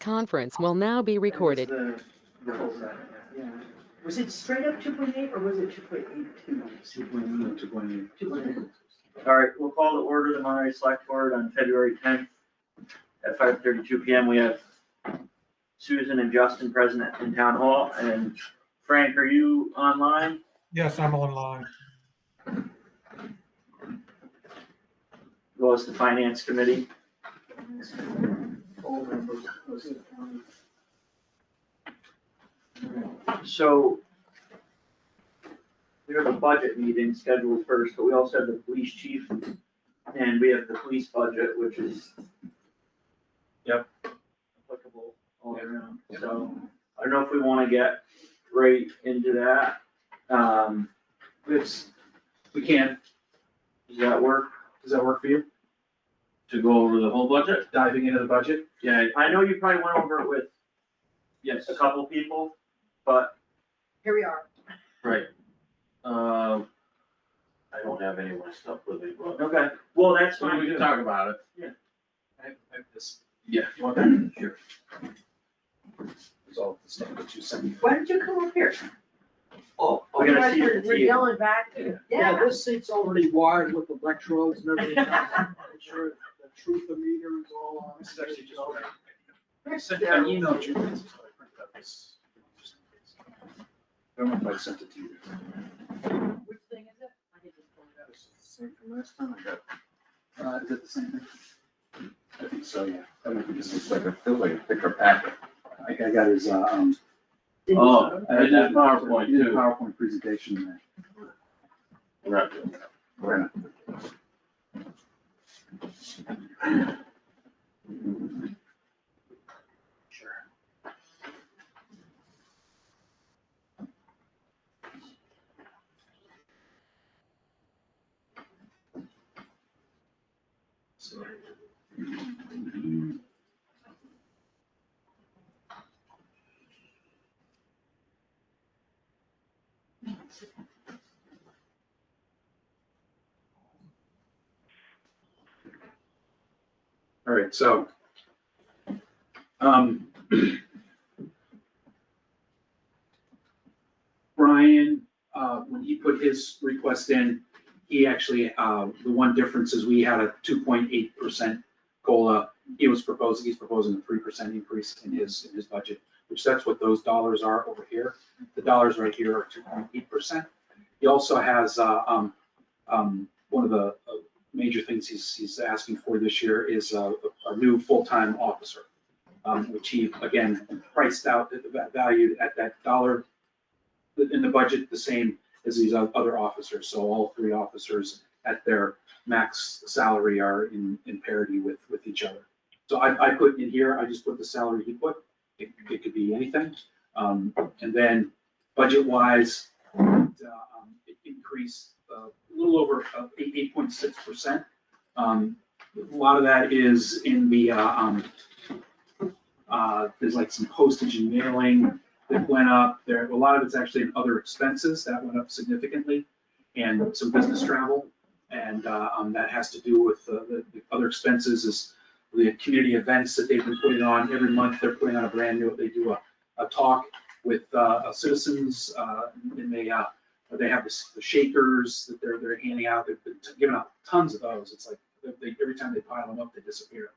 conference will now be recorded. The whole set, yeah. Was it straight up 2.8 or was it 2.82? 2.8. All right, we'll call to order the Monterey Select Board on February 10th at 5:32 PM. We have Susan and Justin present in Town Hall. And Frank, are you online? Yes, I'm online. Well, as the Finance Committee. So we have a budget meeting scheduled first, but we also have the police chief and we have the police budget, which is applicable all around. So I don't know if we want to get right into that. We can. Does that work? Does that work for you? To go over the whole budget? Diving into the budget? Yeah. I know you probably went over it with Yes. a couple people, but Here we are. Right. I don't have any of my stuff with me, but. okay, well, that's So fine. we can talk about it. I have this. Yeah. You want that? Sure. It's all the stuff that you sent me. Why don't you come up here? Oh, we're gonna see We're the yelling back. Yeah, this seat's already wired with electrodes and everything. Make sure the truth meter is all on. This is actually just what I sent, I emailed you, so I printed out this, just in case. I don't know if I sent it to you. Which thing is it? I can just pull it up. This is the same from last time I got. Is it the same thing? I think so, yeah. I don't think this is like feels like a thicker packet. I got his, Oh, I did PowerPoint he did a too. PowerPoint presentation in there. Right. We're gonna. Sure. All right, so, Brian, when he put his request in, he actually, the one difference is we had a 2.8% COLA. He's proposing a 3% increase in his budget, which that's what those dollars are over here. The dollars right here are 2.8%. He also has, one of the major things he's asking for this year is a new full-time officer, which he, again, priced out, valued at that dollar in the budget, the same as these other officers. So all three officers at their max salary are in parity with each other. So I put in here, I just put the salary he put. It could be anything. And then budget-wise, it increased a little over 8.6%. A lot of that is in the, there's like some postage and mailing that went up there. A lot of it's actually in other expenses that went up significantly, and some business travel. And that has to do with the other expenses is the community events that they've been putting on. Every month they're putting on a brand new, they do a talk with citizens, and they have the shakers that they're handing out. They've been giving out tons of those. It's like every time they pile them up, they disappear.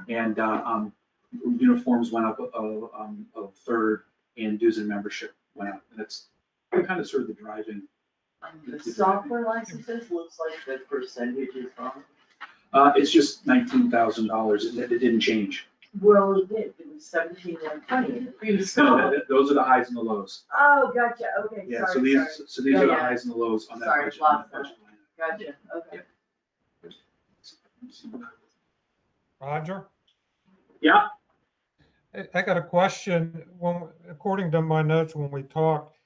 And uniforms went up a third, and dues and membership went up. And that's kind of sort of the driving. The software licenses looks like the percentage is wrong. It's just $19,000. It didn't change. Well, it was 17,120 in the previous No, one. those are the highs and the lows. Oh, gotcha, okay, Yeah, so sorry, these, sorry. so these Yeah, are the yeah. highs and the lows on that Sorry, budget. lost line. Gotcha, okay. Roger? Yeah, I got a question. According to my notes, when we talked,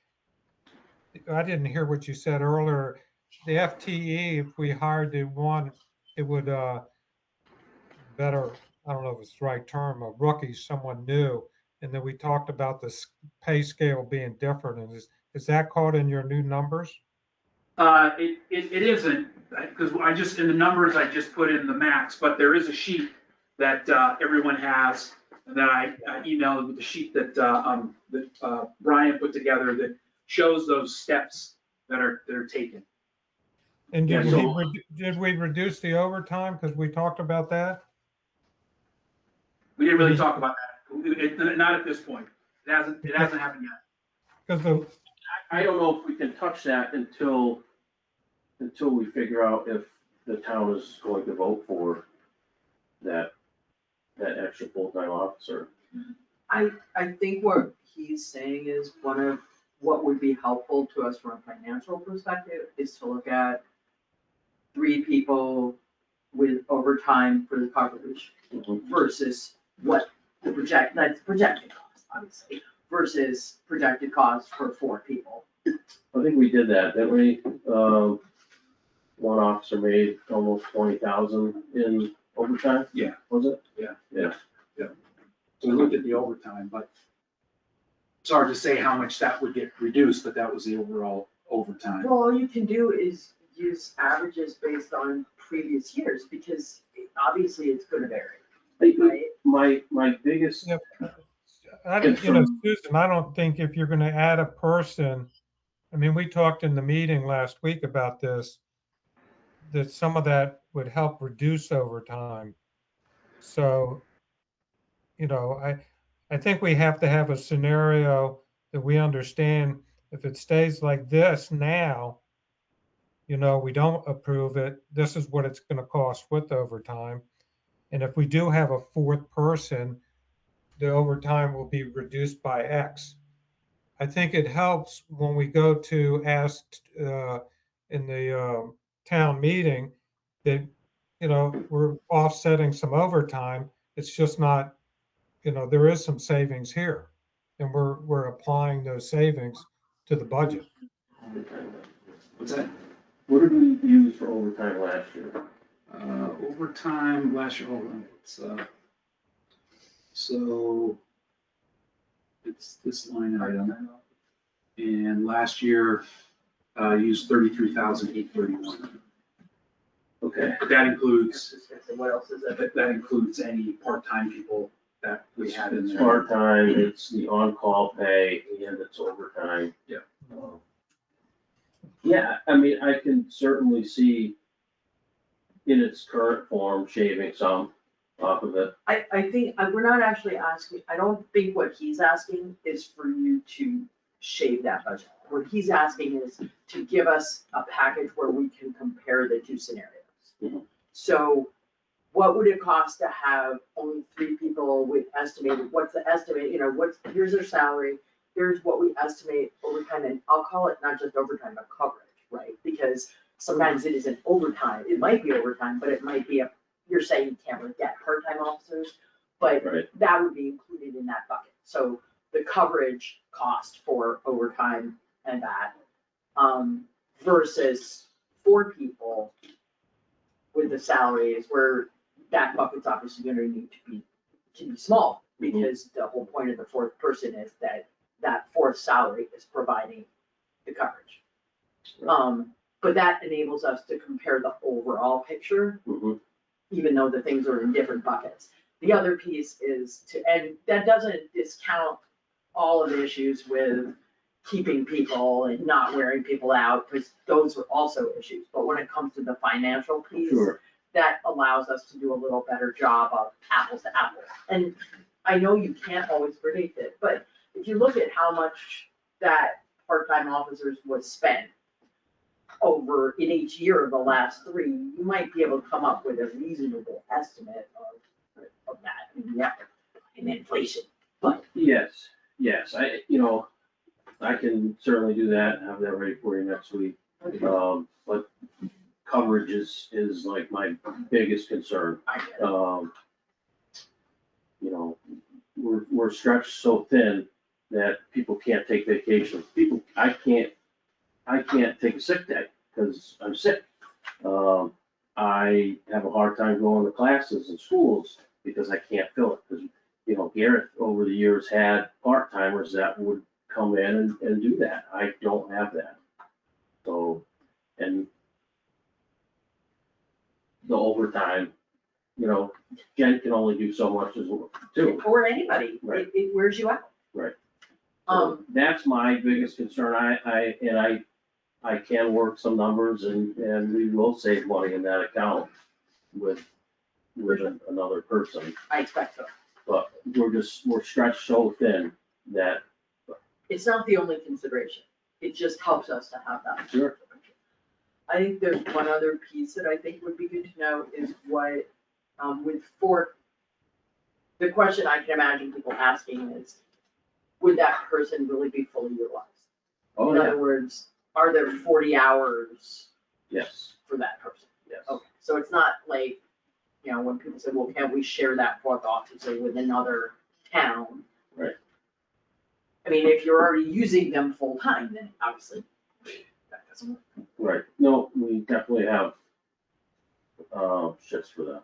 I didn't hear what you said earlier. The FTE, if we hired the one, it would better, I don't know if it's the right term, a rookie, someone new. And then we talked about the pay scale being different. And is that caught in your new numbers? it isn't, because in the numbers, I just put in the max, but there is a sheet that everyone has And then I emailed with the sheet that Brian put together that shows those steps that are taken. And Yeah, so- did we reduce the overtime? Because we talked about that. We didn't really talk about that, not at this point. It hasn't happened yet. Because I don't know if we can touch that until we figure out if the town is going to vote for that extra full-time officer. I think what he's saying is what would be helpful to us from a financial perspective is to look at 3 people with overtime for the coverage versus what that's projected cost, obviously, versus projected cost for 4 people. I think we did that, didn't we? One officer made almost 20,000 in overtime? Yeah. Was it? So we looked at the overtime, but it's hard to say how much that would get reduced, but that was the overall overtime. Well, all you can do is use averages based on previous years, because obviously it's gonna vary, right? My biggest, Susan, I don't think if you're going to add a person, I mean, we talked in the meeting last week about this, that some of that would help reduce overtime. So, I think we have to have a scenario that we understand if it stays like this now, we don't approve it, this is what it's going to cost with overtime. And if we do have a 4th person, the overtime will be reduced by X. I think it helps when we go to ask in the town meeting that, we're offsetting some overtime. It's just not, there is some savings here. And we're applying those savings to the budget. What's that? what did we use for overtime last year? Overtime last year, hold on, so it's this line item. And last year, used 33,831. Okay, But that includes, What else is that? that includes any part-time people that we had in it's there. part-time, it's the on-call pay, and it's overtime. Yeah. Yeah, I mean, I can certainly see in its current form shaving some off of it. I think, we're not actually asking, I don't think what he's asking is for you to shave that budget. What he's asking is to give us a package where we can compare the 2 scenarios. Mhm. So what would it cost to have only 3 people with estimated, what's the estimate, here's their salary, here's what we estimate overtime, and I'll call it not just overtime, but coverage, right? Because sometimes it isn't overtime, it might be overtime, but it might be you're saying you can't really get part-time officers, but Right. that would be included in that bucket. So the coverage cost for overtime and that, versus 4 people with the salaries where that bucket's obviously gonna need to be small, because the whole point of the 4th person is that 4th salary is providing the coverage. But that enables us to compare the overall picture, Mhm. even though the things are in different buckets. The other piece is and that doesn't discount all of the issues with keeping people and not wearing people out, because those are also issues. But when it comes to the financial piece, Sure. that allows us to do a little better job of apples to apples. And I know you can't always predict it, but if you look at how much that part-time officers was spent over in each year of the last 3, you might be able to come up with a reasonable estimate of that. I mean, yeah, in inflation, but Yes, I can certainly do that, have that ready for you next week. But coverage is like my biggest concern. I get it. We're stretched so thin that people can't take vacations. I can't take a sick day because I'm sick. I have a hard time going to classes and schools because I can't fill it. Because, Garrett over the years had part-timers that would come in and do that. I don't have that. So, and the overtime you know, Jen can only do so much as well, too. Or anybody, Right. it wears you out. Right. Um, That's my biggest concern. I can work some numbers and we will save money in that account with another person. I expect so. But we're stretched so thin that. It's not the only consideration, it just helps us to have that. Sure. I think there's one other piece that I think would be good to know is what, the question I can imagine people asking is, would that person really be fully utilized? Oh, In yeah, other words, are there 40 hours yes, for that person? yes. Okay, so it's not like, you know, when people say, well, can't we share that fourth officer with another town? Right. I mean, if you're already using them full-time, then obviously that doesn't work. Right, no, we definitely have, shifts for that.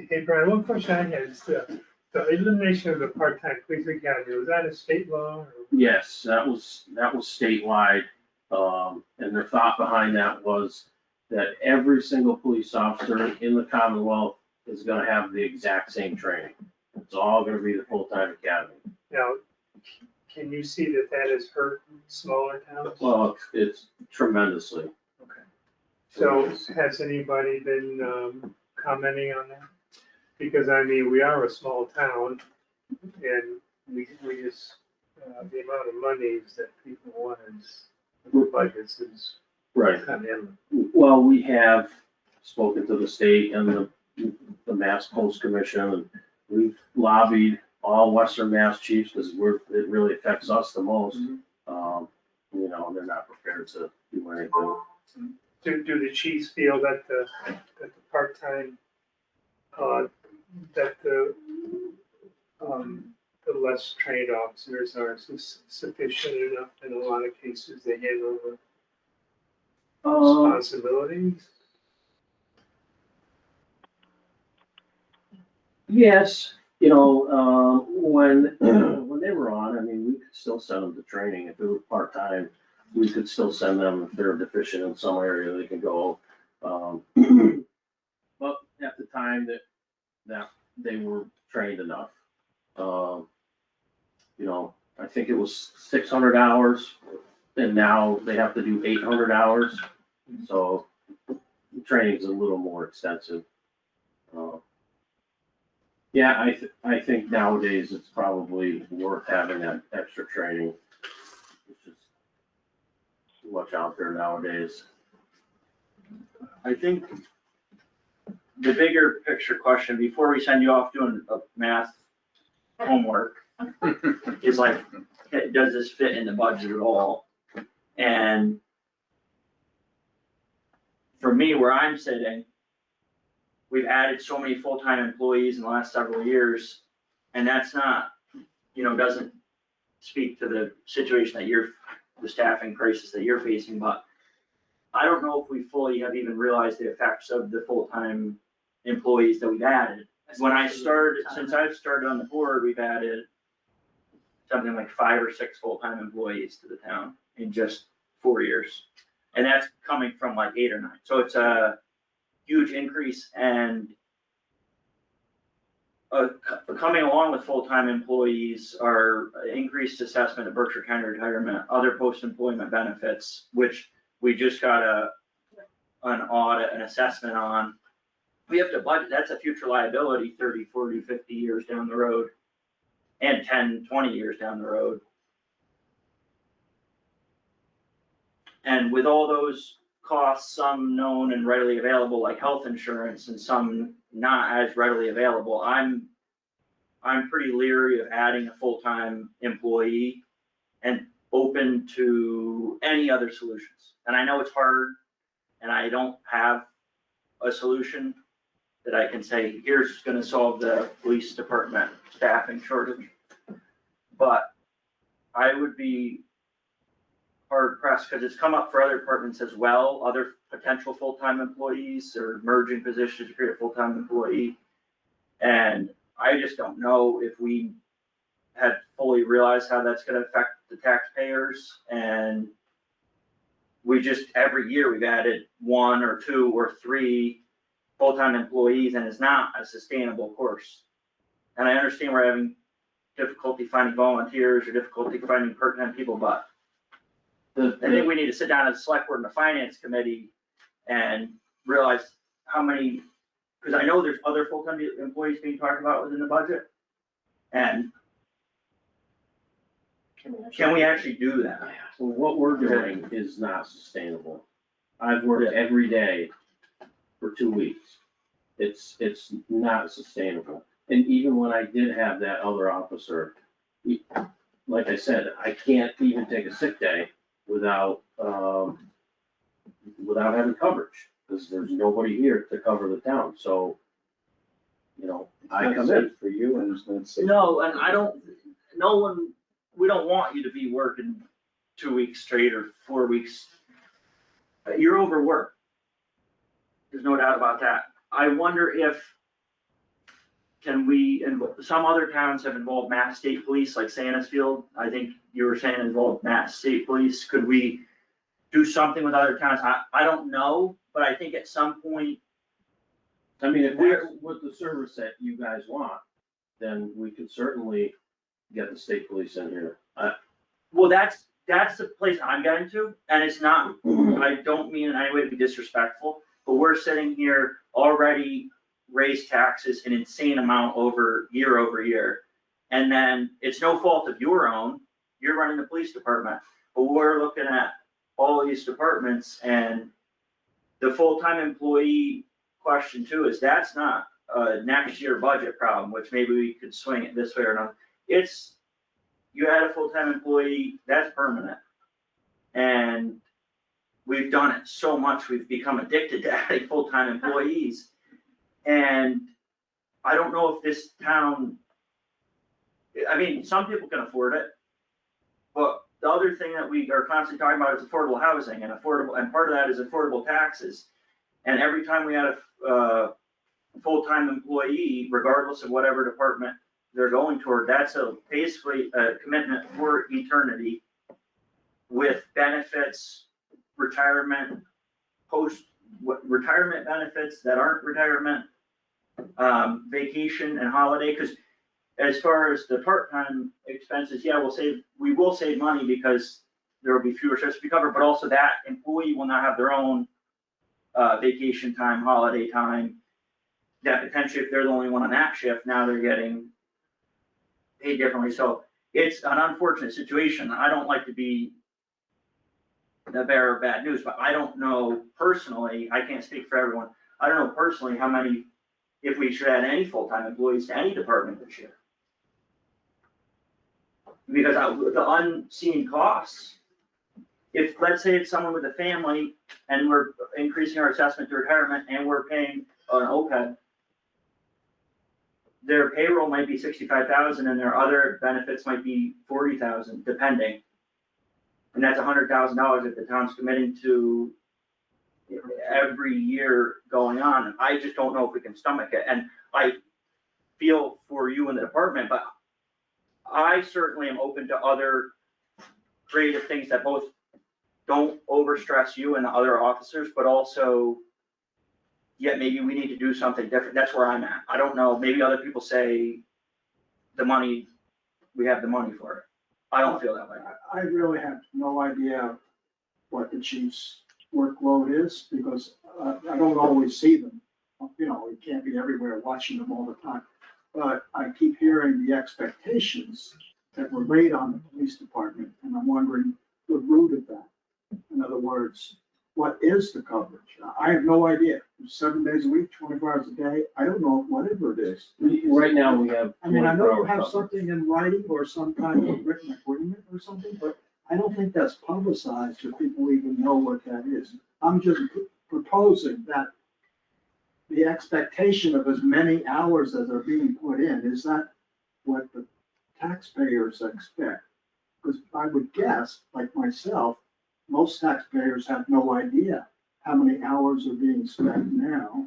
Hey, Brian, one question I had is the elimination of the part-time police academy, was that a state law? Or- Yes, that was statewide, and the thought behind that was that every single police officer in the Commonwealth is gonna have the exact same training. It's all gonna be the full-time academy. Now, can you see that that has hurt smaller towns? Well, it's tremendously. Okay. So has anybody been commenting on that? Because I mean, we are a small town and we just, the amount of monies that people want is, the budgets is Right. kind of endless. Well, we have spoken to the state and the Mass Post Commission, and we've lobbied all Western Mass chiefs, because it really affects us the most. You know, they're not prepared to do anything. Do the chiefs feel that the part-time, that the less trained officers are sufficient enough in a lot of cases to handle the responsibilities? Yes, you know, when they were on, I mean, we could still send them to training. If it was part-time, we could still send them if they're deficient in some area, they can go. But at the time that they were trained enough, you know, I think it was 600 hours, and now they have to do 800 hours. So the training's a little more extensive. Yeah, I think nowadays it's probably worth having that extra training. It's just too much out there nowadays. I think the bigger picture question, before we send you off doing a math homework, is like, does this fit in the budget at all? And for me, where I'm sitting, we've added so many full-time employees in the last several years, and that's not, you know, doesn't speak to the situation that the staffing crisis that you're facing, but I don't know if we fully have even realized the effects of the full-time employees that we've added. Since I've started on the board, we've added something like 5 or 6 full-time employees to the town in just 4 years. And that's coming from like 8 or 9. So it's a huge increase, and coming along with full-time employees are increased assessment of Berkshire County retirement, other post-employment benefits, which we just got an audit, an assessment on. We have to budget, that's a future liability 30, 40, 50 years down the road, and 10, 20 years down the road. And with all those costs, some known and readily available, like health insurance, and some not as readily available, I'm pretty leery of adding a full-time employee and open to any other solutions. And I know it's hard, and I don't have a solution that I can say, here's gonna solve the police department staffing shortage. But I would be hard pressed, because it's come up for other departments as well, other potential full-time employees or merging positions to create a full-time employee. And I just don't know if we had fully realized how that's gonna affect the taxpayers. And we just, every year we've added 1 or 2 or 3 full-time employees and is not a sustainable course. And I understand we're having difficulty finding volunteers or difficulty finding part-time people, but I think we need to sit down as a select board and the finance committee and realize how many, because I know there's other full-time employees being talked about within the budget. And can we actually do that? Well, what we're doing is not sustainable. I've worked every day for 2 weeks. It's not sustainable. And even when I did have that other officer, like I said, I can't even take a sick day without having coverage, because there's nobody here to cover the town, so, you know, I come in. For you, and it's not safe. No, and we don't want you to be working 2 weeks straight or 4 weeks. You're overworked. There's no doubt about that. I wonder if, some other towns have involved Mass State Police, like Sandisfield. I think you were saying involved Mass State Police. Could we do something with other towns? I don't know, but I think at some point, I mean, if that's what the service that you guys want, then we could certainly get the state police in here. well, that's the place I'm getting to, and it's not, I don't mean in any way to be disrespectful, but we're sitting here already raised taxes an insane amount over year, and then it's no fault of your own, you're running the police department, but we're looking at all these departments, and the full-time employee question too is that's not a next year budget problem, which maybe we could swing it this way or not. It's, you add a full-time employee, that's permanent. And we've done it so much, we've become addicted to adding full-time employees. And I don't know if this town, I mean, some people can afford it, but the other thing that we are constantly talking about is affordable housing and part of that is affordable taxes. And every time we add a full-time employee, regardless of whatever department they're going toward, that's basically a commitment for eternity with benefits, retirement, retirement benefits that aren't retirement, vacation and holiday, because as far as the part-time expenses, yeah, we will save money because there will be fewer shifts to be covered, but also that employee will not have their own vacation time, holiday time, that potentially if they're the only one on that shift, now they're getting paid differently. So it's an unfortunate situation. I don't like to be the bearer of bad news, but I don't know personally, I can't speak for everyone. I don't know personally how many, if we should add any full-time employees to any department this year. Because the unseen costs, if, let's say it's someone with a family and we're increasing our assessment to retirement and we're paying an OPEB, their payroll might be 65,000 and their other benefits might be 40,000, depending. And that's $100,000 that the town's committing to every year going on. And I just don't know if we can stomach it. And I feel for you in the department, but I certainly am open to other creative things that both don't overstress you and the other officers, but also, yeah, maybe we need to do something different. That's where I'm at. I don't know, maybe other people say the money, we have the money for it. I don't feel that way. I really have no idea what the chief's workload is, because I don't always see them. You know, you can't be everywhere watching them all the time. But I keep hearing the expectations that were laid on the police department, and I'm wondering the root of that. In other words, what is the coverage? I have no idea. 7 days a week, 24 hours a day, I don't know, whatever it is. Right now, we have. I mean, I know you 24-hour have coverage. something in writing or some kind of written agreement or something, but I don't think that's publicized or people even know what that is. I'm just proposing that the expectation of as many hours as are being put in, is that what the taxpayers expect? Because I would guess, like myself, most taxpayers have no idea how many hours are being spent now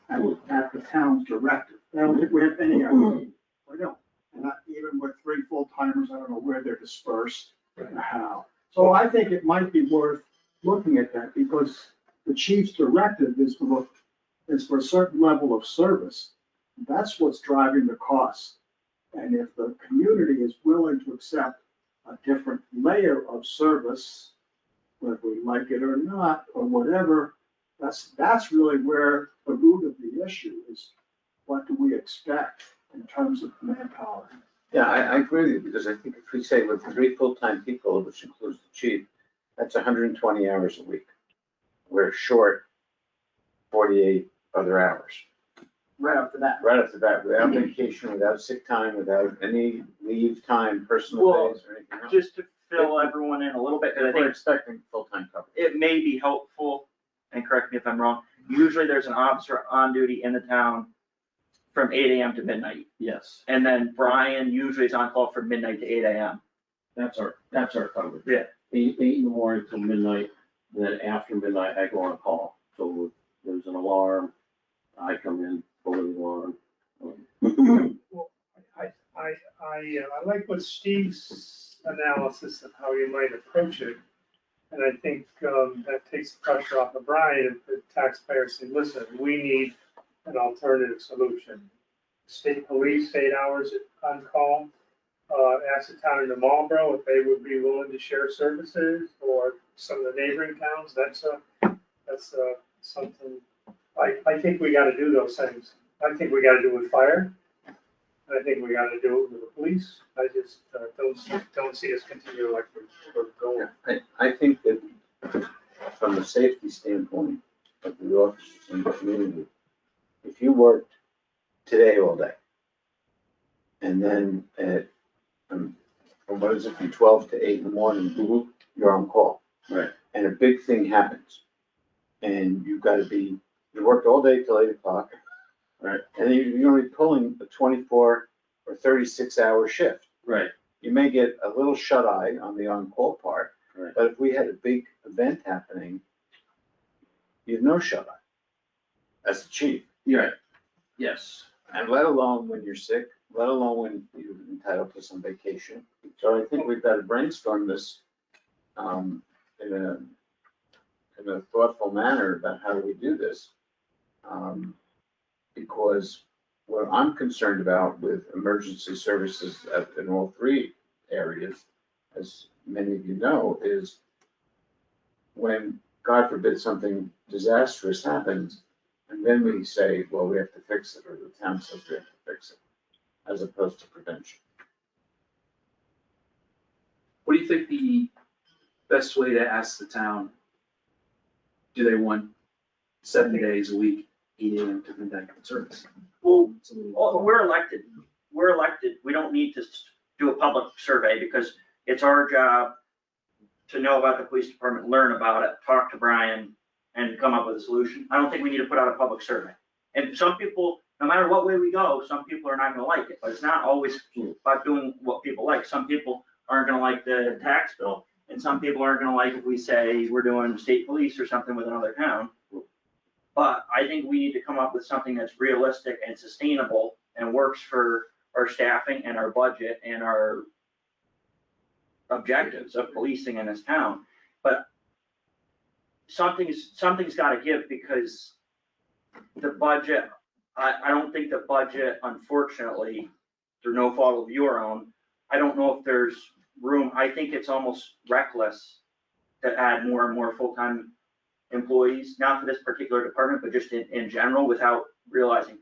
at the town's directive. I don't think we have any idea. We don't. And even with 3 full-timers, I don't know where they're dispersed and how. So I think it might be worth looking at that, because the chief's directive is to look is for a certain level of service. That's what's driving the cost. And if the community is willing to accept a different layer of service, whether we like it or not, or whatever, that's really where the root of the issue is. What do we expect in terms of manpower? Yeah, I agree with you, because I think if we say with 3 full-time people, which includes the chief, that's 120 hours a week. We're short 48 other hours. Right off the bat. Right off the bat, without vacation, without sick time, without any leave time, personal Well, days or anything else. Just to fill everyone in a little bit, because I We're think expecting full-time coverage. it may be helpful, and correct me if I'm wrong, usually there's an officer on duty in the town from 8 AM to midnight. Yes, And then Brian usually is on call from midnight to 8 AM. that's our coverage. Yeah. 8 in the morning till midnight, then after midnight, I go on call. So if there's an alarm, I come in, pull the alarm. I like what Steve's analysis of how you might approach it. And I think that takes the pressure off of Brian if the taxpayers say, listen, we need an alternative solution. State police, 8 hours on call, ask the town of Marlboro if they would be willing to share services, or some of the neighboring towns. That's something, I think we gotta do those things. I think we gotta do it with fire. I think we gotta do it with the police. I just don't see us continue like we're going. I think that from the safety standpoint of the officers in the community, if you worked today all day, and then at, from what is it, from 12 to 8 in the morning, you're on call. Right. And a big thing happens, and you've gotta be, you worked all day till 8 o'clock, right? And then you're only pulling a 24 or 36-hour shift. Right. You may get a little shut-eye on the on-call part, Right. but if we had a big event happening, you've no shut-eye as the chief. You're right. Yes. And let alone when you're sick, let alone when you're entitled to some vacation. So I think we've got to brainstorm this in a thoughtful manner about how do we do this. Because what I'm concerned about with emergency services in all 3 areas, as many of you know, is when, God forbid, something disastrous happens, and then we say, well, we have to fix it, or the town says we have to fix it, as opposed to prevention. What do you think the best way to ask the town? Do they want 7 days a week, 8 AM to midnight service? Well, we're elected. We don't need to do a public survey, because it's our job to know about the police department, learn about it, talk to Brian, and come up with a solution. I don't think we need to put out a public survey. And some people, no matter what way we go, some people are not gonna like it, but it's not always about doing what people like. Some people aren't gonna like the tax bill, and some people aren't gonna like if we say we're doing state police or something with another town. But I think we need to come up with something that's realistic and sustainable and works for our staffing and our budget and our objectives of policing in this town. But something's gotta give, because the budget, I don't think the budget, unfortunately, through no fault of your own, I don't know if there's room. I think it's almost reckless to add more and more full-time employees, not for this particular department, but just in general, without realizing,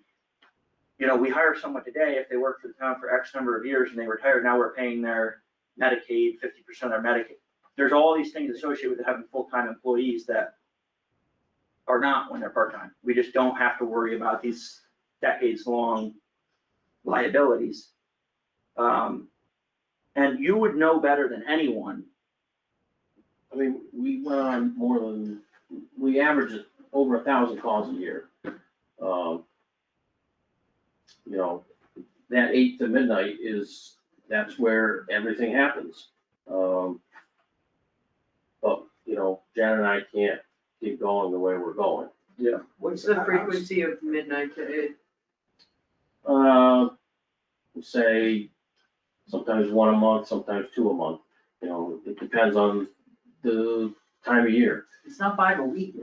we hire someone today, if they work for the town for X number of years and they retire, now we're paying their Medicaid, 50% of their Medicaid. There's all these things associated with having full-time employees that are not when they're part-time. We just don't have to worry about these decades-long liabilities. And you would know better than anyone. I mean, we went on we average over 1,000 calls a year. That 8 to midnight that's where everything happens. But, Jan and I can't keep going the way we're going. Yeah. What's the frequency of midnight to 8? Say sometimes 1 a month, sometimes 2 a month. It depends on the time of year. It's not 5 a week.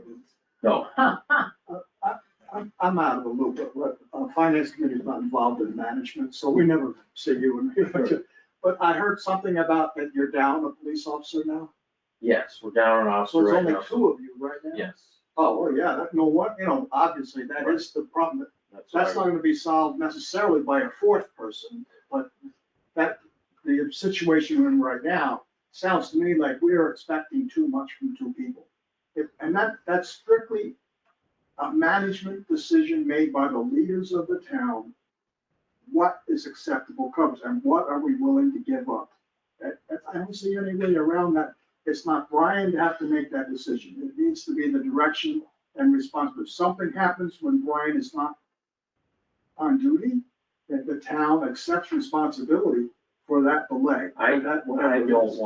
No, I'm out of the loop, but finance committee is not involved in management, so we never see you and me. But I heard something about that you're down a police officer now, Yes, we're down an so officer there's right only now. two of you right now? Yes, Oh, well, yeah, no, what, obviously, that is the problem. That's not why- gonna be solved necessarily by a fourth person, but the situation we're in right now sounds to me like we are expecting too much from two people. And that's strictly a management decision made by the leaders of the town. What is acceptable coverage and what are we willing to give up? I don't see any way around that. It's not Brian to have to make that decision. It needs to be the direction and responsibility. If something happens when Brian is not on duty, that the town accepts responsibility for that delay. I whatever it don't is.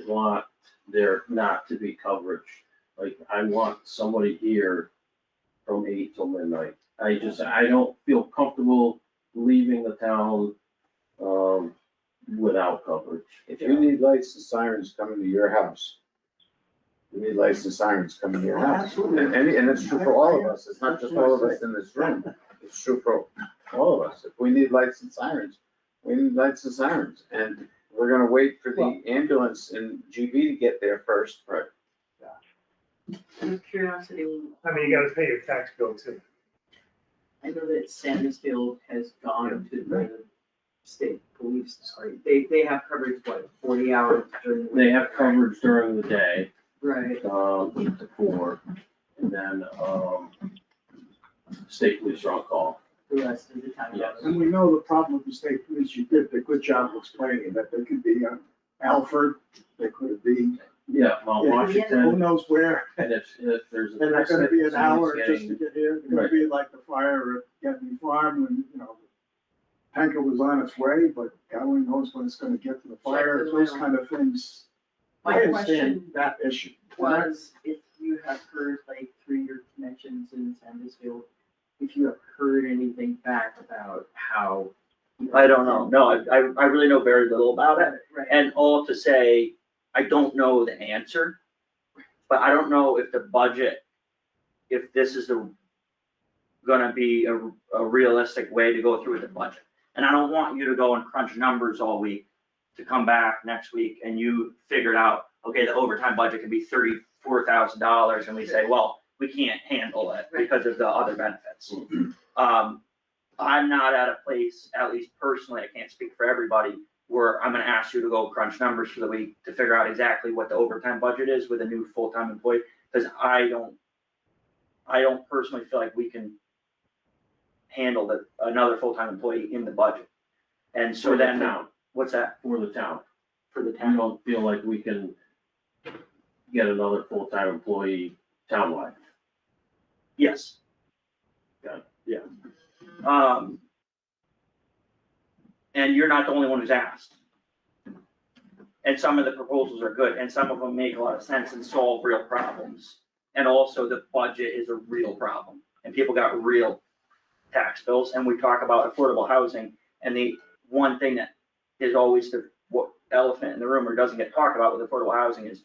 want there not to be coverage. Like, I want somebody here from 8 till midnight. I don't feel comfortable leaving the town, without coverage. If you need lights and sirens coming to your house, you need lights and sirens coming to your house. Absolutely. And it's true for all of us, it's not just all of us in this room, it's true for all of us. If we need lights and sirens, we need lights and sirens, and we're gonna wait for the ambulance and GB to get there first. Right. Out of curiosity, I mean, you gotta pay your tax bill too. I know that Sandisfield has gone to the state police, sorry, they have coverage, what, 40 hours during the week? They have coverage during the day, Right, 8 to 4, and then, state police are on call. the rest of the time. Yes. And we know the problem with the state police, you did a good job of explaining that they could be on Alfred, they could be, Yeah, Mount who Washington, knows where. and if there's a. And they're gonna be an someone's hour just to getting- get here, it's gonna be like the fire at Getney Farm when, tanker was on its way, but God only knows when it's gonna get to the fire, those kind of things. My I understand question that issue. was if you have heard, like, through your connections in Sandisfield, if you have heard anything back about how. I don't know, no, I really know very little about it, Right. and all to say, I don't know the answer, but I don't know if the budget, if this is gonna be a realistic way to go through with the budget. And I don't want you to go and crunch numbers all week to come back next week and you figured out, okay, the overtime budget can be $34,000, and we say, well, we can't handle it because of the other benefits. I'm not at a place, at least personally, I can't speak for everybody, where I'm gonna ask you to go crunch numbers for the week to figure out exactly what the overtime budget is with a new full-time employee, because I don't personally feel like we can handle another full-time employee in the budget. And so For the then, town, what's that, for the town. for the I town? don't feel like we can get another full-time employee townwide. Yes. Got it. Yeah. And you're not the only one who's asked. And some of the proposals are good, and some of them make a lot of sense and solve real problems. And also the budget is a real problem, and people got real tax bills, and we talk about affordable housing, and the one thing that is always the elephant in the room or doesn't get talked about with affordable housing is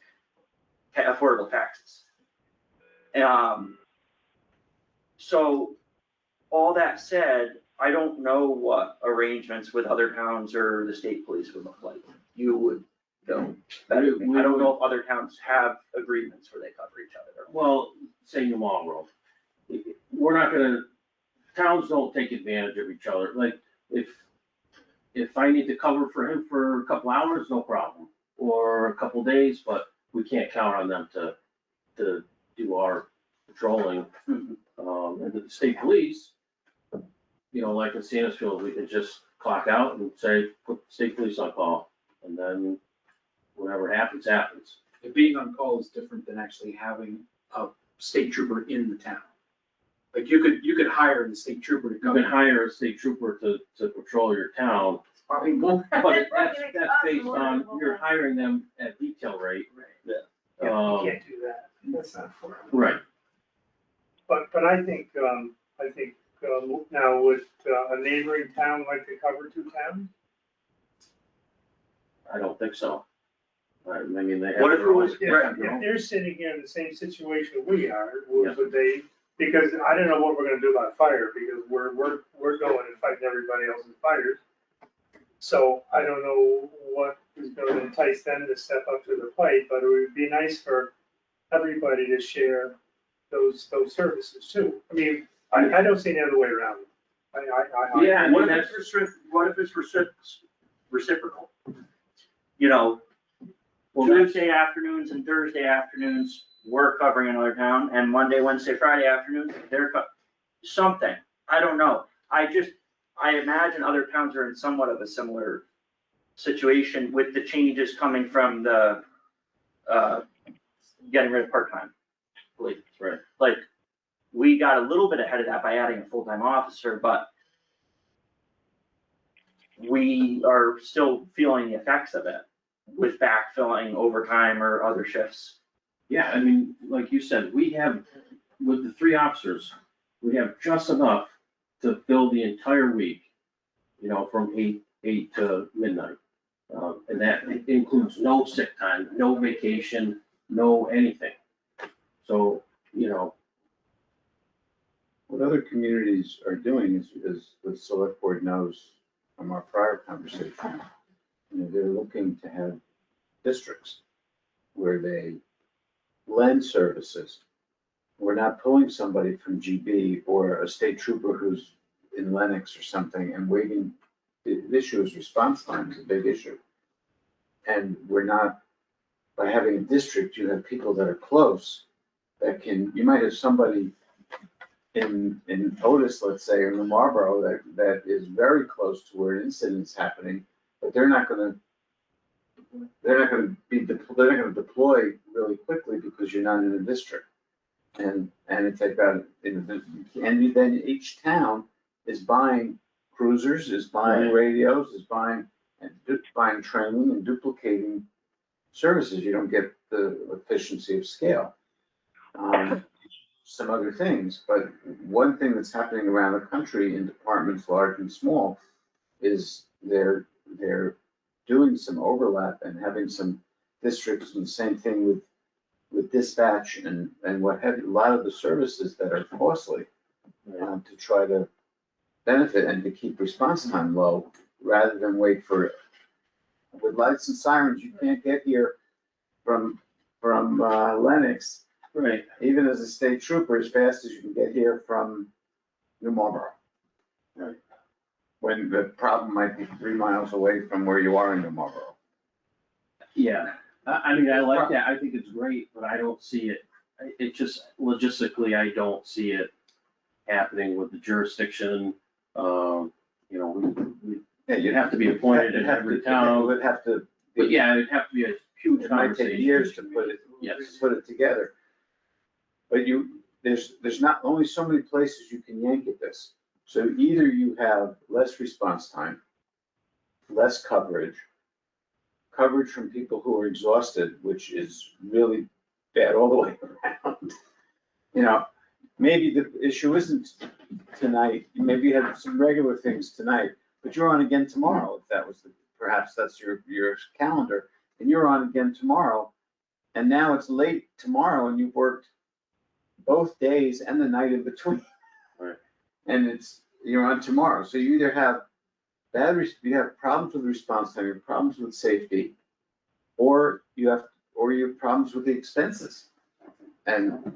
affordable taxes. So all that said, I don't know what arrangements with other towns or the state police would look like. You would know better than me. I don't know if other towns have agreements where they cover each other. Well, say New Marlboro, we're not gonna, towns don't take advantage of each other, like, if I need to cover for him for a couple hours, no problem, or a couple days, but we can't count on them to do our patrolling. And the state police, like in Sandisfield, we could just clock out and say, put state police on call, and then whatever happens, happens. But being on call is different than actually having a state trooper in the town. Like you could hire the state trooper to You come can in. hire a state trooper to patrol your town, Probably more. but that's based on, you're hiring them at detail rate. Yeah, you can't do that, that's not for them. Right, But I think now would a neighboring town like to cover two towns? I don't think so. I mean, they have. What if it was- If Right. if they're sitting here in the same situation we are, would they Because I don't know what we're gonna do about fire, because we're going and fighting everybody else's fires. So I don't know what is gonna entice them to step up to the plate, but it would be nice for everybody to share those services too. I mean, I don't see any other way around it. Yeah, I What mean, if it's reciprocal? You know, Tuesday afternoons and Thursday afternoons, we're covering another town, and Monday, Wednesday, Friday afternoons, they're something, I don't know. I imagine other towns are in somewhat of a similar situation with the changes coming from the, getting rid of part-time police. right. Like, we got a little bit ahead of that by adding a full-time officer, but we are still feeling the effects of it with backfilling overtime or other shifts. Yeah, I mean, like you said, we have, with the 3 officers, we have just enough to fill the entire week, you know, from 8 to midnight. And that includes no sick time, no vacation, no anything. So, you know, What other communities are doing is the select board knows from our prior conversation, you know, they're looking to have districts where they lend services. We're not pulling somebody from GB or a state trooper who's in Lennox or something and waiting. The issue is response time is a big issue. And we're not, by having a district, you have people that are close that can, you might have somebody in Otis, let's say, or in Marlboro, that is very close to where an incident's happening, but they're not gonna deploy really quickly because you're not in the district. And it's like that, and then each town is buying cruisers, is buying radios, is buying training and duplicating services. You don't get the efficiency of scale. Some other things, but one thing that's happening around the country in departments large and small is they're doing some overlap and having some districts, and the same thing with dispatch and what have you, a lot of the services that are costly to try to benefit and to keep response time low rather than wait for, with lights and sirens, you can't get here from Lennox. right, Even as a state trooper, as fast as you can get here from New Marlboro. Right. When the problem might be 3 miles away from where you are in New Marlboro. yeah. I mean, I like that, I think it's great, but I don't see it, it just, logistically, I don't see it happening with the jurisdiction. You know, Yeah, you'd have to be appointed in every It town, would have to. but yeah, it'd have to be a huge It might conversation. take years to Yes. put it together. But there's not only so many places you can yank at this. So either you have less response time, less coverage from people who are exhausted, which is really bad all the way around. You know, maybe the issue isn't tonight, maybe you had some regular things tonight, but you're on again tomorrow, if that was perhaps that's your calendar, and you're on again tomorrow. And now it's late tomorrow and you've worked both days and the night in between. Right. And you're on tomorrow. So you either have you have problems with response time, you have problems with safety, or you have problems with the expenses and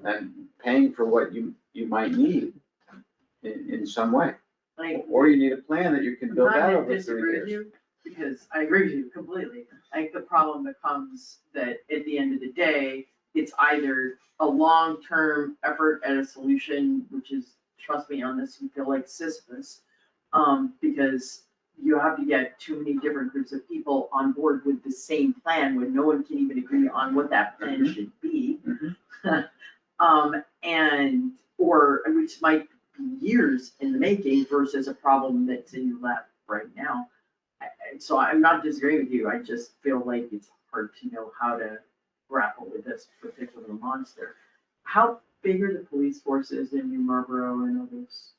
paying for what you might need in some way. Or you need a plan that you can build out over 3 years. Because I agree with you completely. I think the problem becomes that at the end of the day, it's either a long-term effort at a solution, which is, trust me on this, you feel like Sisyphus, because you have to get too many different groups of people on board with the same plan when no one can even agree on what that plan should be. Which might be years in the making versus a problem that's in your lap right now. So I'm not disagreeing with you, I just feel like it's hard to know how to grapple with this particular monster. How big are the police forces in New Marlboro and others?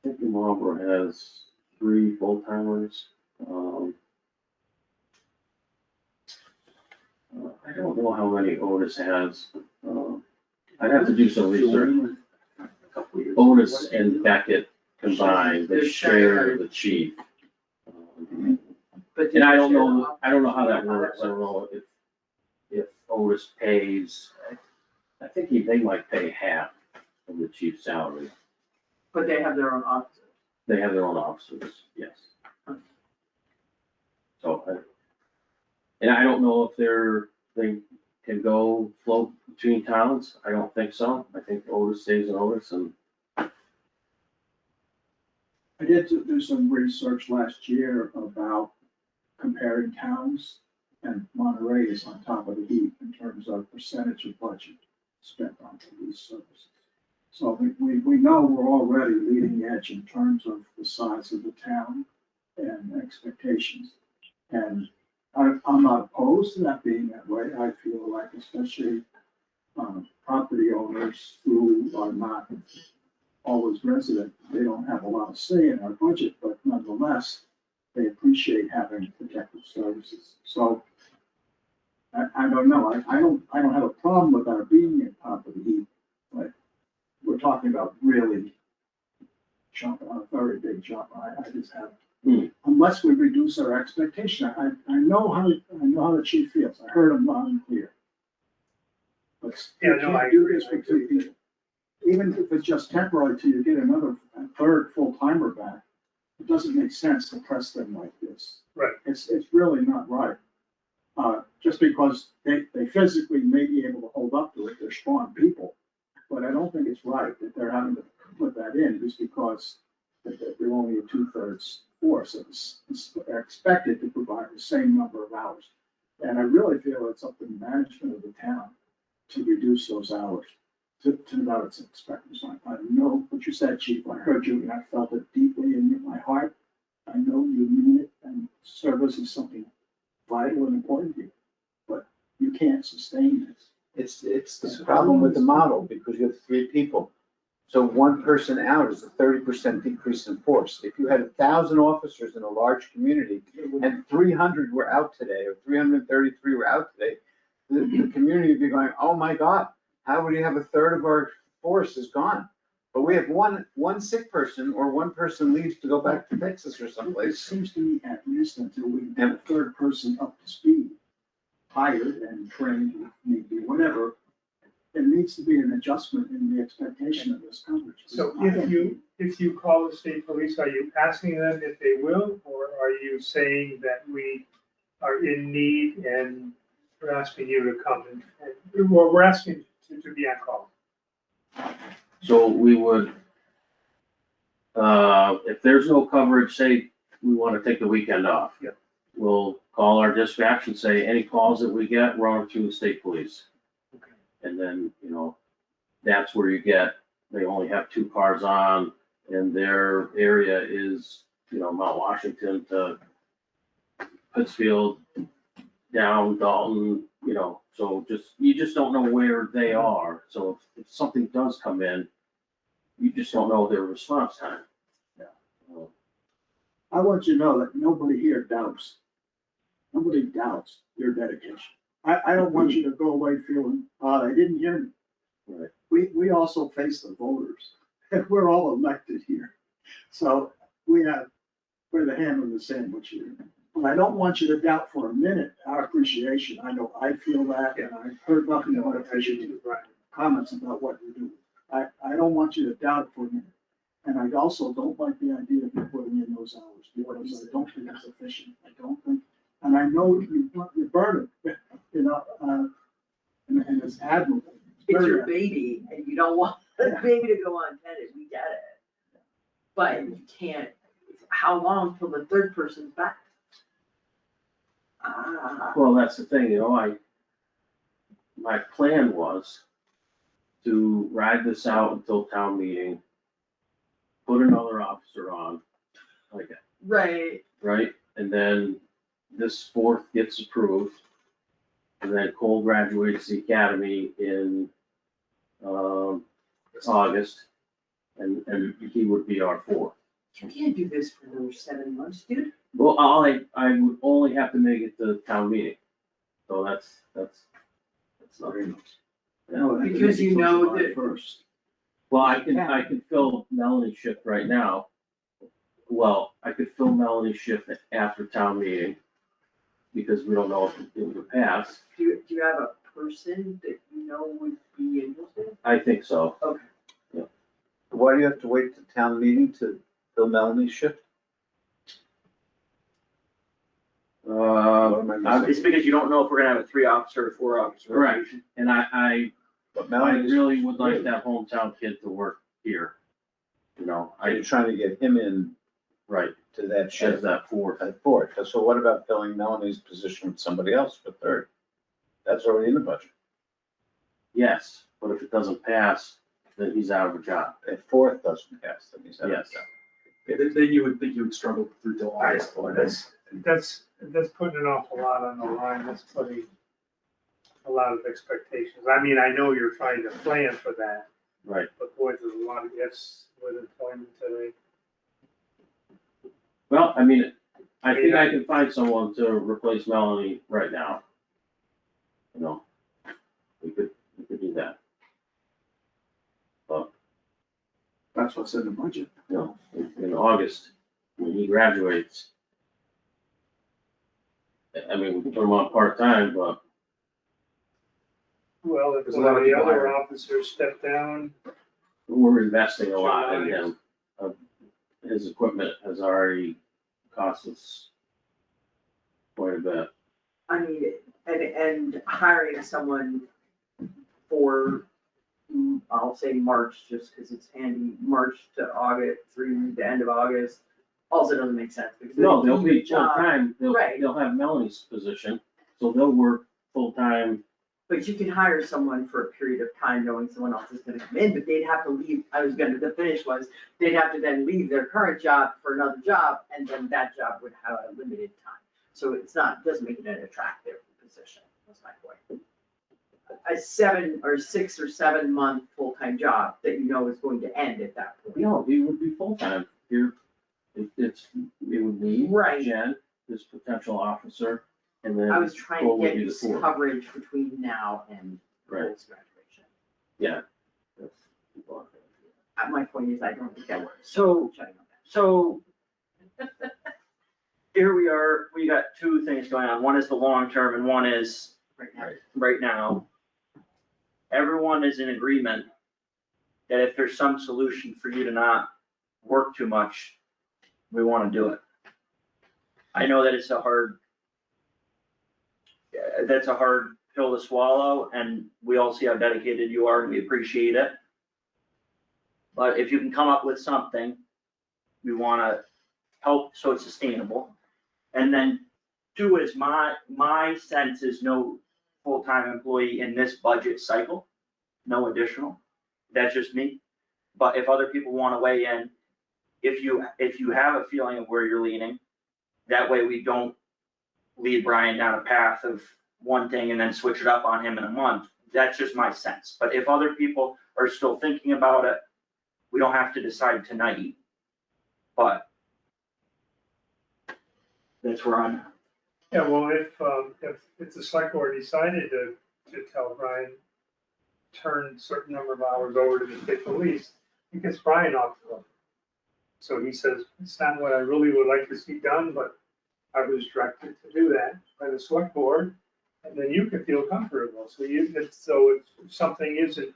I think New Marlboro has 3 full-timers. I don't know how many Otis has. I'd have to do some research. Otis and Beckett combined, they share the chief. But And I don't know how that works. I don't know if Otis pays, I think they might pay half of the chief's salary. But they have their own offices. They have their own officers, yes. So, and I don't know if they can go float between towns. I don't think so. I think Otis stays in Otis and. I did do some research last year about comparing towns, and Monterey is on top of the heap in terms of percentage of budget spent on police services. So we know we're already leading edge in terms of the size of the town and expectations. And I'm not opposed to that being that way. I feel like especially property owners who are not always resident, they don't have a lot of say in our budget, but nonetheless, they appreciate having protective services. So I don't know. I don't have a problem with our being at top of the heap, but we're talking about really jumping on a very big jump. I just have, unless we reduce our expectation, I know how the chief feels. I heard him loud and clear. But Yeah, you no, I can't do agree. this with two people. Even if it's just temporary till you get a third full timer back, it doesn't make sense to press them like this. Right. It's really not right. Just because they physically may be able to hold up to it, they're strong people. But I don't think it's right that they're having to put that in just because they're only a 2/3 force. It's expected to provide the same number of hours. And I really feel it's up to the management of the town to reduce those hours to about its expectations. I know what you said, Chief. I heard you and I felt it deeply in my heart. I know you mean it, and service is something vital and important to you, but you can't sustain this. It's the problem with the model, because you have 3 people. So 1 person out is a 30% decrease in force. If you had 1,000 officers in a large community and 300 were out today, or 333 were out today, the community would be going, oh my God, how would you have 1/3 of our force is gone? But we have one sick person, or 1 person leaves to go back to Texas or It someplace. seems to me at least until we get a 3rd person up to speed, hired and trained, maybe whatever, there needs to be an adjustment in the expectation of this coverage. So if you call the state police, are you asking them if they will, or are you saying that we are in need and we're asking you to come and we're asking to be on call? So we would, if there's no coverage, say we want to take the weekend off. Yep. We'll call our dispatch and say, any calls that we get, run through the state police. Okay. And then, that's where you get, they only have 2 cars on, and their area is, Mount Washington to Pittsfield, down Dalton, so you just don't know where they are. So if something does come in, you just don't know their response time. Yeah. I want you to know that nobody here doubts your dedication. I don't want you to go away feeling, they didn't hear me. Right. We also face the voters. We're all elected here. So we're the ham in the sandwich here. But I don't want you to doubt for a minute our appreciation. I know I feel that, and I've heard nothing but appreciative comments about what you do. I don't want you to doubt for a minute. And I also don't like the idea of you putting in those hours, because I don't think it's efficient. I don't think, and I know you burn it, and it's admirable. It's your baby, and you don't want the baby to go untended, we get it. But you can't, how long till the 3rd person's back? Well, that's the thing, my plan was to ride this out until town meeting, put another officer on, Right. right? And then this 4th gets approved, and then Cole graduates the academy in August, and he would be our 4th. You can't do this for another 7 months, dude. Well, I would only have to make it to town meeting, so that's That's nothing. No, that Because you could be know July that- First. Well, I can fill Melanie's shift right now. Well, I could fill Melanie's shift after town meeting, because we don't know if it would pass. Do you have a person that you know would be interested? I think so. Why do you have to wait to town meeting to fill Melanie's shift? What am I missing? It's because you don't know if we're gonna have a 3-officer or 4-officer. Correct. rotation. And I But I Melanie's. really would like that hometown kid to work here. You know, Are you trying to get him in right, to that as shift that fourth. at fourth? So what about filling Melanie's position with somebody else for third? That's already in the budget. Yes, but if it doesn't pass, then he's out of a job. If fourth doesn't pass, then he's out. Yes. Then you would think you would struggle through till August, but That's putting an awful lot on the line, that's putting a lot of expectations. I mean, I know you're trying to plan for that, Right. but boy, there's a lot of ifs with employment today. Well, I mean, I think I can find someone to replace Melanie right now. You know, we could do that. But, That's what's in the budget. you know, in August, when he graduates, I mean, we can put him on part-time, but Well, if There's a one lot of of the people other hiring. officers step down, we're investing a lot in him. His equipment has already cost us quite a bit. I mean, and hiring someone for, I'll say March, just because it's handy, March to August, through the end of August, also doesn't make sense, because. No, they'll they do be the job, full-time, Right. they'll have Melanie's position, so they'll work full-time. But you can hire someone for a period of time knowing someone else is gonna come in, but they'd have to leave, the finish was, they'd have to then leave their current job for another job, and then that job would have a limited time. So it's not, doesn't make it an attractive position, that's my point. A 6 or 7 month full-time job that you know is going to end at that point. No, he would be full-time here. It would be Right. Jen, this potential officer, and then. I was trying Cole to would get be you the fourth. coverage between now and Right. Cole's graduation. Yeah. That's- My point is, I don't think that works. So, Shutting up. so here we are, we got 2 things going on. One is the long term and one is Right now. right now. Everyone is in agreement that if there's some solution for you to not work too much, we wanna do it. I know that it's that's a hard pill to swallow, and we all see how dedicated you are, and we appreciate it. But if you can come up with something, we wanna help so it's sustainable. And then 2 is my sense is no full-time employee in this budget cycle, no additional. That's just me. But if other people wanna weigh in, if you have a feeling of where you're leaning, that way we don't lead Brian down a path of one thing and then switch it up on him in a month. That's just my sense. But if other people are still thinking about it, we don't have to decide tonight. But that's where I'm at. yeah, well, if the select board decided to tell Brian, turn certain number of hours over to the state police, it gets Brian off the hook. So he says, it's not what I really would like to see done, but I was directed to do that by the select board, and then you can feel comfortable. So if something isn't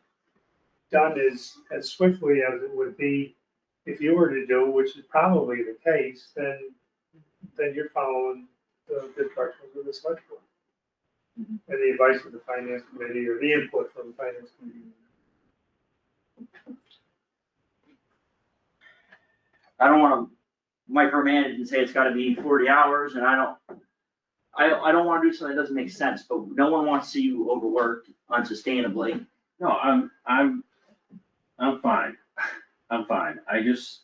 done as swiftly as it would be if you were to do, which is probably the case, then you're following the directions of the select board. And the advice of the finance committee or the input from the finance committee. I don't wanna micromanage and say it's gotta be 40 hours, and I don't wanna do something that doesn't make sense, but no one wants to see you overworked unsustainably. No, I'm fine. I'm fine. I just,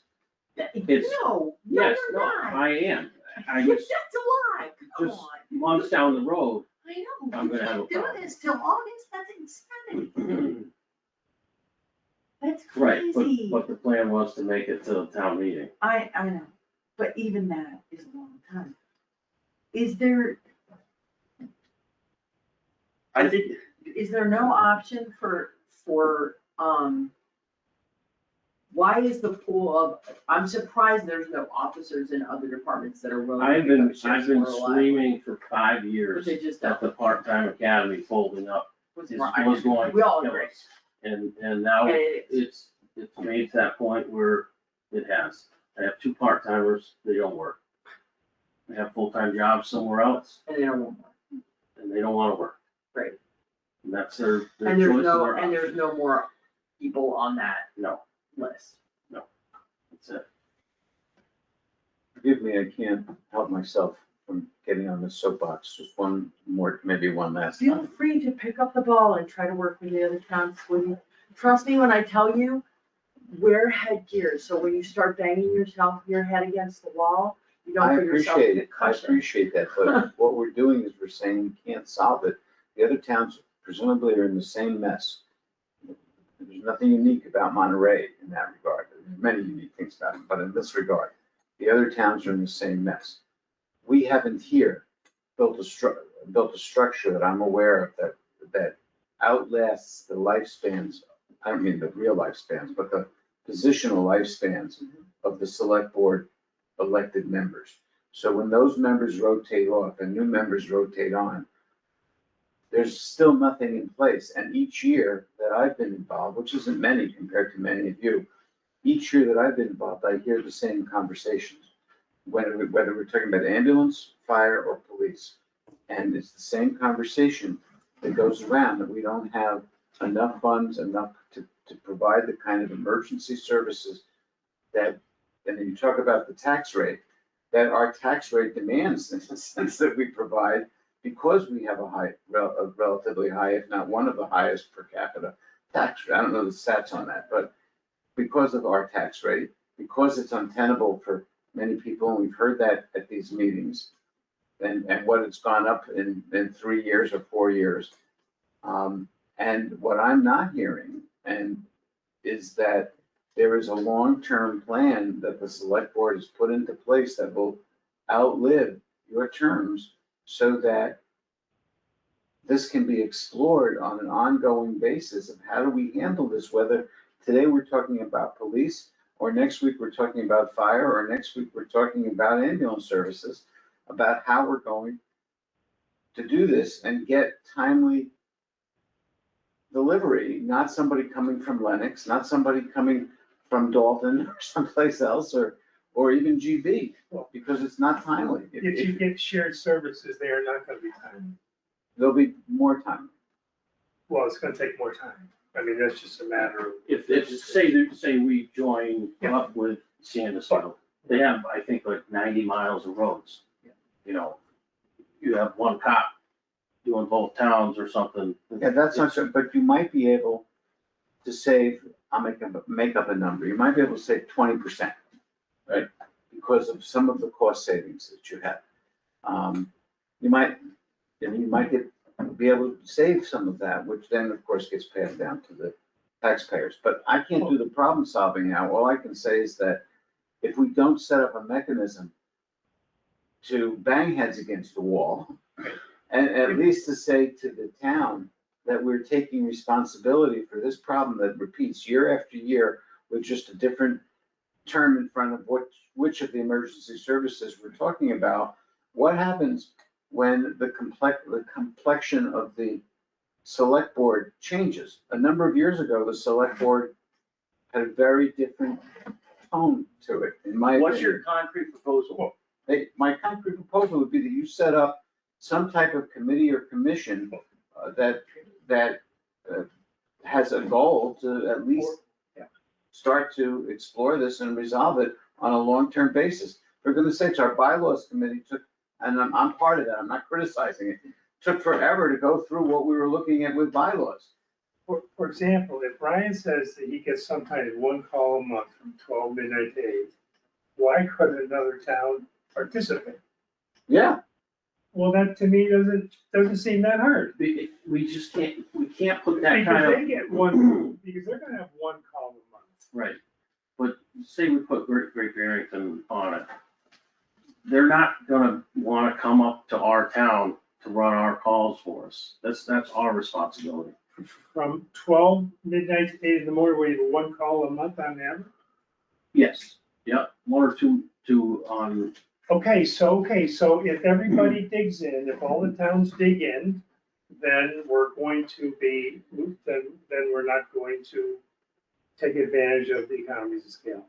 It's- No, yes, you're no, not. I am. I That's just, a lie, come just on. months down the road, I know, I'm you gonna have a can't do problem. this till August, that's insanity, that's right, crazy. but the plan was to make it to the town meeting. I know, but even that is a long time. Is there, I think is there no option for, why is the pool of, I'm surprised there's no officers in other departments that are willing to I've become been sheriffs more reliably. screaming for 5 But years they just that don't. the part-time academy folding up Was is more- I was just- going to We all kill agree. us. And now And it is. it's made to that point where it has. I have 2 part-timers, they don't work. They have full-time jobs somewhere else, And they don't want more. and they don't wanna work. Right. And that's their choice And and there's their no, option. and there's no more people on that No, list. that's it. Forgive me, I can't help myself from getting on the soapbox, just one more, maybe one last Feel time. free to pick up the ball and try to work with the other towns, Woody. Trust me when I tell you, wear headgear, so when you start banging your head against the wall, you I don't put yourself in a appreciate, I cushion. appreciate that, but what we're doing is we're saying we can't solve it. The other towns presumably are in the same mess. There's nothing unique about Monterey in that regard. There's many unique things about it, but in this regard, the other towns are in the same mess. We haven't here built a structure that I'm aware of that outlasts the lifespans, I don't mean the real lifespans, but the positional lifespans of the select board elected members. So when those members rotate off and new members rotate on, there's still nothing in place. And each year that I've been involved, which isn't many compared to many of you, each year that I've been involved, I hear the same conversations. Whether we're talking about ambulance, fire, or police. And it's the same conversation that goes around, that we don't have enough funds, enough to provide the kind of emergency services that, and then you talk about the tax rate, that our tax rate demands, in the sense that we provide, because we have a relatively high, if not one of the highest per capita tax rate. I don't know the stats on that, but because of our tax rate, because it's untenable for many people, and we've heard that at these meetings, and what it's gone up in 3 years or 4 years. And what I'm not hearing, is that there is a long-term plan that the select board has put into place that will outlive your terms, so that this can be explored on an ongoing basis of how do we handle this, whether today we're talking about police, or next week we're talking about fire, or next week we're talking about ambulance services, about how we're going to do this and get timely delivery, not somebody coming from Lennox, not somebody coming from Dalton or someplace else, or even GB, because it's not timely. If you get shared services, they are not gonna be timely. There'll be more time. Well, it's gonna take more time. I mean, that's just a matter of. If, say we join up with Sandisfield, they have, I think, like 90 miles of roads. You know, you have one cop doing both towns or something. Yeah, that's not true, but you might be able to save, I'll make up a number, you might be able to save 20%, right? Because of some of the cost savings that you have. You might be able to save some of that, which then, of course, gets passed down to the taxpayers. But I can't do the problem solving now. All I can say is that if we don't set up a mechanism to bang heads against the wall, and at least to say to the town that we're taking responsibility for this problem that repeats year after year with just a different term in front of which of the emergency services we're talking about, what happens when the complexion of the select board changes? A number of years ago, the select board had a very different tone to it, in my opinion. What's your concrete proposal? My concrete proposal would be that you set up some type of committee or commission that has a goal to at least start to explore this and resolve it on a long-term basis. For goodness sakes, our bylaws committee took, and I'm part of that, I'm not criticizing it, took forever to go through what we were looking at with bylaws. For example, if Brian says that he gets sometimes one call a month from 12 midnight to 8, why couldn't another town participate? Yeah, Well, that to me doesn't seem that hard. We just can't put that kind Because of. they get one, because they're gonna have one call a month. Right, but say we put Great Barrington on it, they're not gonna wanna come up to our town to run our calls for us. That's our responsibility. From 12 midnight to 8 in the morning, we have one call a month on average? Yes, yep, one or two on, Okay, so if everybody digs in, if all the towns dig in, then we're going to be, then we're not going to take advantage of the economies of scale.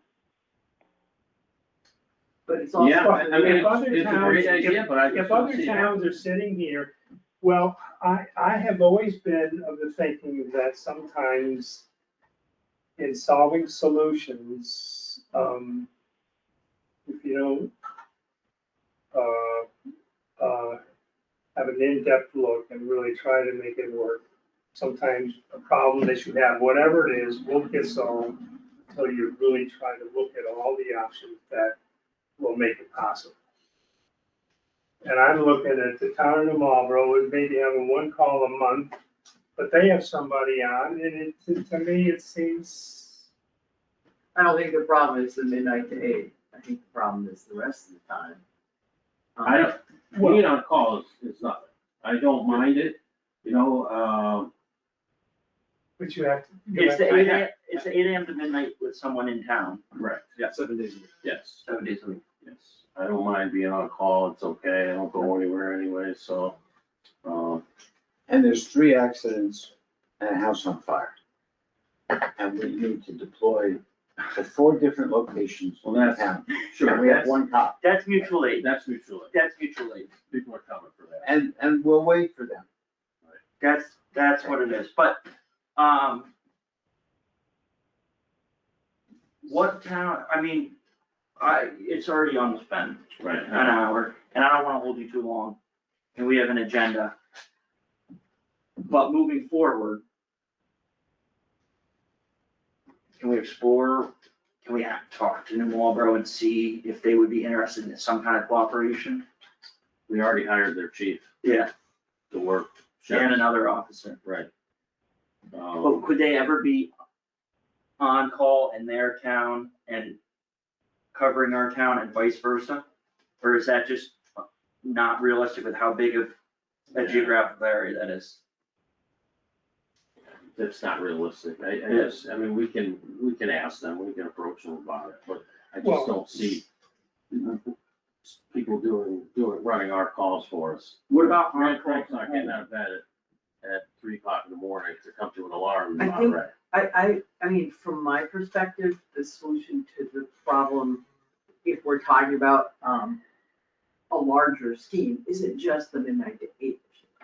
But it's also. yeah, I mean, If other it's a towns- great idea, but I just If don't other see it towns are sitting here, well, I have always been of the thinking that sometimes in solving solutions, if you don't, have an in-depth look and really try to make it work, sometimes a problem that you have, whatever it is, won't get solved until you really try to look at all the options that will make it possible. And I'm looking at the town of Marlboro, and maybe having one call a month, but they have somebody on, and to me, it seems, I don't think the problem is the midnight to 8. I think the problem is the rest of the time. I don't, being on call is nothing. I don't mind it, but you have to. It's the 8 AM, it's the 8 AM to midnight with someone in town, correct, Yeah, 7 days a week. yes, 7 days a week. yes. I don't mind being on call, it's okay, I don't go anywhere anyway, so, And there's 3 accidents and a house on fire. And we need to deploy to 4 different locations Well, in that's- town. sure, And we have that's, 1 cop. That's mutual aid, that's mutual, that's mutual aid, people are coming for that. And we'll wait for them. that's what it is, but, what town, I mean, it's already almost been Right. an hour, and I don't wanna hold you too long, and we have an agenda. But moving forward, can we explore, can we talk to New Marlboro and see if they would be interested in some kind of cooperation? We already hired their chief Yeah, to work. and another officer. Right. But could they ever be on call in their town and covering our town and vice versa? Or is that just not realistic with how big of a geographical area that is? That's not realistic, I mean, we can ask them, we can approach them about it, but I Well- just don't see people running our calls for us. What about Grant on-call? Craig's not getting out of bed at 3 o'clock in the morning to come to an alarm, I not think- right. I mean, from my perspective, the solution to the problem, if we're talking about, a larger scheme, isn't just the midnight to 8.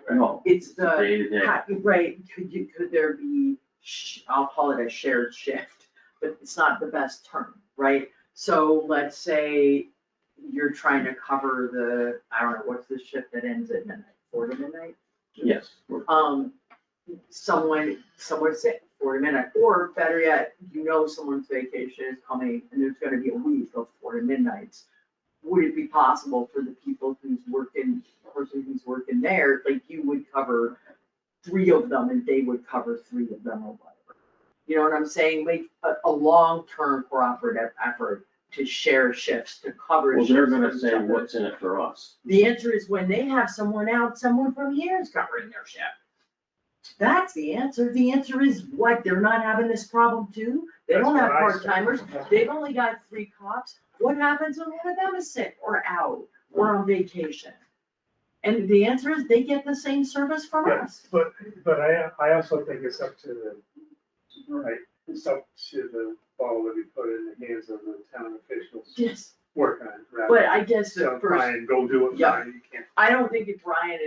No, It's the, day to day. right, could there be, I'll call it a shared shift, but it's not the best term, right? So let's say you're trying to cover the, I don't know, what's the shift that ends at midnight, 4 to midnight? Yes. Someone's sick for a minute, or better yet, someone's vacation is coming and there's gonna be a week of 4 to midnights. Would it be possible for the person who's working there, like you would cover 3 of them and they would cover 3 of them or whatever? You know what I'm saying? Like a long-term cooperative effort to share shifts, to cover Well, shifts. they're gonna for each say, other. what's in it for us? The answer is when they have someone out, someone from here is covering their shift. That's the answer. The answer is what? They're not having this problem too? They don't have That's what I said. part-timers. They've only got 3 cops. What happens when one of them is sick or out or on vacation? And the answer is they get the same service from us. But I also think it's up to the, right, it's up to the ball that we put in the hands of the town officials. Yes, Work on it, rather but I guess than the tell first, Brian, go do it, Yeah. Brian, you can't. I don't think if Brian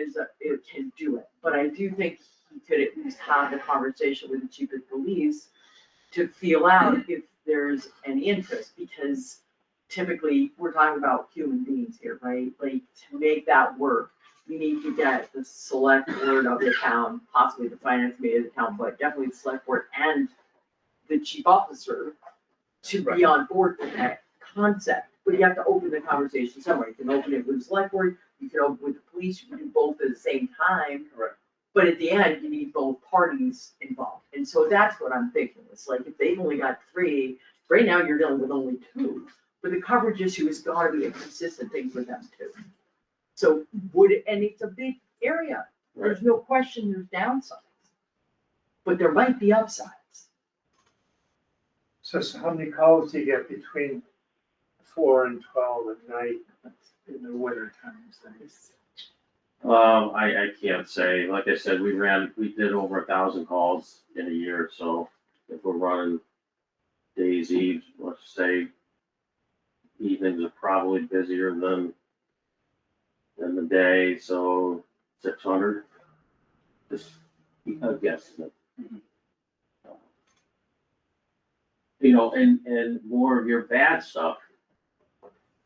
can do it, but I do think he could at least have the conversation with the chief of police to feel out if there's any interest, because typically, we're talking about human beings here, right? Like, to make that work, you need to get the select board of the town, possibly the finance committee of the town, but definitely the select board and the chief officer to be on board with that concept. But you have to open the conversation somewhere. You can open it with the select board, you can open with the police, you can do both at the same time. Correct. But at the end, you need both parties involved. And so that's what I'm thinking. It's like, if they've only got 3, right now you're dealing with only 2. But the coverage issue is gotta be a consistent thing for them too. So and it's a big area. There's no question there's downsides. But there might be upsides. So how many calls do you get between 4 and 12 at night in the winter times? I can't say, like I said, we did over 1,000 calls in a year, so if we're running days, eves, let's say evenings are probably busier than the day, so 600. Just a guess. You know, and more of your bad stuff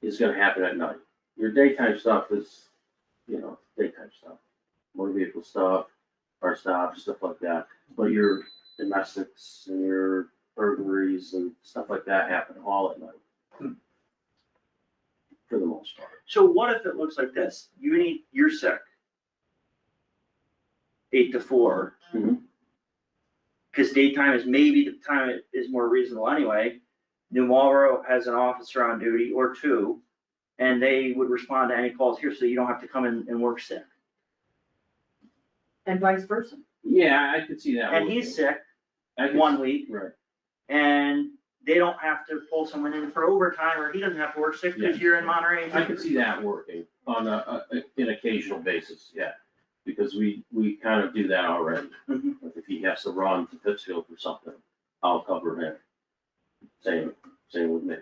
is gonna happen at night. Your daytime stuff is, you know, daytime stuff, motor vehicle stuff, car stops, stuff like that. But your domestics and your burglaries and stuff like that happen all at night. For the most part. So what if it looks like this? You're sick. 8 to 4. Mhm. Cause daytime is maybe the time it is more reasonable anyway. New Marlboro has an officer on duty or two, and they would respond to any calls here, so you don't have to come in and work sick. And vice versa. Yeah, I could see that. And working. he's sick I could- 1 week, Right. and they don't have to pull someone in for overtime, or he doesn't have to work sick because Yeah. you're in Monterey. I could see that working on an occasional basis, yeah, because we kind of do that already. Mhm. Like if he has to run to Pittsfield for something, I'll cover him. Same with me.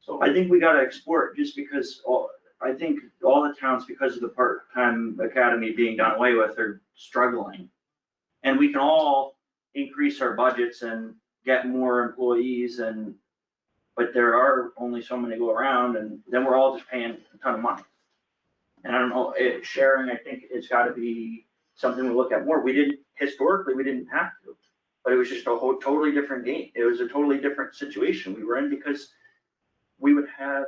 So, I think we gotta explore it, just because I think all the towns, because of the part-time academy being done away with, are struggling. And we can all increase our budgets and get more employees but there are only so many go around, and then we're all just paying a ton of money. And I don't know, sharing, I think it's gotta be something we look at more. Historically, we didn't have to, but it was just a whole totally different game. It was a totally different situation we were in, because we would have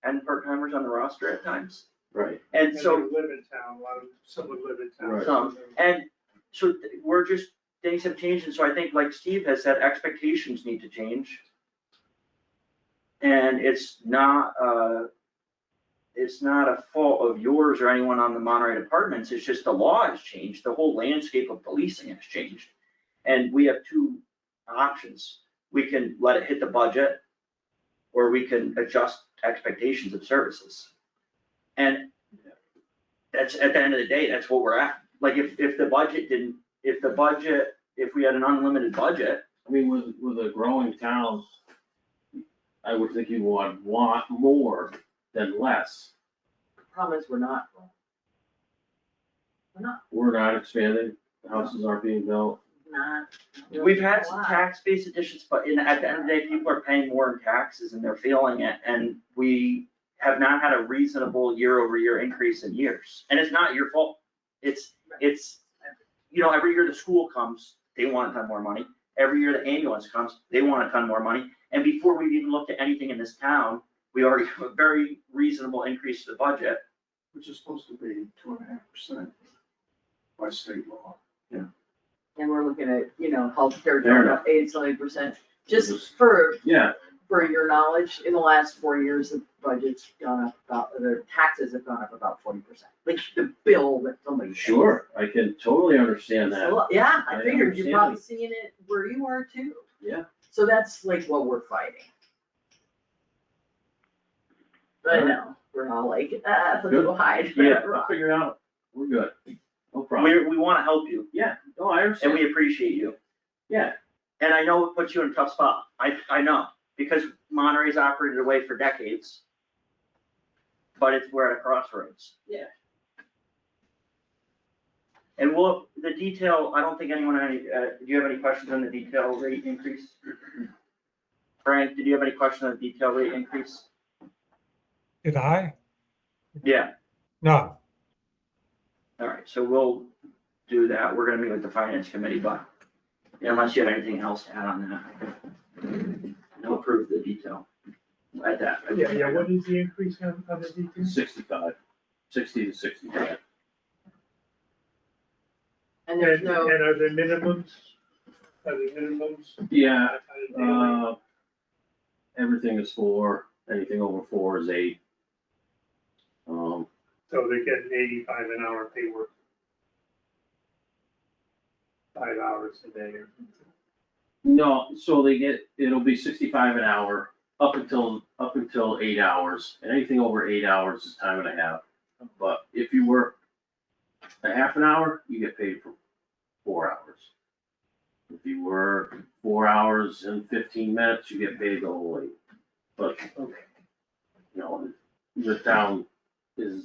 10 part-timers on the roster at times. right, And And so, they live in town, some would live in town. Right. some, and so we're just, things have changed, and so I think, like Steve has said, expectations need to change. And it's not a fault of yours or anyone on the Monterey departments, it's just the law has changed, the whole landscape of policing has changed. And we have two options, we can let it hit the budget, or we can adjust expectations of services. And that's, at the end of the day, that's what we're at. Like, if we had an unlimited budget, I mean, with a growing town, I would think you want more than less. Problem is, we're not. We're not expanding, the houses aren't being built. we've had some tax-based additions, but at the end of the day, people are paying more in taxes and they're feeling it, and we have not had a reasonable year-over-year increase in years. And it's not your fault, it's, every year the school comes, they want a ton more money. Every year the ambulance comes, they want a ton more money. And before we've even looked at anything in this town, we already have a very reasonable increase to the budget. Which is supposed to be 2.5% by state law. And we're looking at, healthcare going up 8-something%. Just for Yeah, your knowledge, in the last 4 years, the budget's gone up the taxes have gone up about 40%. Like the bill that somebody pays. sure, I can totally understand that. So, yeah, I I figured you're understand. probably seeing it where you are too. Yeah. So that's like what we're fighting. But Alright. no, we're all like, let's Good. go hide. Yeah, I'll figure it out, we're good, no problem. We wanna help you, Yeah, no, I and understand, we appreciate you. yeah, And I know it puts you in a tough spot, I know, because Monterey's operated away for decades. But we're at a crossroads. Yeah. And the detail, I don't think anyone, do you have any questions on the detail rate increase? Frank, did you have any questions on the detail rate increase? Did I? Yeah, No. all right, so we'll do that, we're gonna meet with the finance committee, but unless you have anything else to add on that. I'll approve the detail at that. Yeah, what is the increase on the detail? 65, 60 to 65. And there's And no, are there minimums? Yeah, On everything is 4, anything over 4 is 8. So they're getting 85 an hour pay work. 5 hours a day or something. No, so it'll be 65 an hour up until 8 hours. And anything over 8 hours is time and a half. But if you work a half an hour, you get paid for 4 hours. If you work 4 hours and 15 minutes, you get paid the whole week. But, the town it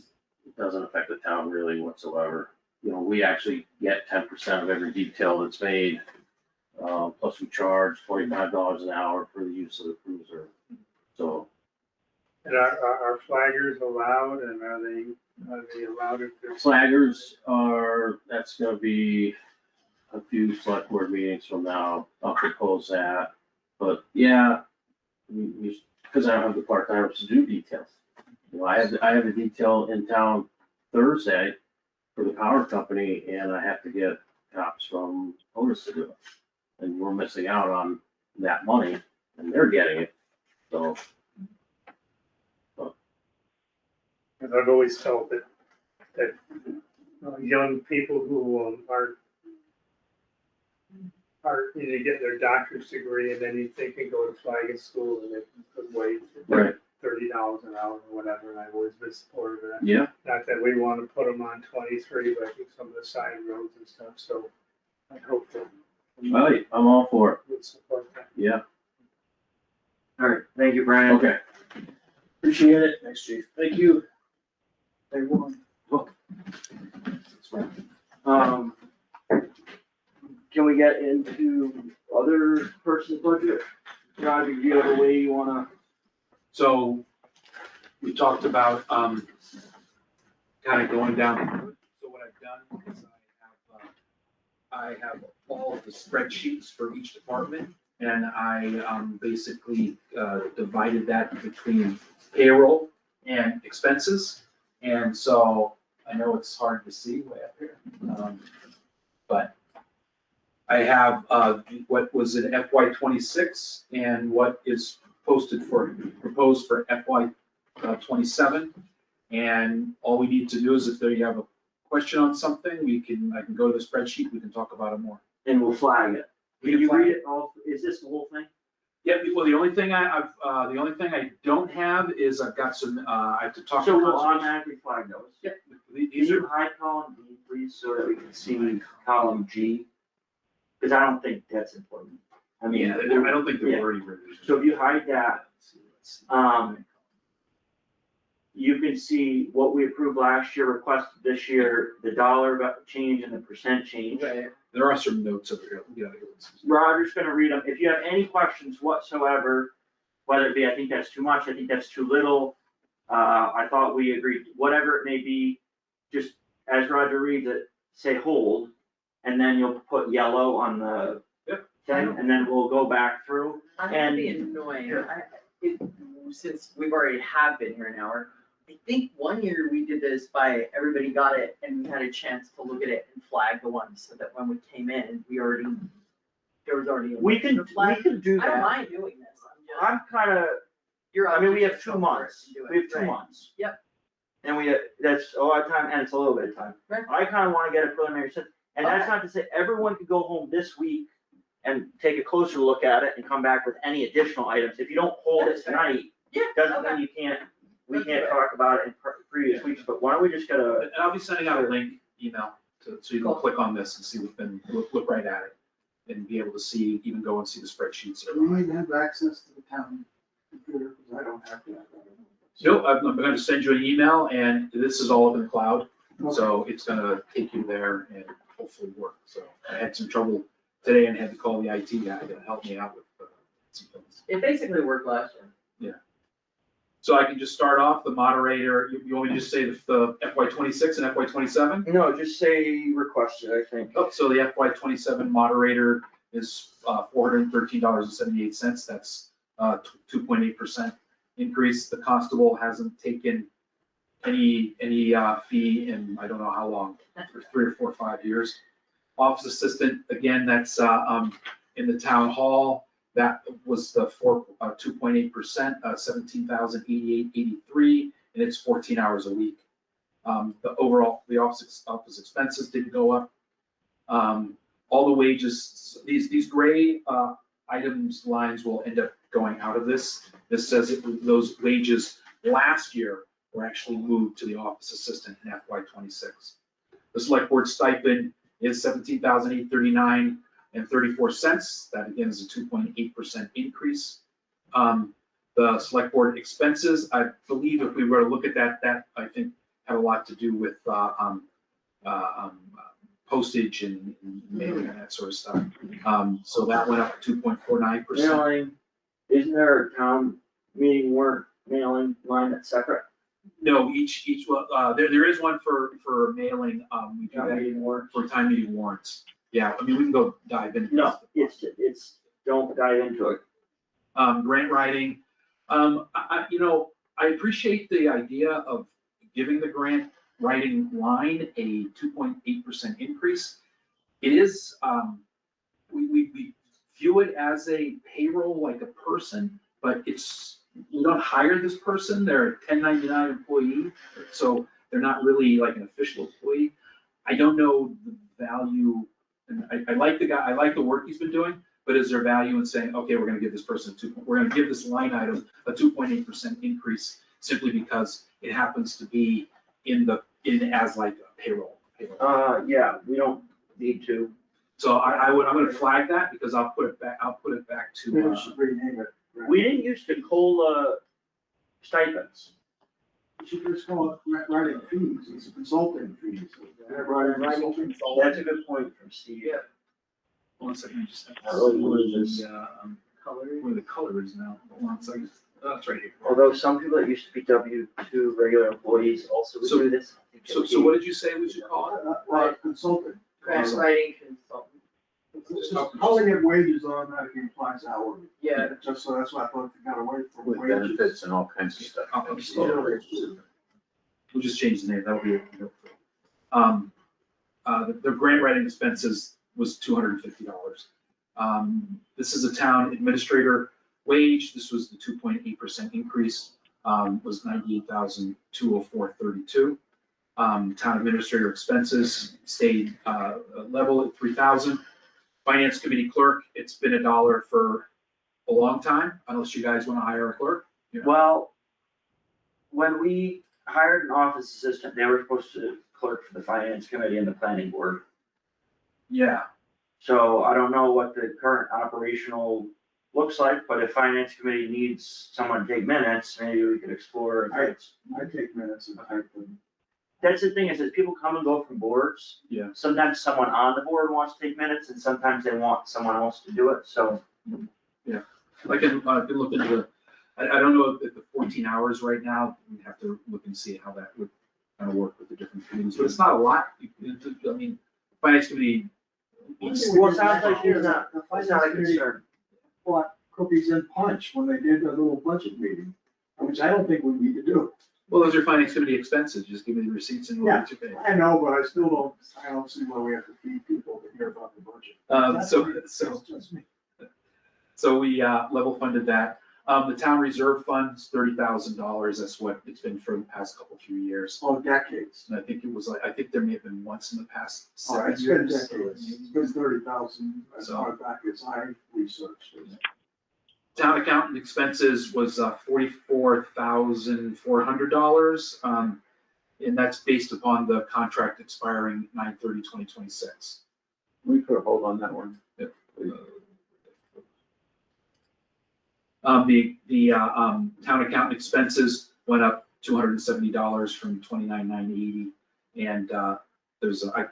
doesn't affect the town really whatsoever. We actually get 10% of every detail that's made. Plus we charge $25 an hour for the use of the cruiser. So, And are flaggers allowed, and are they allowed if they're? flaggers that's gonna be a few select board meetings from now. I'll propose that. But yeah, because I don't have the part-timers to do details. I have a detail in town Thursday for the power company, and I have to get cops from Otis to do it. And we're missing out on that money, and they're getting it, so. Because I've always felt that young people who get their doctor's degree, and then they can go to flagging school and they can wait for Right. $30 an hour or whatever, and I've always been supportive of that. Yeah, Not that we want to put them on 23, but I think some of the side roads and stuff, so I hope that I'm all for it, would support that. yeah, All right, thank you, Brian. okay. Appreciate it. Thanks, chief. Thank you. They won. Can we get into other person's budget? Roger, do you have a way you wanna? So we talked about, kind of going down. So what I've done is I have all of the spreadsheets for each department, and I basically divided that between payroll and expenses. And so I know it's hard to see way up here, but I have what was in FY26 and what is proposed for FY27. And all we need to do is if you have a question on something, I can go to the spreadsheet, we can talk about it more. And we'll flag it. We Can can you flag read it all? Is this the whole thing? Yeah, well, the only thing I don't have is I've got some, I have to talk to So we'll conservation. automatically flag those. Yep. Can These you are, hide column D, please, so that we can see column G? Because I don't think that's important. I mean, yeah, I don't think yeah. they're already revisions. So if you hide that, you can see what we approved last year, requested this year, the dollar change and the percent change. There are some notes over here. Yeah. Roger's gonna read them. If you have any questions whatsoever, whether it be, I think that's too much, I think that's too little, I thought we agreed, whatever it may be, just as Roger reads it, say hold, and then you'll put yellow on the thing, and then we'll go back through. I'm gonna be annoying, since we've already have been here an hour. I think one year we did this by, everybody got it and we had a chance to look at it and flag the ones, so that when we came in, there was already a. We can do I don't that. mind doing this, I'm kinda, you're. I mean, we have just 2 go for it months, and do it. we have 2 Right. months. Yep. And that's a lot of time, and it's a little bit of time. Right. I kinda wanna get a preliminary sense, and that's not to say everyone could go home this week and take a closer look at it and come back with any additional items. If you don't hold it That's fair. tonight, Yeah, doesn't okay. mean we That's can't fair. talk about it in previous weeks, but why don't we just get a, And I'll be sending out a link email so you can Cool. click on this and see look right at it and be able to see, even go and see the spreadsheets. We might have access to the town computer, because I don't have that. So I'm going to send you an email, and this is all up in the cloud, so it's gonna take you there and hopefully work. So I had some trouble today and had to call the IT guy to help me out with some things. It basically worked last year. So I can just start off, the moderator, you want me to just say the FY26 and FY27? no, just say requested, I think. Oh, so the FY27 moderator is $413.78, that's 2.8% increase. The constable hasn't taken any fee in, I don't know how long, for 3 or 4 or 5 years. Office assistant, again, that's in the town hall, that was the 2.8%, 17,088.83, and it's 14 hours a week. The overall, the office expenses didn't go up. all the wages, these gray, items, lines will end up going out of this. This says those wages last year were actually moved to the office assistant in FY26. The select board stipend is $17,839.34. That again is a 2.8% increase. The select board expenses, I believe if we were to look at that, I think had a lot to do with postage and mailing and that sort of stuff. So that went up 2.49%. Mailing, isn't there a town meeting warrant mailing line that's separate? No, there is one for mailing, we do Town that meeting warrant? for time meeting warrants. Yeah, I mean, we can go dive into. No, it's, don't dive into it. Grant writing, I appreciate the idea of giving the grant writing line a 2.8% increase. It is, we view it as a payroll like a person, but we don't hire this person, they're a 1099 employee, so they're not really like an official employee. I don't know the value, and I like the guy, I like the work he's been doing, but is there value in saying, okay, we're gonna give this person we're gonna give this line item a 2.8% increase simply because it happens to be in as like a payroll. Yeah, we don't need to. So I'm gonna flag that because I'll put it back to. Maybe we should rename it. right? We didn't use the COLA stipends. We should just call it writing fees, it's consulting fees. Writing consulting. That's a good point from Steve. Yeah. 1 second, I just have to Oh, see what is this? where the color is now. Hold on a second. Oh, it's right here. Although some people that used to be W-2 regular employees also would So- do this. So what did you say we should call it? Consulting. Grant writing consultant, It's just calling it wages automatically implies hourly. yeah. Just so that's why I thought they got away from With wages. benefits and all kinds of stuff. We'll just change the name, that'll be it. The grant writing expenses was $250. This is a town administrator wage, this was the 2.8% increase, was $98,204.32. Town administrator expenses stayed level at $3,000. Finance committee clerk, it's been $1 for a long time, unless you guys wanna hire a clerk. you know. Well, when we hired an office assistant, they were supposed to clerk for the finance committee and the planning board. Yeah, So I don't know what the current operational looks like, but if finance committee needs someone to take minutes, maybe we could explore if it's. I take minutes and type them. That's the thing, is that people come and go from boards. Yeah. Sometimes someone on the board wants to take minutes and sometimes they want someone else to do it, so. I can look into I don't know if the 14 hours right now, we'd have to look and see how that would kind of work with the different committees, but it's not a lot. I mean, finance committee. Well, it sounds like it's not a concern. Bought cookies and punch when they did a little budget meeting, which I don't think we need to do. Well, those are finance committee expenses, just give me the receipts and we'll get you paid. I know, but I don't see why we have to feed people to hear about the budget. So we level funded that. The town reserve fund is $30,000, that's what it's been for the past few years. Oh, decades. And I think there may have been once in the past Oh, 7 it's been years. decades. It's been 30,000 as So- far back as I researched it. Town accountant expenses was $44,400, and that's based upon the contract expiring 9/30/2026. We put a hold on that one. The town accountant expenses went up $270 from $29,980, and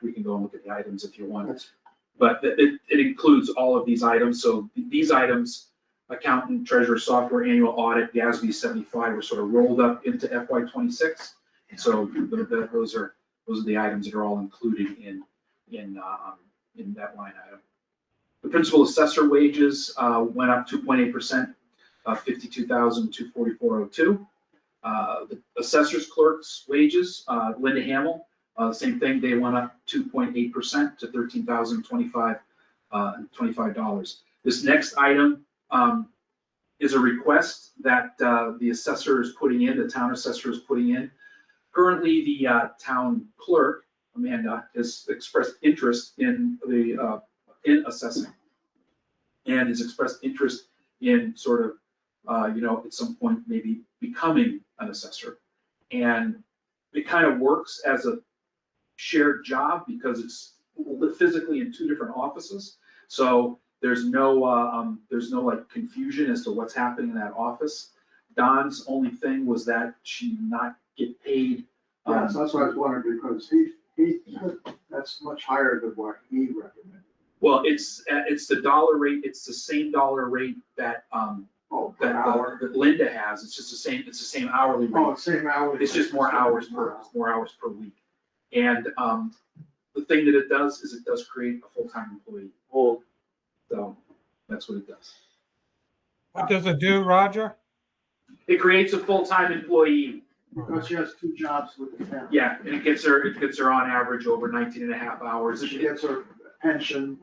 we can go and look at the items if you want. But it includes all of these items, so these items, accountant, treasurer, software, annual audit, GASB 75 were sort of rolled up into FY26. So those are the items that are all included in that line item. The principal assessor wages went up 2.8%, $52,244.02. The assessor's clerk's wages, Linda Hamill, same thing, they went up 2.8% to $13,025. This next item is a request that the assessor is putting in, the town assessor is putting in. Currently, the town clerk, Amanda, has expressed interest in the in assessing. And has expressed interest in sort of, at some point, maybe becoming an assessor. And it kind of works as a shared job because it's physically in two different offices. So there's no like confusion as to what's happening in that office. Don's only thing was that she not get paid. Yes, that's what I was wondering, because that's much higher than what he recommended. Well, it's the dollar rate, it's the same dollar rate that, Per hour? that Linda has. It's just it's the same hourly Oh, rate. same hourly. It's just more hours per week. And, the thing that it does is it does create a full-time employee. So that's what it does. What does it do, Roger? It creates a full-time employee. Because she has two jobs with the town. Yeah, and it gets her on average over 19 and a half hours. She gets her pension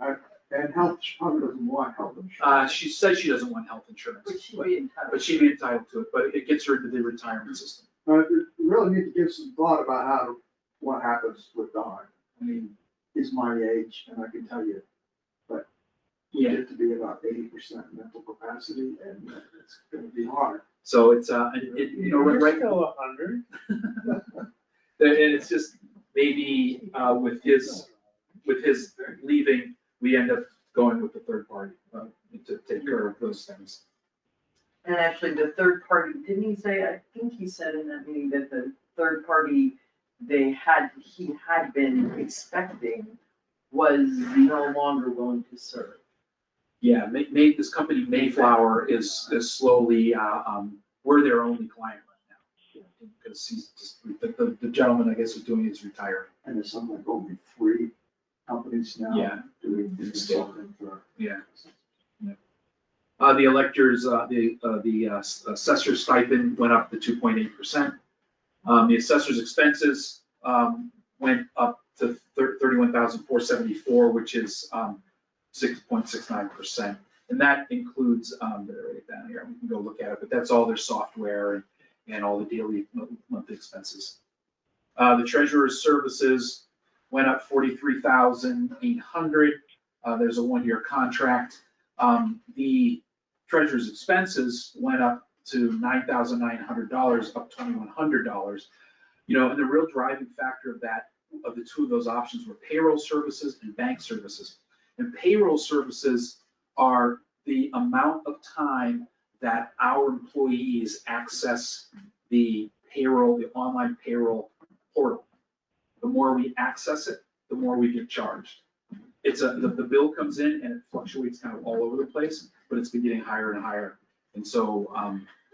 and health, she probably doesn't want health insurance. She says she doesn't want health insurance, But she'd be entitled. but she'd be entitled to it, but it gets her into the retirement system. You really need to give some thought about what happens with Don. I mean, he's my age, and I can tell you, but we Yeah, get to be about 80% mental capacity, and it's gonna be hard. so it's, right, You're still 100. and it's just maybe, with his leaving, we end up going with the third party, to take care of those things. And actually, the third party, didn't he say, I think he said in that meeting that the third party he had been expecting was no longer willing to serve. Yeah, this company Mayflower is slowly, we're their only client right now. Because he's just, the gentleman, I guess, is doing his retiring. And there's some like only 3 companies now. Yeah. Doing consulting for. Yeah. The electors, the assessor stipend went up to 2.8%. The assessor's expenses, went up to 31,474, which is, 6.69%. And that includes, better write it down here, we can go look at it, but that's all their software and all the daily monthly expenses. The treasurer's services went up 43,800. There's a 1-year contract. The treasurer's expenses went up to $9,900, up $2,100. And the real driving factor of the two of those options were payroll services and bank services. And payroll services are the amount of time that our employees access the online payroll portal. The more we access it, the more we get charged. The bill comes in and it fluctuates kind of all over the place, but it's been getting higher and higher. And so,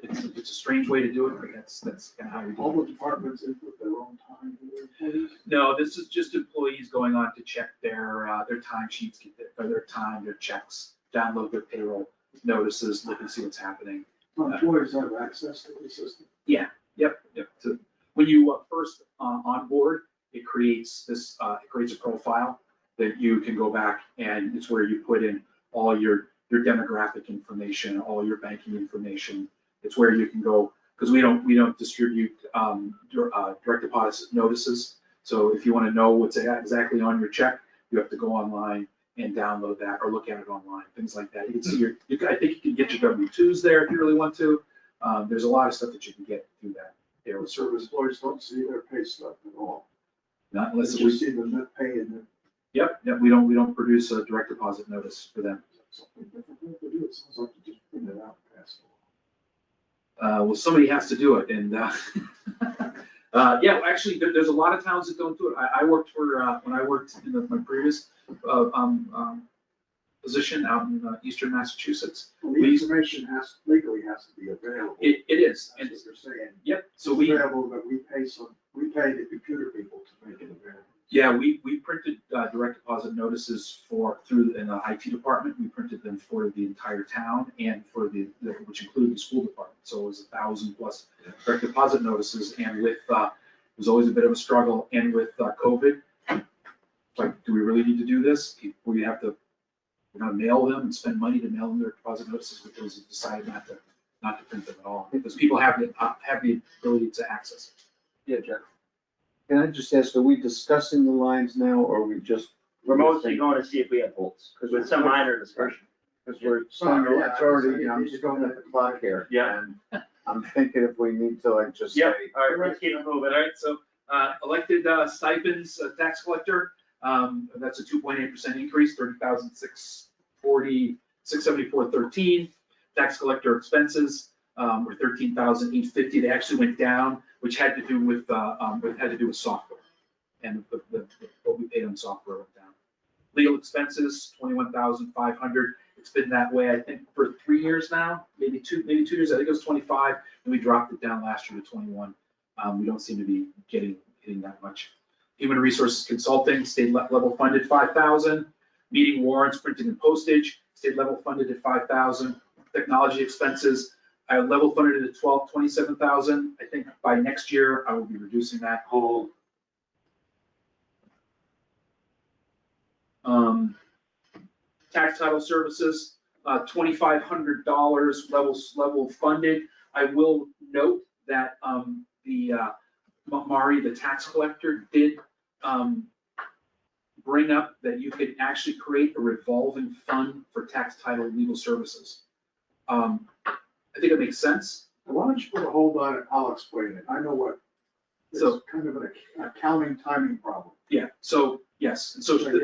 it's a strange way to do it, but that's kind of how we do it. All the departments input their own time for their employees. No, this is just employees going on to check their time sheets, get their time, their checks, download their payroll notices, look and see what's happening. Employees have access to the system. Yep. So when you first onboard, it creates a profile that you can go back, and it's where you put in all your demographic information, all your banking information. It's where you can go, because we don't distribute direct deposit notices. So if you want to know what's exactly on your check, you have to go online and download that or look at it online, things like that. You can see I think you can get your W-2s there if you really want to. There's a lot of stuff that you can get through that. The service employees don't see their pay stub at all. Not unless They just see the net pay and the. Yep, we don't produce a direct deposit notice for them. Something difficult to do. It sounds like you just print it out and pass it Well, somebody has to do it, and actually, there's a lot of towns that don't do it. I worked when I worked in my previous position out in eastern Massachusetts. along. Well, the information legally has to be available. It is, and That's what they're saying. yep. So It's we available, but we pay the computer people to make it available. we printed direct deposit notices through in the IT department. We printed them for the entire town and for which included the school department. So it was 1,000+ direct deposit notices, and with it was always a bit of a struggle. And with COVID, like, do we really need to do this? We're gonna mail them and spend money to mail them their deposit notices, because we decided not to print them at all, because people have the ability to access it. Yeah, Jeff. Can I just ask, are we discussing the lines now, or are we just We're mostly going to see if we have bolts, with some minor discretion. Because we're, it's already, I'm just going at the clock here. Yeah. And I'm thinking if we need to like just say. Yep, all right, let's keep it moving. All right, so, elected stipends, tax collector, that's a 2.8% increase, 674.13. Tax collector expenses, were 13,850. They actually went down, which had to do with software. And what we paid on software went down. Legal expenses, 21,500. It's been that way, I think, for 3 years now, maybe two years. I think it was 25, and we dropped it down last year to 21. We don't seem to be getting that much. Human resources consulting, state level funded 5,000. Meeting warrants, printing and postage, state level funded at 5,000. Technology expenses, I level funded at 27,000. I think by next year, I will be reducing that whole. Tax title services, $2,500 level funded. I will note that Mari, the tax collector, did bring up that you could actually create a revolving fund for tax title legal services. I think it makes sense. Why don't you put a hold on it, I'll explain it, I know what, it's So- kind of an accounting timing problem. Yeah, so, yes, so, We'll have to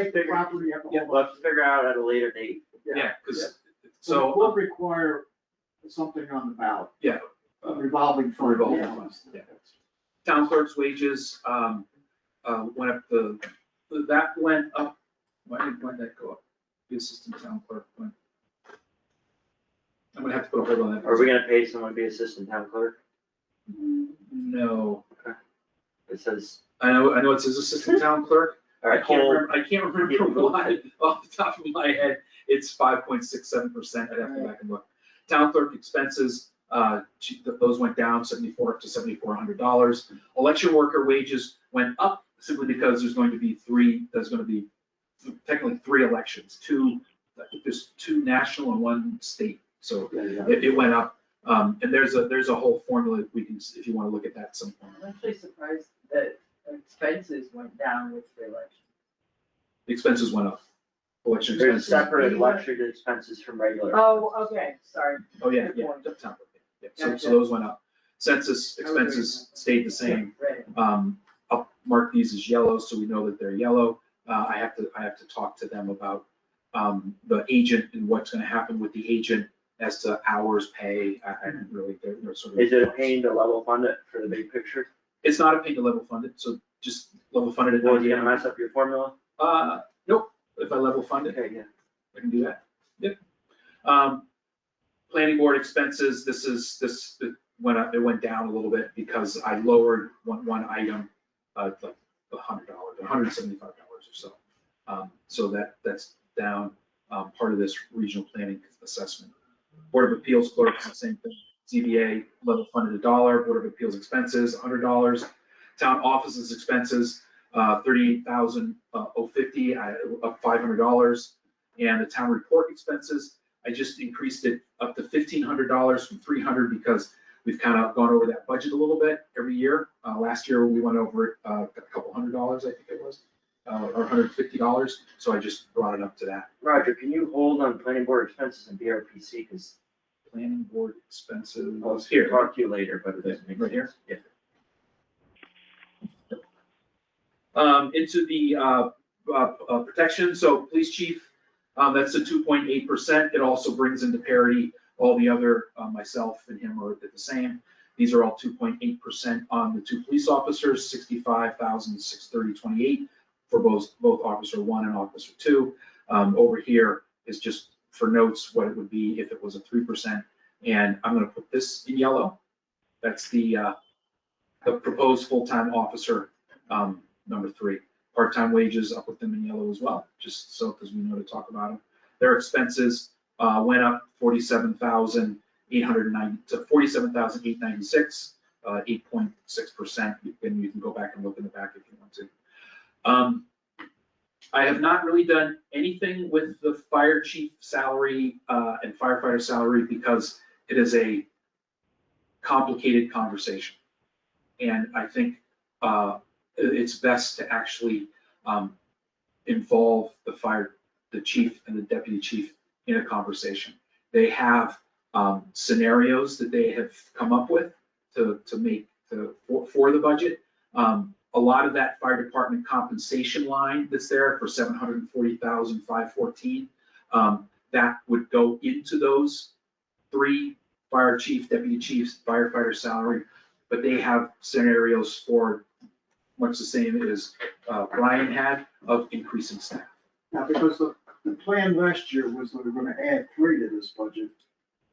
figure, Property, you have to hold we'll have to figure out at a later date. yeah, because, So it will so, require something on the ballot. Yeah. A revolving fund. Revolving fund, yeah. town clerk's wages, went up that went up, why did that go up? The assistant town clerk went. I'm gonna have to put a hold on that. Are we gonna pay someone to be assistant town clerk? No, It says, I know it says assistant town clerk. all I right, can't hold, remember why, off the top of my head, it's 5.67%, I'd have to go back and look. Town clerk expenses, those went down up to $7,400. Election worker wages went up simply because there's going to be technically three elections, I think there's 2 national and 1 state, so it went up. And there's a whole formula we can, if you wanna look at that at some point. I'm actually surprised that expenses went down with the election. The expenses went up. Election there's expenses. separate election expenses from regular. Oh, okay, sorry. Oh, yeah, Good yeah, point. town clerk, yeah. So those went up. Census expenses stayed the same. Right. I'll mark these as yellow, so we know that they're yellow. I have to talk to them about, the agent and what's gonna happen with the agent as to hours pay. I don't really, they're sort of. Is it a pain to level fund it for the big picture? It's not a pain to level fund it, so just level fund it at Or is it gonna 99. mess up your formula? Nope, if I level fund it, Okay, yeah. I can do that. Yep. Planning board expenses, it went up, it went down a little bit because I lowered one item, like $100, $175 or so. So that's down, part of this regional planning assessment. Board of Appeals clerk, the same thing. ZBA level funded $1, Board of Appeals expenses, $100. Town offices expenses, 38,050, up $500. And the town report expenses, I just increased it up to $1,500 from $300 because we've kind of gone over that budget a little bit every year. Last year, we went over it a couple $100, I think it was, or $150. So I just brought it up to that. Roger, can you hold on planning board expenses and BRPC, because Planning board expenses I'll here. talk to you later, but it doesn't make Right sense. here? Into the protection, so police chief, that's a 2.8%. It also brings into parity all the other, myself and him are at the same. These are all 2.8% on the 2 police officers, 65,630.28 for both Officer 1 and Officer 2. Over here is just for notes what it would be if it was a 3%. And I'm gonna put this in yellow. That's the proposed full-time officer, number 3. Part-time wages, I'll put them in yellow as well, just so, because we know to talk about them. Their expenses went up 47,890 to 47,896, 8.6%. And you can go back and look in the back if you want to. I have not really done anything with the fire chief salary and firefighter salary because it is a complicated conversation. And I think it's best to actually involve the chief and the deputy chief in a conversation. They have scenarios that they have come up with for the budget. A lot of that fire department compensation line that's there for $740,514, that would go into those 3 fire chief, deputy chiefs, firefighter salary, but they have scenarios for much the same as Brian had of increasing staff. Now, because the plan last year was that we're gonna add 3 to this budget.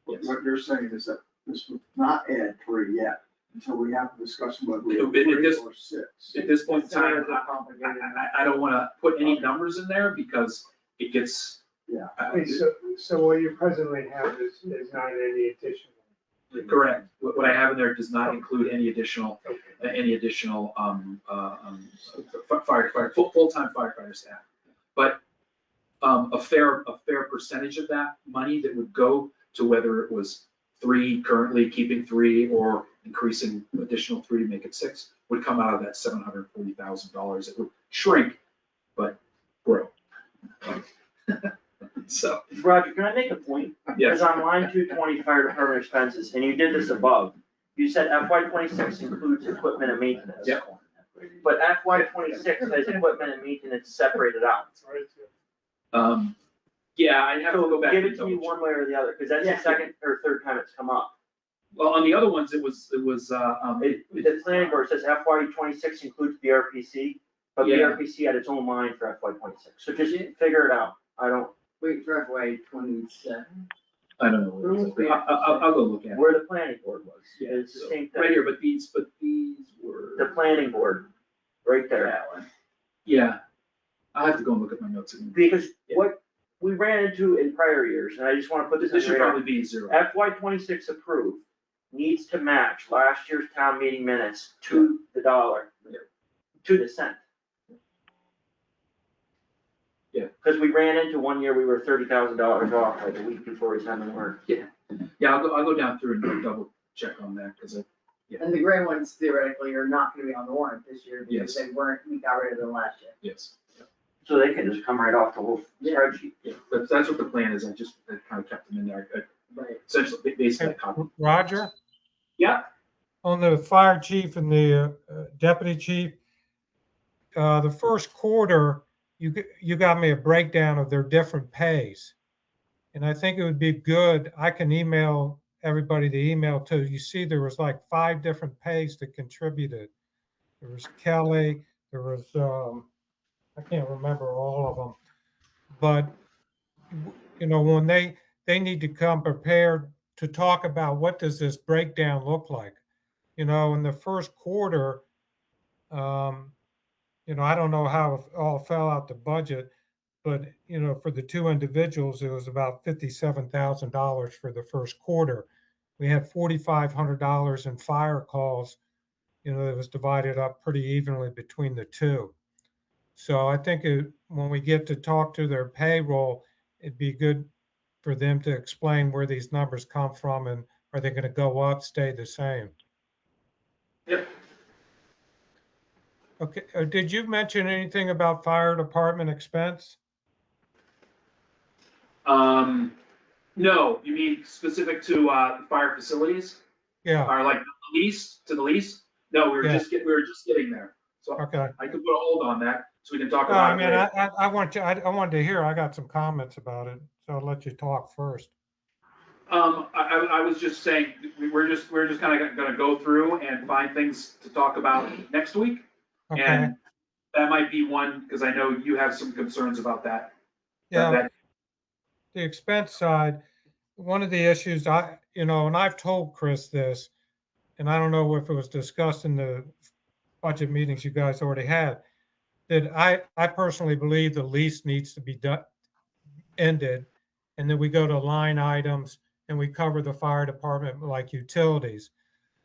Yes. What you're saying is that this would not add 3 yet, until we have a discussion whether we At have 3 this- or 6. At this point in time, Scenarios are complicated. I don't wanna put any numbers in there because it gets. Yeah. Okay, so what you presently have is not any additional. Correct. What I have in there does not include any additional, Okay. full-time firefighter staff. But a fair percentage of that money that would go to whether it was 3 currently, keeping 3, or increasing additional 3 to make it 6, would come out of that $740,000. It would shrink, but grow. So, Roger, can I make a point? yes. Because on line 220, fire department expenses, and you did this above, you said FY26 includes equipment and maintenance. Yep. But FY26 has equipment and maintenance separated out. Yeah, I'd have to go So back. give and it to me double check. one way or the other, because that's the Yeah. second or third time it's come up. Well, on the other ones, it was, The planning board says FY26 includes BRPC, but Yeah. BRPC had its own line for FY26. So just figure it out. I don't, Wait for FY27. I don't know. what it is. I'll go look at it. where the planning board was, Yeah, it's the so, same right thing. here, but these were. The planning board, right there. That one. Yeah, I'll have to go and look at my notes again. Because Yeah. what we ran into in prior years, and I just wanna put this This on should the radar. probably be 0. FY26 approved needs to match last year's town meeting minutes to the dollar, to the cent. Yeah. Cause we ran into one year, we were $30,000 off like a week before we signed the warrant. Yeah, I'll go down through and double check on that, because And the gray ones theoretically are not gonna be on the warrant this year because Yes. they weren't, we got rid of them last year. yes. So they can just come right off the whole spreadsheet. Yeah, that's what the plan is. I kind of kept them in there, Right. essentially, basically a copy. Roger? Yeah. On the fire chief and the deputy chief, the first quarter, you got me a breakdown of their different pays. And I think it would be good, I can email everybody the email too. You see, there was like 5 different pays that contributed. There was Kelly, there was, I can't remember all of them. But, you know, when they need to come prepared to talk about what does this breakdown look like? You know, in the first quarter, you know, I don't know how it all fell out the budget, but, you know, for the 2 individuals, it was about $57,000 for the first quarter. We had $4,500 in fire calls, you know, it was divided up pretty evenly between the 2. So I think when we get to talk to their payroll, it'd be good for them to explain where these numbers come from and are they going to go up, stay the same? Yep. Okay, did you mention anything about fire department expense? No, you mean specific to fire facilities, Yeah, or like the lease? No, we were Yeah. just getting there. So okay. I could put a hold on that, so we can talk No, about I it mean, later. I wanted to hear, I got some comments about it, so I'll let you talk first. I was just saying, we're just kind of gonna go through and find things to talk about next week. Okay, And that might be one, because I know you have some concerns about that. yeah, the expense side, one of the issues you know, and I've told Chris this, and I don't know if it was discussed in the budget meetings you guys already had, that I personally believe the lease needs to be ended, and then we go to line items and we cover the fire department like utilities.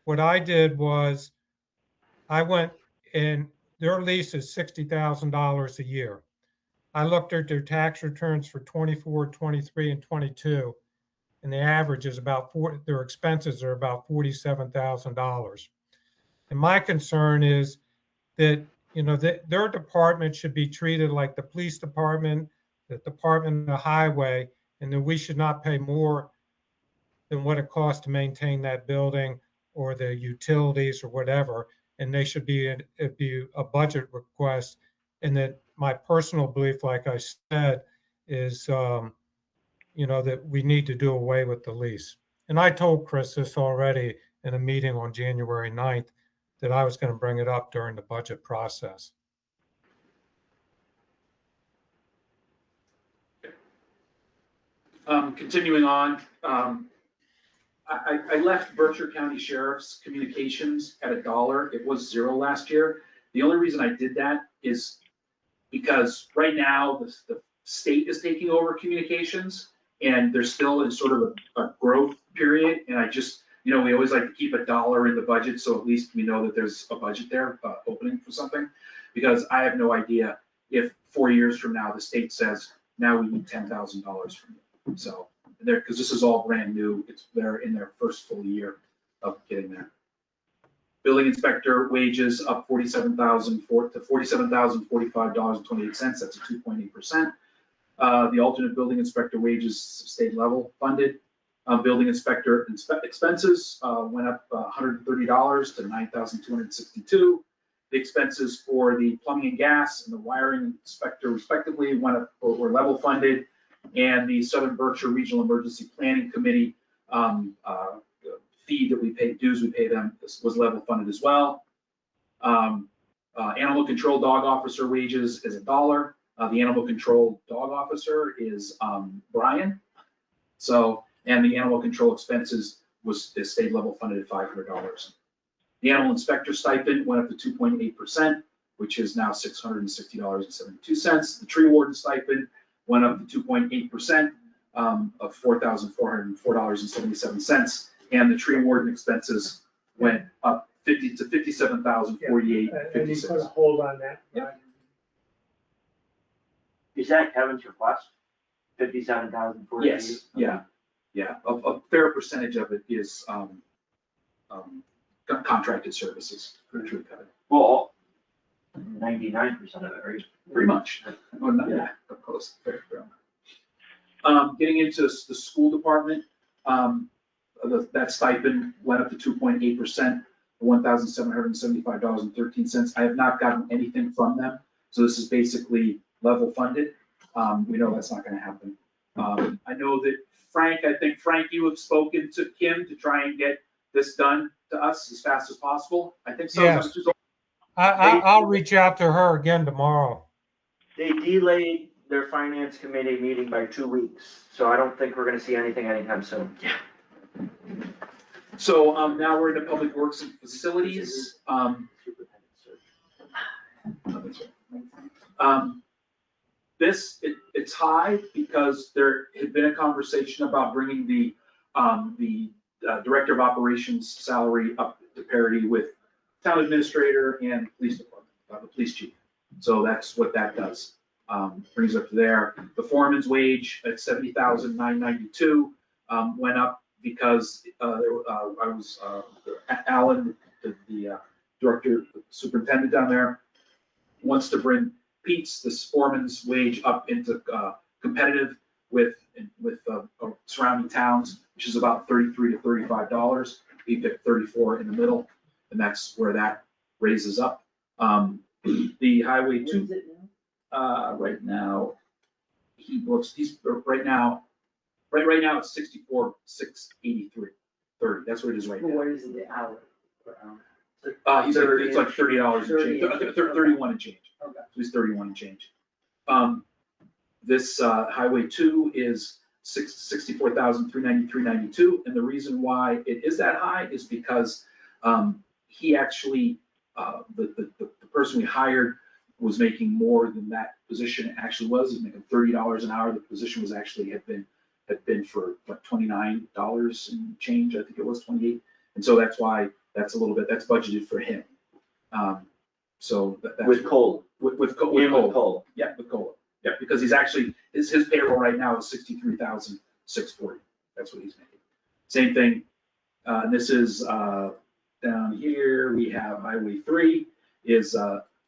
What I did was I went and their lease is $60,000 a year. I looked at their tax returns for 24, 23, and 22, and the average is about their expenses are about $47,000. And my concern is that their department should be treated like the police department, the Department of Highway, and that we should not pay more than what it costs to maintain that building or the utilities or whatever. And they should be a budget request. And that my personal belief, like I said, is, that we need to do away with the lease. And I told Chris this already in a meeting on January 9th, that I was going to bring it up during the budget process. Continuing on, I left Berkshire County Sheriff's communications at $1. It was $0 last year. The only reason I did that is because right now the state is taking over communications and they're still in sort of a growth period. And I just, we always like to keep $1 in the budget, so at least we know that there's a budget there, opening for something. Because I have no idea if 4 years from now the state says, now we need $10,000 from you. So because this is all brand new, they're in their first full year of getting there. Building inspector wages up $47,000 to $47,045.28. That's a 2.8%. The alternate building inspector wages state level funded. Building inspector expenses went up $130 to $9,262. The expenses for the plumbing and gas and the wiring inspector respectively went up or were level funded. And the Southern Berkshire Regional Emergency Planning Committee fee that we pay, dues we pay them, was level funded as well. Animal control dog officer wages is $1. The animal control dog officer is Brian. So, and the animal control expenses is state level funded at $500. The animal inspector stipend went up to 2.8%, which is now $660.72. The tree warden stipend went up to 2.8% of $4,404.77. And the tree warden expenses went up to $57,048.56. And you put a hold on that. Yep. Is that Kevin's request? 57,048? Yes, yeah. A fair percentage of it is contracted services for the tree cutting. Well, 99% of it, right? Pretty much. Oh, not, yeah, close. Fair. Getting into the school department, that stipend went up to 2.8%, $1,775.13. I have not gotten anything from them, so this is basically level funded. We know that's not going to happen. I know that Frank, you have spoken to Kim to try and get this done to us as fast as possible. I think so. Yes. I'll reach out to her again tomorrow. They delayed their finance committee meeting by 2 weeks, so I don't think we're gonna see anything anytime soon. So now we're into public works and facilities. It's high because there had been a conversation about bringing the director of operations salary up to parity with town administrator and police department, the police chief. So that's what that does. Brings up to there. The foreman's wage at $70,992 went up because Alan, the director, superintendent down there, wants to bring Pete's, this foreman's wage up into competitive with surrounding towns, which is about $33 to $35. He picked 34 in the middle, and that's where that raises up. The Highway 2, right now, right now it's 64,683.30. That's what it is right now. What is the hour per hour? It's like $30 and change, 31 and change. Okay. So he's 31 and change. This Highway 2 is $64,393.92, and the reason why it is that high is because he actually, the person we hired was making more than that position actually was. He was making $30 an hour. The position was actually had been for what, $29 and change. I think it was 28, and so that's why that's budgeted for him. So that's With COLA. With COLA. COLA. Yeah, with COLA. Yeah, because he's actually, his payroll right now is $63,640. That's what he's making. Same thing, this is down here, we have Highway 3 is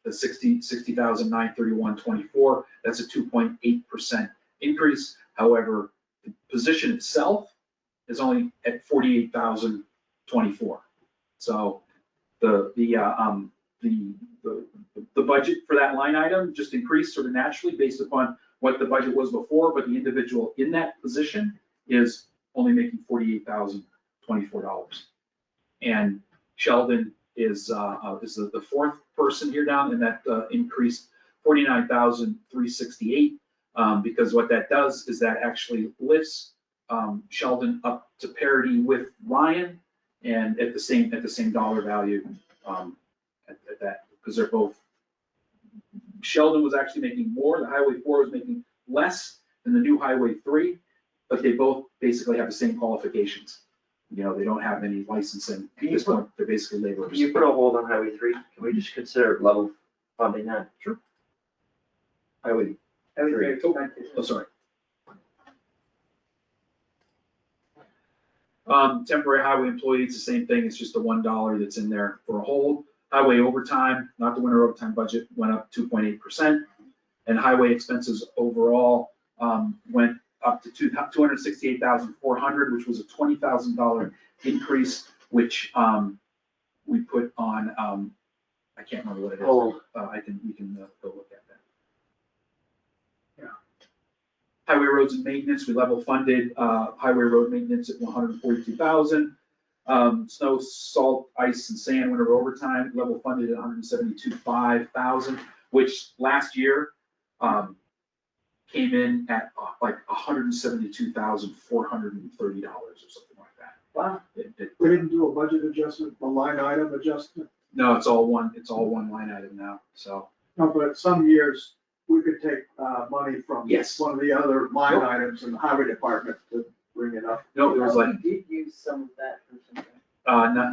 the 60,931.24. That's a 2.8% increase. However, the position itself is only at 48,024. So the budget for that line item just increased sort of naturally based upon what the budget was before, but the individual in that position is only making $48,024. And Sheldon is the fourth person here down, and that increased 49,368, because what that does is that actually lifts Sheldon up to parity with Ryan, and at the same dollar value at that, because they're both. Sheldon was actually making more. The Highway 4 was making less than the new Highway 3, but they both basically have the same qualifications. You know, they don't have any licensing at this point. They're basically laborers. Can you put a hold on Highway 3? Can we just consider level funding that? Sure. Highway 3. Oh, sorry. Temporary highway employees, the same thing. It's just the $1 that's in there for a hold. Highway overtime, not the winter overtime budget, went up 2.8%. And highway expenses overall went up to $268,400, which was a $20,000 increase, which we put on, I can't remember what it is. Oh. We can go look at that. Yeah. Highway roads and maintenance, we level funded highway road maintenance at $142,000. Snow, salt, ice, and sand winter overtime level funded at $172,500, which last year came in at like $172,430 or something like that. Wow. We didn't do a budget adjustment, a line item adjustment. No, it's all one line item now, so. No, but some years we could take money from Yes. one of the other line Nope. items in the highway department to bring it up. No, it was like, We did use some of that for something.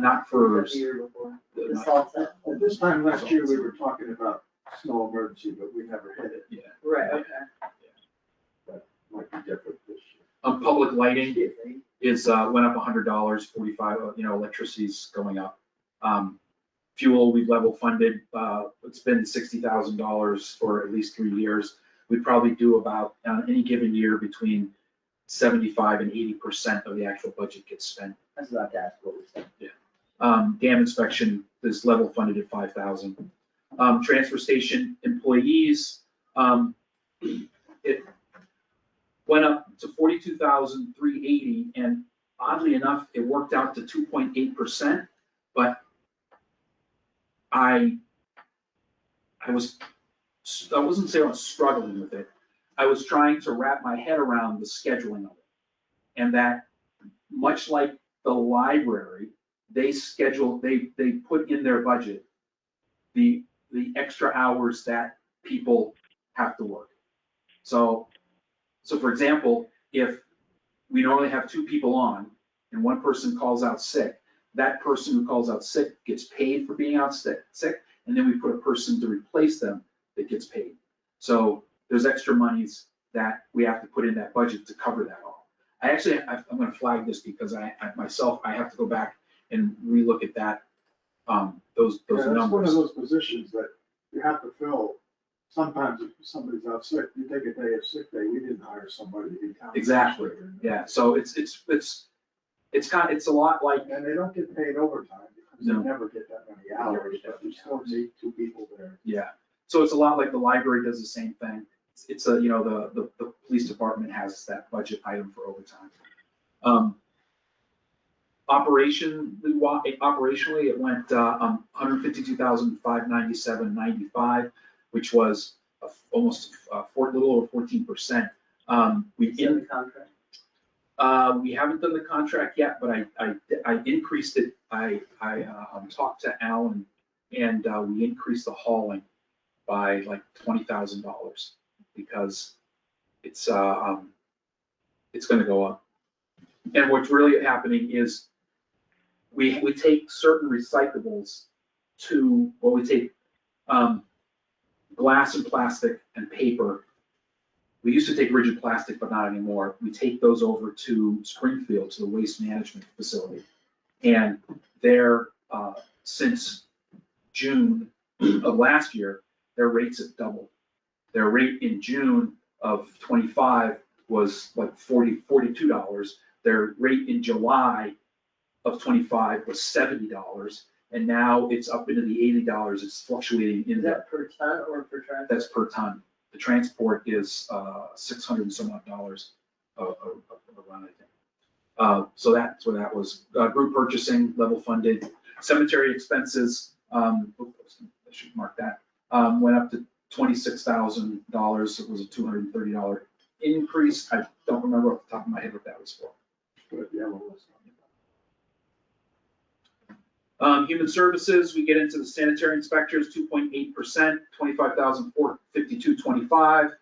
not for. The year before. The not- salt set. At this time last year, we were talking about snow emergency, but we never hit it. Yeah. Right, okay. Might be different this year. Public lighting is, went up $100, 45, electricity's going up. Fuel, we've level funded, it's been $60,000 for at least 3 years. We probably do about, any given year, between 75 and 80% of the actual budget gets spent. That's about that, what we said. Dam inspection is level funded at 5,000. Transfer station employees, it went up to 42,380, and oddly enough, it worked out to 2.8%, but I wasn't saying I was struggling with it. I was trying to wrap my head around the scheduling of it. And that, much like the library, they put in their budget the extra hours that people have to work. So for example, if we normally have 2 people on and one person calls out sick, that person who calls out sick gets paid for being out sick, and then we put a person to replace them that gets paid. So there's extra monies that we have to put in that budget to cover that all. I'm gonna flag this because I myself have to go back and relook at that, those Yeah, that's one of numbers. those positions that you have to fill. Sometimes if somebody's out sick, you take a day of sick day, we didn't hire somebody to be town. Exactly. Yeah, so it's a lot like, And they don't get paid overtime because No. they never get that many hours, but you still need 2 people there. yeah, so it's a lot like the library does the same thing. It's the police department has that budget item for overtime. Operationally, it went $152,597.95, which was almost little over 14%. We Is that the contract? We haven't done the contract yet, but I increased it. I talked to Alan, and we increased the hauling by like $20,000 because it's going to go up. And what's really happening is we take certain recyclables to, we take glass and plastic and paper. We used to take rigid plastic, but not anymore. We take those over to Springfield, to the waste management facility. And there, since June of last year, their rates have doubled. Their rate in June of 25 was like $42. Their rate in July of 25 was $70, and now it's up into the $80. It's fluctuating in Is that. that per ton or per transport? That's per ton. The transport is 600 and some odd dollars a run, I think. So that's where that was. Group purchasing, level funded. Cemetery expenses, I should mark that, went up to $26,000. It was a $230 increase. I don't remember off the top of my head what that was for. Human services, we get into the sanitary inspectors, 2.8%, 25,452.25.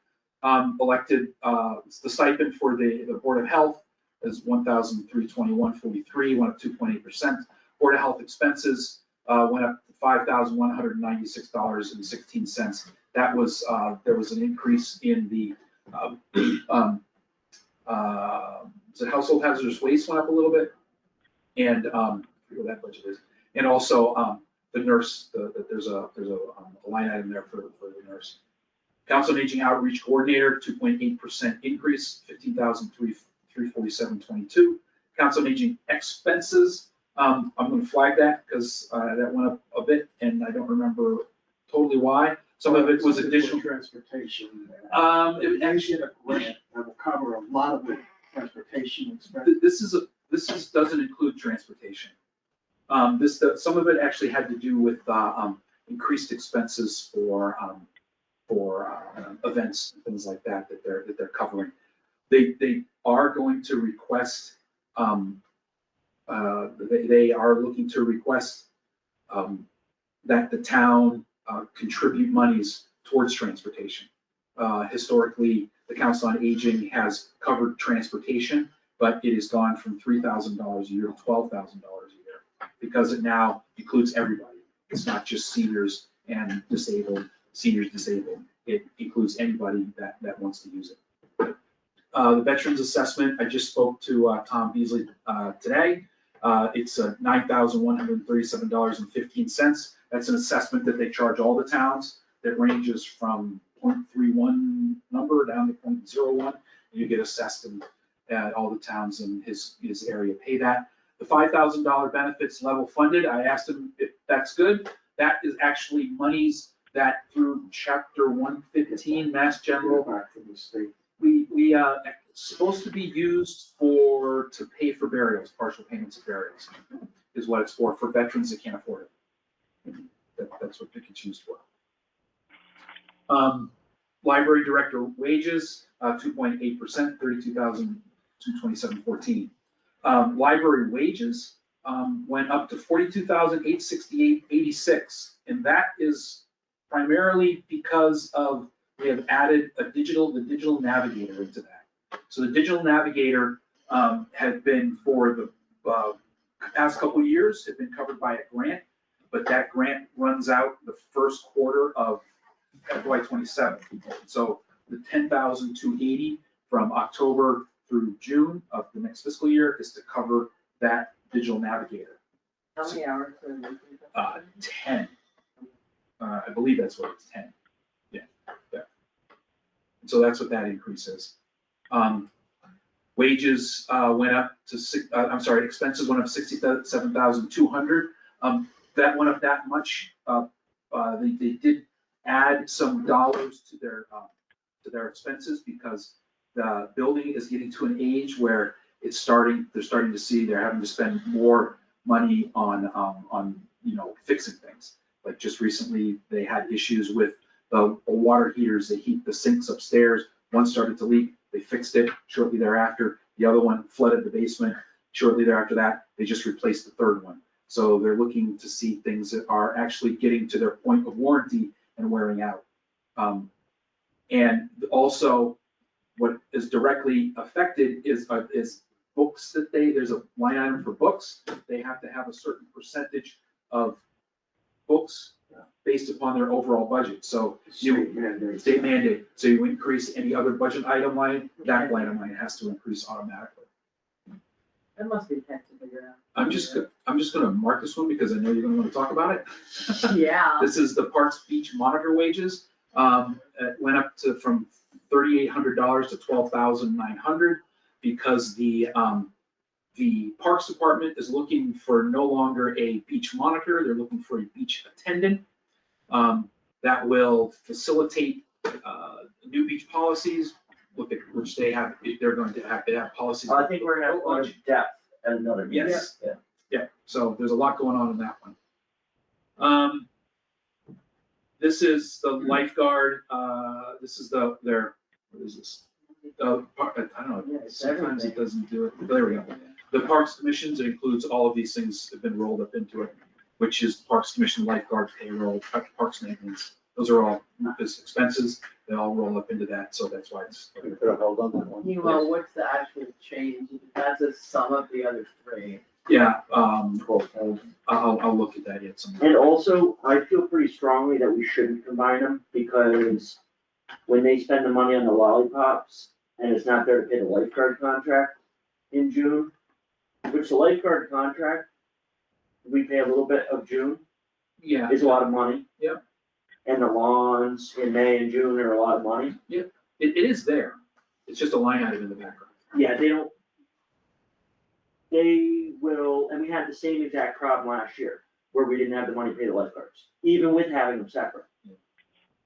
Elected, the stipend for the Board of Health is 1,321.43, went up 2.8%. Board of Health expenses went up to $5,196.16. That was, there was an increase in the, so household hazardous waste went up a little bit. And, I forget what that budget is. And also, the nurse, there's a line item there for the nurse. Council on Aging Outreach Coordinator, 2.8% increase, 15,347.22. Council on Aging expenses, I'm gonna flag that because that went up a bit and I don't remember totally why. Some of it was additional. Transportation. It actually, a grant that will cover a lot of the transportation expenses. this doesn't include transportation. Some of it actually had to do with increased expenses for events and things like that they're covering. They are going to request, they are looking to request that the town contribute monies towards transportation. Historically, the Council on Aging has covered transportation, but it has gone from $3,000 a year to $12,000 a year because it now includes everybody. It's not just seniors and disabled, seniors disabled. It includes anybody that wants to use it. The Veterans Assessment, I just spoke to Tom Beasley today. It's $9,137.15. That's an assessment that they charge all the towns that ranges from 0.31 number down to 0.01. You get assessed and all the towns in his area pay that. The $5,000 benefits level funded, I asked him if that's good. That is actually monies that through Chapter 115 Mass General, Back from the state. we it's supposed to be used to pay for burials, partial payments of burials, is what it's for veterans that can't afford it. That's what it gets used for. Library director wages, 2.8%, $32,227.14. Library wages went up to $42,868.86, and that is primarily because of we have added the digital navigator into that. So the digital navigator had been for the past couple of years, had been covered by a grant, but that grant runs out the first quarter of FY27. So the $10,280 from October through June of the next fiscal year is to cover that digital navigator. How many hours are they? 10. I believe that's what it's 10. Yeah. So that's what that increase is. Wages went up to expenses went up 67,200. That went up that much. They did add some dollars to their expenses because the building is getting to an age where they're starting to see they're having to spend more money on fixing things. Like just recently, they had issues with the water heaters that heat the sinks upstairs. One started to leak, they fixed it shortly thereafter. The other one flooded the basement. Shortly thereafter that, they just replaced the third one. So they're looking to see things that are actually getting to their point of warranty and wearing out. And also, what is directly affected is books that there's a line item for books. They have to have a certain percentage of books based upon their overall budget. So state mandate. So you increase any other budget item line, that line item line has to increase automatically. That must be tough to figure out. I'm just gonna mark this one because I know you're gonna wanna talk about it. Yeah. This is the Parks Beach monitor wages. It went up from $3,800 to $12,900 because the Parks Department is looking for no longer a beach monitor, they're looking for a beach attendant. That will facilitate, new beach policies, which they have, they're going to have policies. I think we're gonna have a lot of depth at another meeting. Yes. Yeah. Yeah, so there's a lot going on in that one. This is the lifeguard, this is what is this? I don't know, Yeah, it's sometimes it everything. doesn't do it, there we go. The Parks Commissions, it includes all of these things have been rolled up into it, which is Parks Commission, lifeguard, payroll, parks maintenance. Those are all Lucas expenses, they all roll up into that, so that's why it's. We could have held on that one. Meanwhile, what's the actual change? That's a sum of the other three. Yeah, I'll look at that yet sometime. And also, I feel pretty strongly that we shouldn't combine them, because when they spend the money on the lollipops, and it's not there to pay the lifeguard contract in June, which the lifeguard contract, we pay a little bit of June, Yeah, is a lot of money. Yep. And the lawns in May and June are a lot of money. it is there, it's just a line item in the background. Yeah, they will, and we had the same exact problem last year, where we didn't have the money to pay the lifeguards, even with having them separate.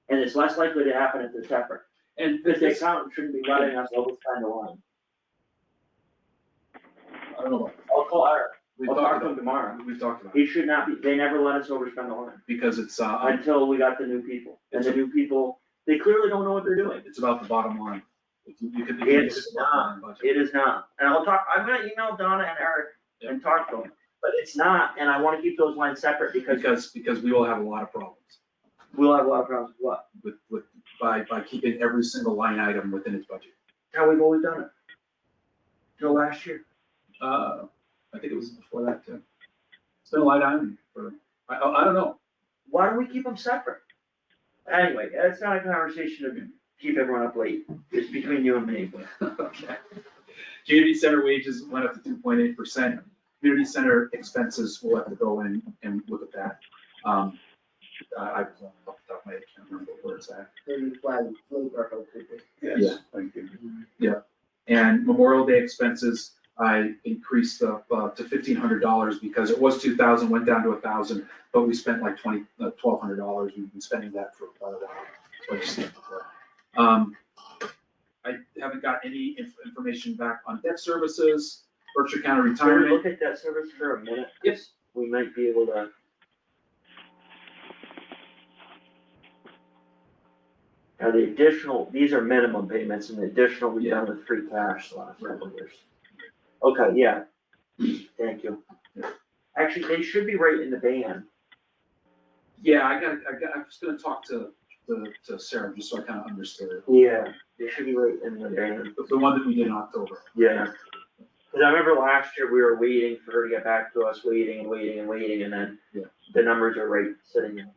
And it's less likely to happen if they're separate, And because the accountant shouldn't be letting us overspend the line. I don't know, I'll call Eric, we've I'll talk talked to him about tomorrow. it, we've talked about it, He should not be, they never let us overspend the line, because it's, until we got the new people. And the new people, they clearly don't know what they're doing. it's about the bottom line. If you could- It's not, it is not. And I'm gonna email Donna and Eric and talk to them, but it's not, and I wanna keep those lines separate because Because we will have a lot of problems we'll have a lot of problems with what? by keeping every single line item within its budget. How we've always done it. Till last year. I think it was before that too. It's been a line item for, I don't know. Why don't we keep them separate? Anyway, that's not a conversation to keep everyone up late. It's between you and me. Okay. Community center wages went up to 2.8%. Community center expenses, we'll have to go in and look at that. I, off the top of my head, can't remember where it's at. Yes, thank you. And Memorial Day expenses, I increased up to $1,500 because it was 2,000, went down to 1,000, but we spent like $1,200. We've been spending that for quite a while. So I just think I haven't got any information back on debt services, Berkshire County Can we retirement. look at that service for a minute? Yes. We might be able to. Now the additional, these are minimum payments and the additional we've done with free cash the last couple of years. Okay, yeah, thank you. Actually, they should be right in the band. Yeah, I'm just gonna talk to Sarah, just so I kind of understood it. Yeah, they should be right in the band. The one that we did in October. Yeah. Cause I remember last year we were waiting for her to get back to us, waiting, and then Yeah. the numbers are right sitting there.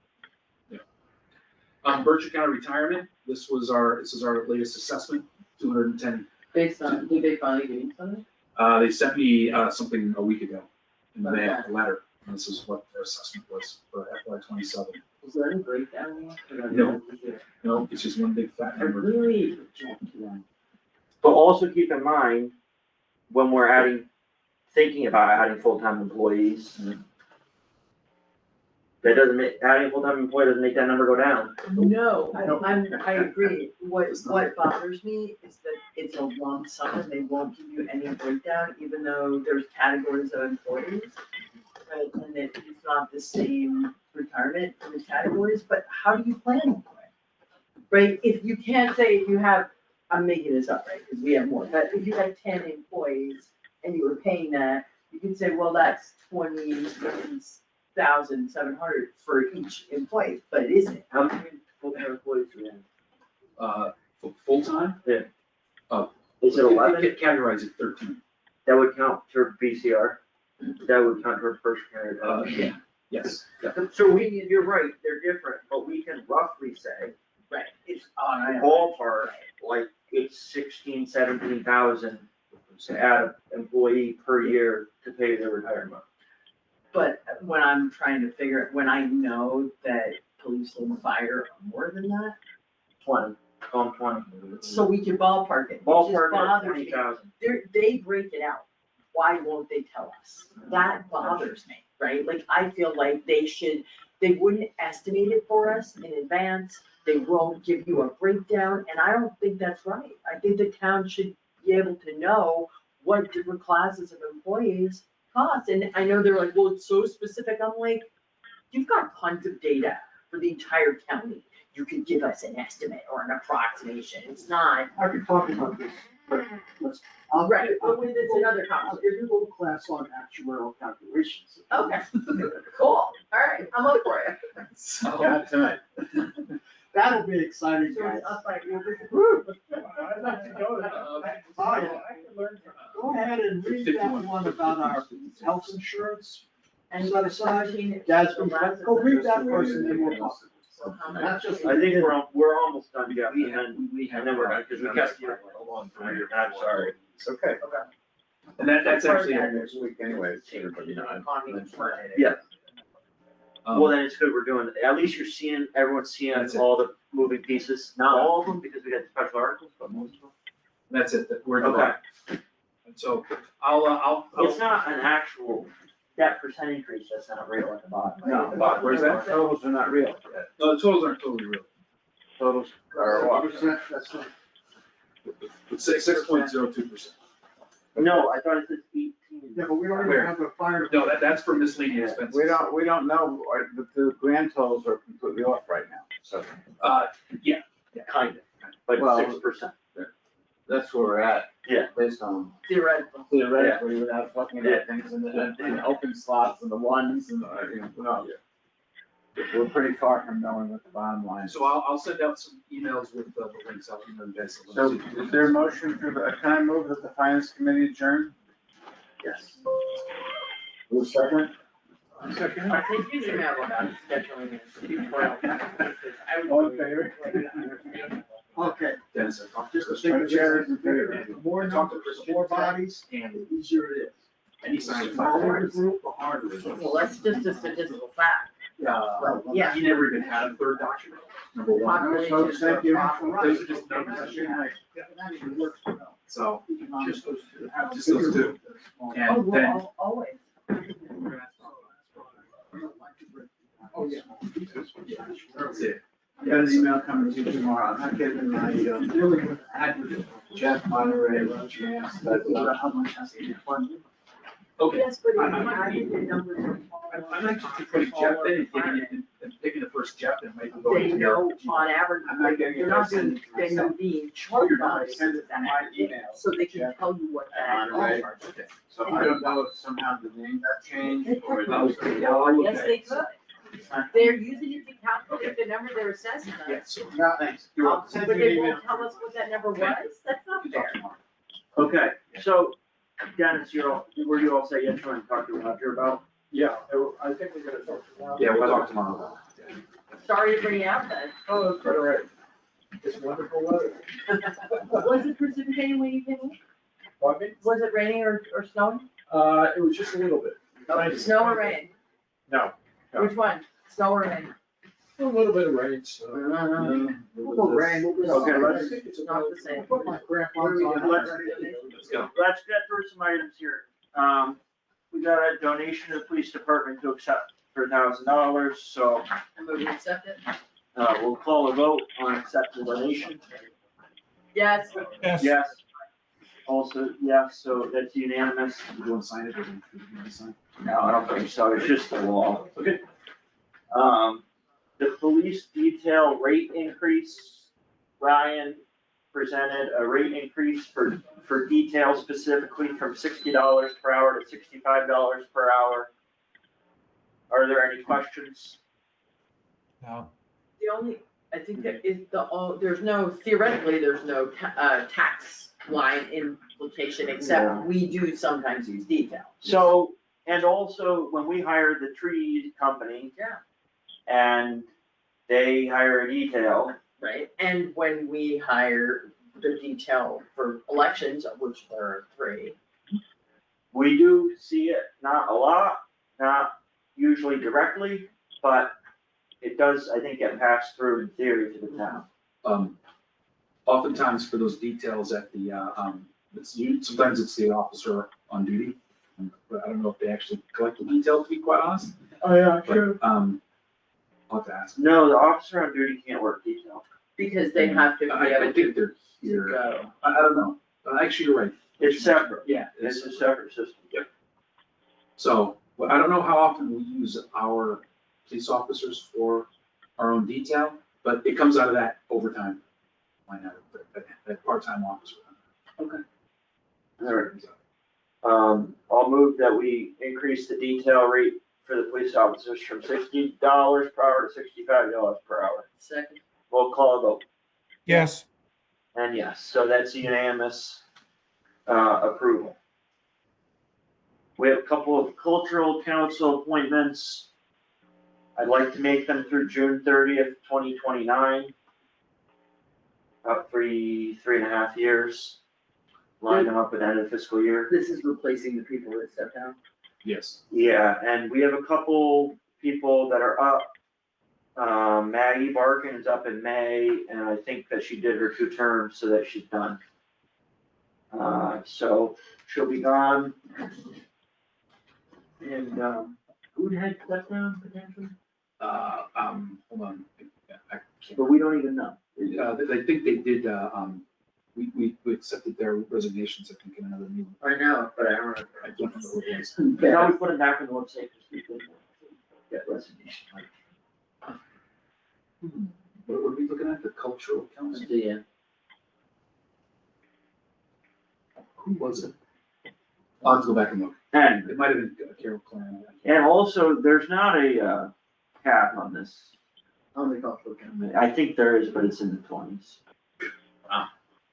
Berkshire County retirement, this is our latest assessment, 210. Based on, did they finally give you something? They sent me something a week ago, and they have a letter, and this is what their assessment was for FY27. Was there any breakdown? No. No, it's just one big fat I number. really reject them. But also keep in mind, when we're thinking about adding full-time employees, that doesn't make, adding a full-time employee doesn't make that number go down. No, I agree. What bothers me is that it's a lump sum and they won't give you any breakdown, even though there's categories of employees. Right, and it's not the same retirement for the categories, but how do you plan for it? Right, if you can't say if you have, I'm making this up, right, because we have more, but if you had 10 employees and you were paying that, you can say, well, that's 20,700 for each employee, but it isn't. How many full-time employees do we have? Full-time? Is it 11? Categorized at 13. That would count for BCR? That would count for first category? Yeah, yes. So you're right, they're different, but we can roughly say, Right, it's on. ballpark, like, it's 16,000, 17,000 to add an employee per year to pay their retirement. But when I'm trying to figure, when I know that police and fire are more than that, 20, call them 20. so we can ballpark it, it just Ballpark at bothers me. 20,000. They break it out, why won't they tell us? That bothers me, right? Like, I feel like they wouldn't estimate it for us in advance, they won't give you a breakdown, and I don't think that's right. I think the town should be able to know what different classes of employees cost, and I know they're like, well, it's so specific, I'm like, you've got tons of data for the entire county, you could give us an estimate or an approximation, it's not. I could talk about this, but let's. Right, but it's another I'll conversation. give you a little class on actuarial calculations. Okay, cool, alright, I'm up for it. So, Not tonight. That'll be exciting, So guys. it's up like, well, this is. I'd like to go there. I can learn from Go ahead and read that one about our health insurance. And Set aside, 13 Jasmine, go read that first and then we'll talk. So how much? That's just. I think we're almost done, Jeff, We and have, then, we have. and then we're done, because we kept you along for your. I'm sorry. It's okay. And that's actually our Next week anyway, so everybody knows. Economy for it. Yeah. Well, then it's good we're doing it, at least you're seeing, everyone's seeing That's it. all the moving pieces, not all of them, because we got special articles, but most of them. That's it, we're Okay. done. And so I'll. It's not an actual, that percent increase, that's not real at the bottom. No. The bottom. Where's that? Totals are not real. No, the totals aren't totally real. Totals are what? That's not. It's 6.02%. No, I thought it said 18. Yeah, but we don't even have a fire. No, that's for miscellaneous expenses. We don't know, the grand totals are completely off right now, so Kind of, but Well- 6%. that's where we're at. Yeah. Based on Theoretical. theoretically, without looking at things in open slots and the ones and, no. We're pretty far from knowing what the bottom line is. So I'll send out some emails with the links, I'll email you guys. So is there a motion for the, can I move that the finance committee adjourn? Yes. Will second? I think you email about scheduling it. All in favor? Okay, Dennis, just to think of Chairs in it, favor. the more numbers, the more bodies, and the easier it is. any The sign. smaller the group, the harder it is. Well, that's just a statistical fact. Yeah. He never even had a third document, number one. Population. Thank you. Those are just numbers. That even works for them. So, Just those two. just those two. Oh, And then, well, always. Oh, yeah. that's it. Got an email coming to you tomorrow, I'm not getting my, Dealing with aggregate. Jeff Monterey, chance, but, How much has to be funded? Okay. Yes, but I'm not- I think the numbers are. I'm anxious to put Jeff in and taking it, and picking the first Jeff and maybe going They to know on average, I'm not getting they're it. not being, they're not being charged on it. Send it to my email. So they can tell you what that. Monterey. Okay. So I don't know if somehow the name got changed They or. could. Yes, they could. They're using it to calculate the number they're assessing Yeah, us. so. No, thanks. You're welcome. But Send you an they email. won't tell us what that number was, that's not fair. Okay, so Dennis, were you all say yes, you want to talk to Roger about? Yeah, I think we're gonna talk tomorrow. Yeah, we'll talk tomorrow. Sorry to bring you out then. Oh, that's quite all right. It's wonderful weather. Was it precipitating when you came in? Pardon me? Was it raining or snowing? It was just a little bit. Snow or rain? No, No. Which one? Snow or rain? a little bit of rain, so. We'll go rain, we'll go. Okay, let's- I think it's Not about- the same. Put my grandpa's on. Let's go. Let's get through some items here. We got a donation to the police department to accept for $1,000, so, I'm going to accept it. we'll call a vote on accepting the donation. Yes. Yes. Yes. Also, yes, so that's unanimous. You want to sign it or do you want to sign? No, I don't think so, it's just the law. Okay. The police detail rate increase, Ryan presented a rate increase for detail specifically from $60 per hour to $65 per hour. Are there any questions? No. The only, I think that is there's no, theoretically, there's no tax line implication, except we do sometimes use detail. So, and also when we hired the tree company. Yeah. And they hire a detail, Right, and when we hire the detail for elections, of which there are 3. We do see it, not a lot, not usually directly, but it does, I think, get passed through in theory to the town. Oftentimes for those details at the, sometimes it's the officer on duty. But I don't know if they actually collect the detail, to be quite honest. Oh, yeah, But, I'll have to ask. No, the officer on duty can't work detail. Because they have to be I able think they're to here. go. I don't know. Actually, you're right. It's separate. Yeah. It's a separate system. So, well, I don't know how often we use our police officers for our own detail, but it comes out of that overtime. Why not, that part-time officer. All right. I'll move that we increase the detail rate for the police officers from $60 per hour to $65 per hour. Second. We'll call a vote. Yes, And yes, so that's unanimous, approval. We have a couple of cultural council appointments. I'd like to make them through June 30th, 2029. About three and a half years. Line them up at the end of the fiscal year. This is replacing the people that stepped down. Yes. Yeah, and we have a couple people that are up. Maggie Barkin is up in May, and I think that she did her 2 terms, so that she's done. So she'll be gone. And, who had stepped down potentially? Hold on. I can't. But we don't even know. I think they did, we accepted their resignations, I think, in another meeting. I know, but I don't remember. I don't know who it was. Now we put them back on the website because we didn't get resignation. What were we looking at? The cultural council? Yeah. Who was it? I'll have to go back and look. And, It might have been Carol Clan. and also, there's not a, cap on this. On the cultural council. I think there is, but it's in the 20s.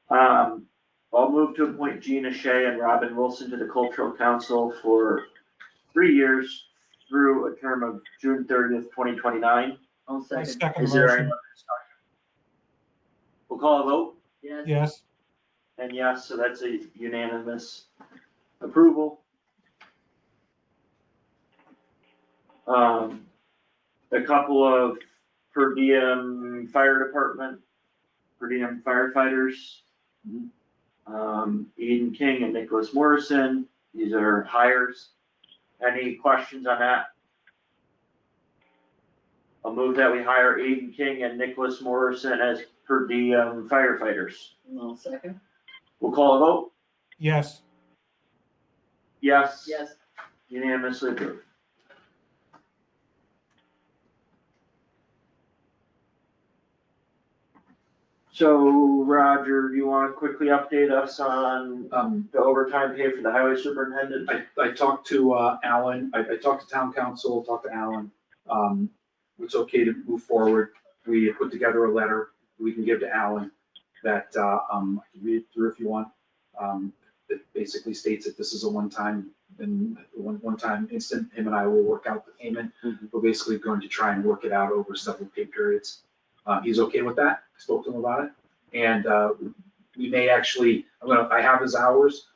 I'll move to appoint Gina, Shea, and Robin Wilson to the Cultural Council for 3 years through a term of June 30th, 2029. I'll I second. second Is there any motion. other discussion? We'll call a vote, Yes. Yes, and yes, so that's a unanimous approval. A couple of per diem fire department, per diem firefighters. Aidan King and Nicolas Morrison, these are hires. Any questions on that? I'll move that we hire Aidan King and Nicolas Morrison as per diem firefighters. I'll second. We'll call a vote. yes, Yes. Yes. Unanimously approved. So Roger, do you want to quickly update us on the overtime pay for the highway superintendent? I talked to Alan, I talked to town council, talked to Alan. It's okay to move forward. We put together a letter we can give to Alan that, I can read it through if you want. That basically states that this is a one-time instant. Him and I will work out the payment. We're basically going to try and work it out over several pay periods. He's okay with that. I spoke to him about it. And we may actually, I have his hours.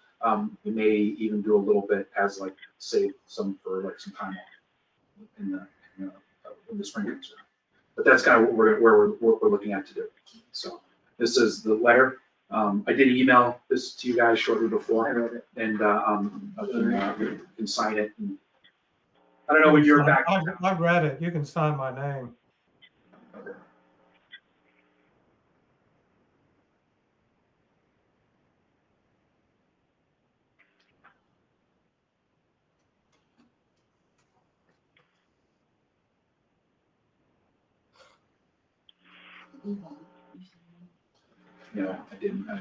We may even do a little bit as like, save some for like some time off in the spring. But that's kind of what we're looking at to do. So this is the letter. I did email this to you guys shortly I before, wrote it. and I can sign it. And I don't know when you're back. I read it. You can sign my name. No, I didn't. I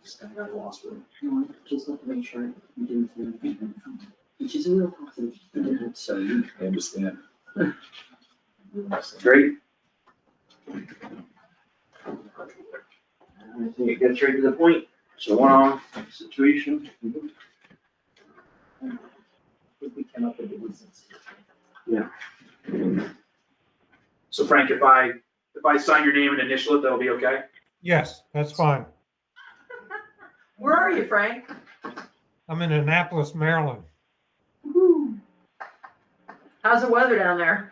just kind of got lost with it. No, just have to make sure you didn't say anything, which is a real positive. So you. I understand. Great. I think it gets right to the point. It's a one-off situation. If we came up with the reasons. So Frank, if I sign your name and initial it, that'll be okay? Yes, that's fine. Where are you, Frank? I'm in Annapolis, Maryland. How's the weather down there?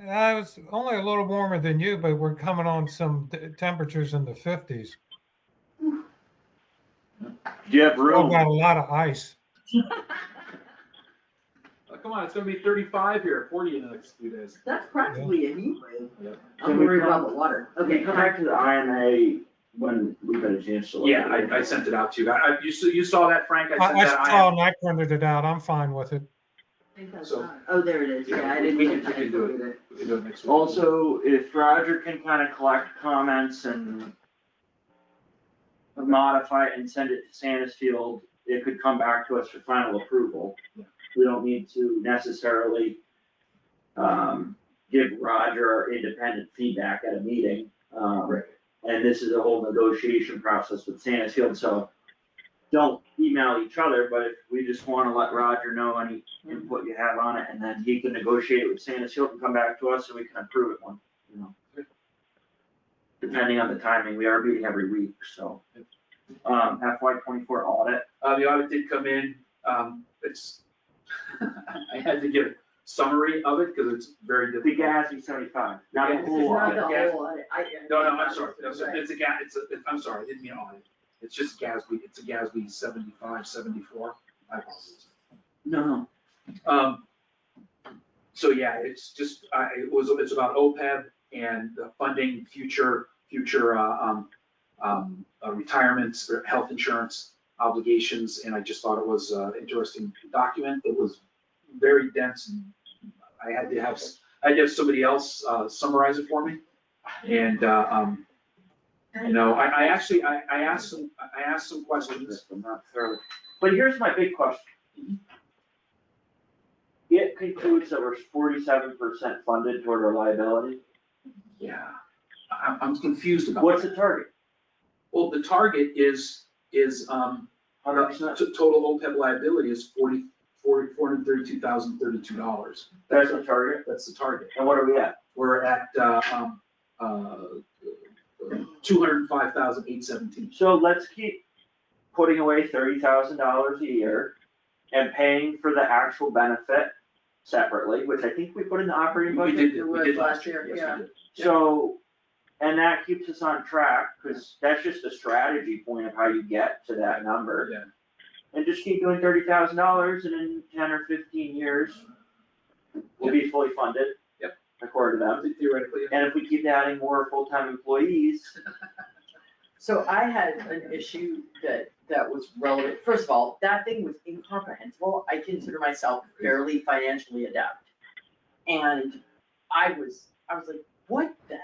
I was only a little warmer than you, but we're coming on some temperatures in the 50s. Do you have Still room? got a lot of ice. Come on, it's gonna be 35 here, 40 in the next few days. That's practically a heat wave. Yep. I'm Can we worried come- about the water. Okay, come back to the IMA when we get a chance to look Yeah, at it. I sent it out to you. You saw that, Frank? I sent I that. saw and I printed it out. I'm fine with it. So- Oh, there it is, yeah, I didn't. We can I didn't do look at it. We can do it next week. Also, if Roger can kind of collect comments and modify it and send it to Sandisfield, it could come back to us for final approval. We don't need to necessarily give Roger our independent feedback at a meeting. And this is a whole negotiation process with Sandisfield, so don't email each other, but if we just wanna let Roger know any input you have on it, and then he can negotiate it with Sandisfield and come back to us and we can approve it depending on the timing, we are meeting every week, so. FY24 audit. The audit did come in, it's, I had to give a summary of it, because it's very The difficult. GASB 75, not the This is whole not audit. the whole audit. No, I'm sorry, no, so it's I'm sorry, I didn't mean audit, it's just GASB, it's a GASB 75, 74, I apologize. No. So yeah, it's just, it's about OPEB and the funding future retirements, or health insurance obligations, and I just thought it was an interesting document. It was very dense, and I had to have somebody else summarize it for me. And I actually asked some questions. I'm not sure. But here's my big question. It concludes that we're 47% funded toward our liability. Yeah, I'm confused about What's that. the target? Well, the target is 100%? total OPEB liability is $432,032. That's the target? That's the target. And what are we at? We're at, 205,817. So let's keep putting away $30,000 a year and paying for the actual benefit separately, which I think we put in the operating We budget. did last year, yes, yeah. we did. So, and that keeps us on track, because that's just a strategy point of how you get to that number. Yeah. And just keep doing $30,000 and in 10 or 15 years, we'll be fully funded. Yep. According to them. Theoretically. And if we keep adding more full-time employees, So I had an issue that was relevant. First of all, that thing was incomprehensible. I consider myself fairly financially adept. And I was like, what the heck?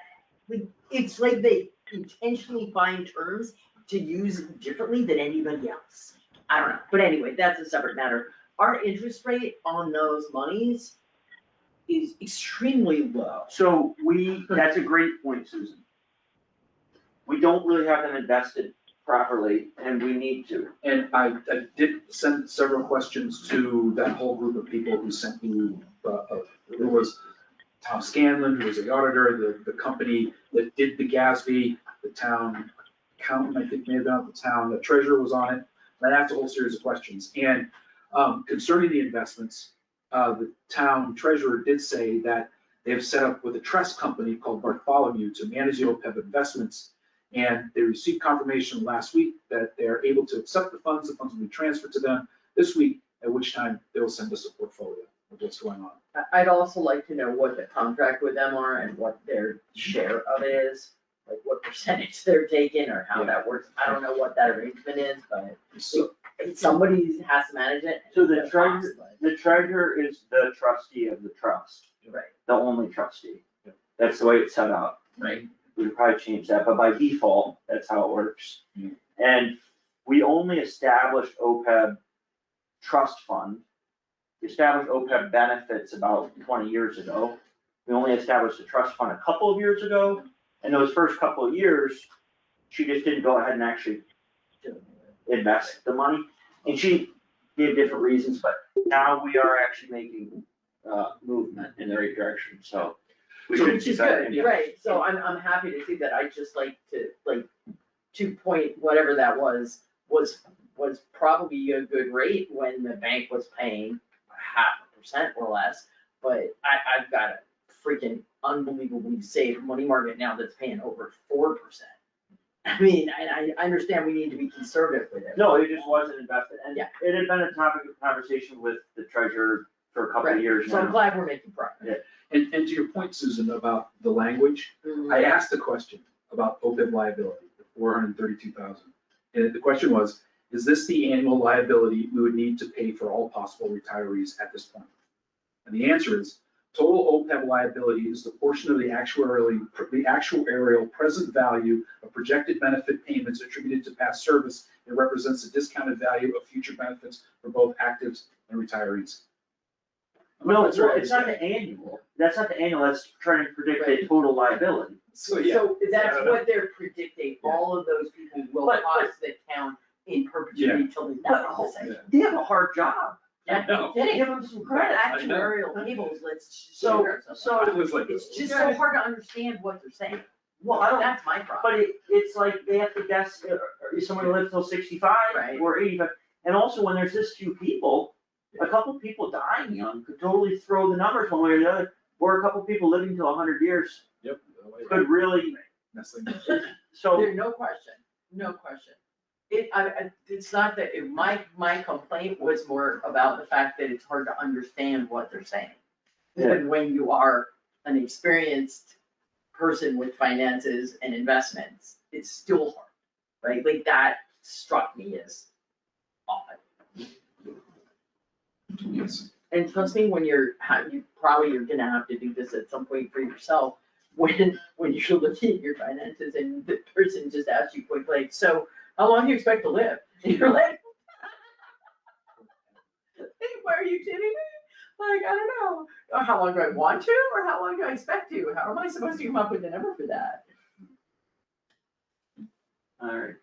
Like, it's like they intentionally find terms to use differently than anybody else. I don't know, but anyway, that's a separate matter. Our interest rate on those monies is extremely low. so that's a great point, Susan. We don't really have them invested properly, and we need to. And I did send several questions to that whole group of people who sent me, there was Tom Scanlon, who was the auditor, the company that did the GASB, the town accountant, I think may have been the town, the treasurer was on it. And I asked a whole series of questions. And concerning the investments, the town treasurer did say that they have set up with a trust company called Bartholomew to manage the OPEB investments. And they received confirmation last week that they're able to accept the funds will be transferred to them this week, at which time they will send us a portfolio of what's going on. I'd also like to know what the contract with them are and what their share of it is, like what percentage they're taking or how that works. I don't know what that arrangement is, but So, somebody has to manage it. So the treasurer is the trustee of the trust. Right. The only trustee. That's the way it's set up. Right. We could probably change that, but by default, that's how it works. And we only established OPEB trust fund. We established OPEB benefits about 20 years ago. We only established a trust fund a couple of years ago. And those first couple of years, she just didn't go ahead and actually invest the money. And she gave different reasons, but now we are actually making movement in the right direction, so. We should Which see is that. good, right, so I'm happy to see that. I just like to, like, 2 point whatever that was was probably a good rate when the bank was paying 0.5% or less. But I've got a freaking unbelievably safe money market now that's paying over 4%. I mean, I understand we need to be conservative with it. No, it just wasn't invested, and Yeah. it had been a topic of conversation with the treasurer for a couple of Right. years So I'm now. glad we're making progress. And to your point, Susan, about the language, I asked the question about OPEB liability, the 432,000. And the question was, is this the annual liability we would need to pay for all possible retirees at this point? And the answer is, total OPEB liability is the portion of the actuarial present value of projected benefit payments attributed to past service. It represents the discounted value of future benefits for both actives and retirees. No, it's not the annual, that's not the annual, that's trying to predict the total liability. So, yeah. So that's I don't know. what they're predicting, all of those people will But- cost the town in perpetuity till they die. Yeah. They have a hard job, Yeah, No. give them some credit. actuarial tables, let's just. So- share some. so- It was like, It's just so hard to understand what they're saying. Well, I don't, That's my problem. but it's like they have to guess, is someone who lives till 65 Right. or 85? And also when there's this few people, a couple people dying young could totally throw the numbers one way or the other, or a couple people living till 100 years yep. could really, Mess things up. so. There's no question, no question. It's not that, my complaint was more about the fact that it's hard to understand what they're saying. Even when you are an experienced person with finances and investments, it's still hard, right? Like that struck me as odd. Yes. And trust me, when you're gonna have to do this at some point for yourself, when you're looking at your finances and the person just asks you quick, like, so how long do you expect to live? And you're like, why are you kidding me? Like, I don't know, or how long do I want to, or how long do I expect to? How am I supposed to come up with a number for that? Alright,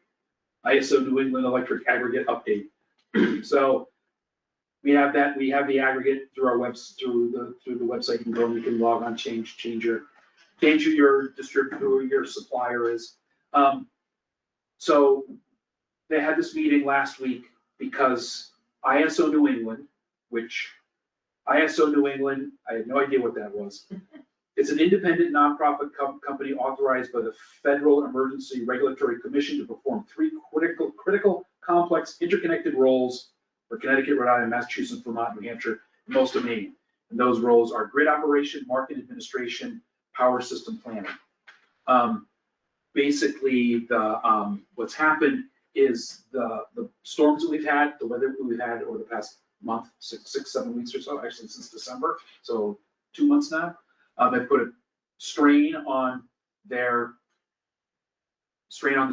ISO New England Electric Aggregate update. So we have that, we have the aggregate through our through the website. You can go and you can log on, change who your distributor, who your supplier is. So they had this meeting last week because ISO New England, I had no idea what that was. It's an independent nonprofit company authorized by the Federal Emergency Regulatory Commission to perform three critical, complex, interconnected roles for Connecticut, Rhode Island, Massachusetts, Vermont, New Hampshire, and most of Maine. And those roles are grid operation, market administration, power system planning. Basically, what's happened is the storms that we've had, the weather that we've had over the past month, 7 weeks or so, actually since December, so 2 months now, they put a strain on the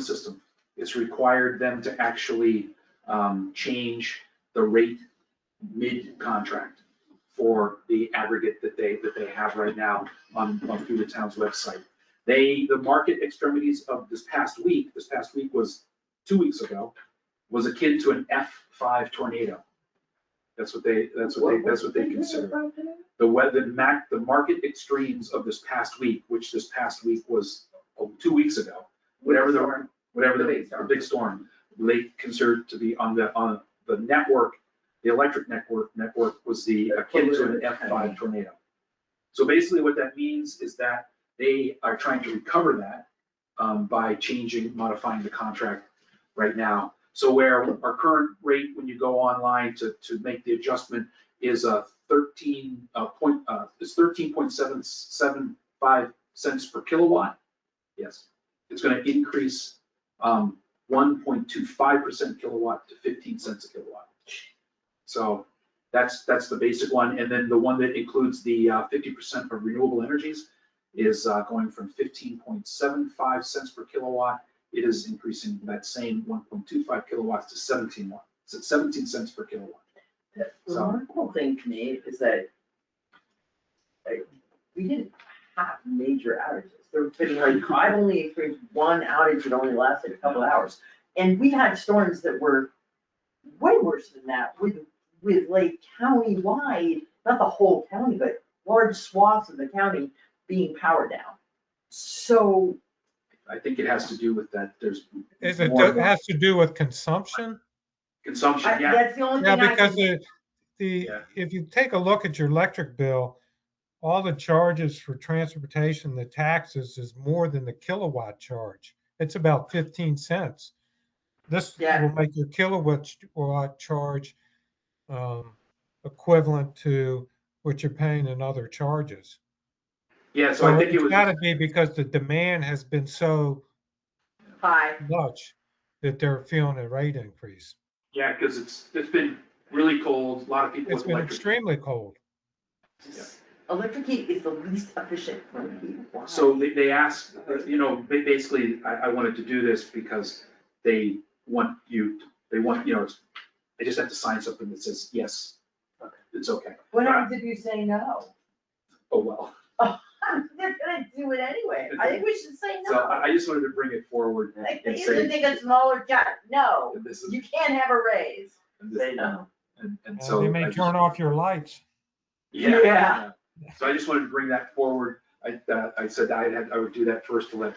system. It's required them to actually change the rate mid-contract for the aggregate that they have right now on through the town's website. The market extremities of this past week was 2 weeks ago, was akin to an F5 tornado. That's what they consider. The market extremes of this past week, which this past week was 2 weeks ago, whatever the big storm, they considered to be on the network, the electric network was akin to an F5 tornado. So basically what that means is that they are trying to recover that by modifying the contract right now. So where our current rate, when you go online to make the adjustment, is 13.775 cents per kilowatt. Yes, it's going to increase 1.25% kilowatt to 15 cents a kilowatt. So that's the basic one, and then the one that includes the 50% of renewable energies is going from 15.75 cents per kilowatt. It is increasing that same 1.25 kilowatts to 17 cents per kilowatt. The remarkable thing to me is that we didn't have major outages. There've been I've only experienced one outage that only lasted a couple of hours. And we had storms that were way worse than that with like county-wide, not the whole county, but large swaths of the county being powered down. So I think it has to do with that, there's Is it, more and more has to do with consumption? consumption, yeah. That's the only Yeah, thing I because can, Yeah. if you take a look at your electric bill, all the charges for transportation, the taxes is more than the kilowatt charge. It's about 15 cents. This Yeah. will make your kilowatt charge equivalent to what you're paying in other charges. Yeah, so I think it It's was, gotta be because the demand has been so hi, much that they're feeling a rate increase. yeah, because it's been really cold, a lot of people It's with been electric. extremely cold. electric heat is the least efficient form of heat. Why? So they asked, basically, I wanted to do this because they want, they just have to sign something that says, yes, it's okay. What happens if you say no? Oh, well. They're gonna do it anyway. I think we should say So no. I just wanted to bring it forward Like, and they used to say, take a smaller cut. No, and this is, you can't have a raise. and this- Say no. and so. They may I just- turn off your lights. Yeah. So I just wanted to bring that forward. I said I would do that first to let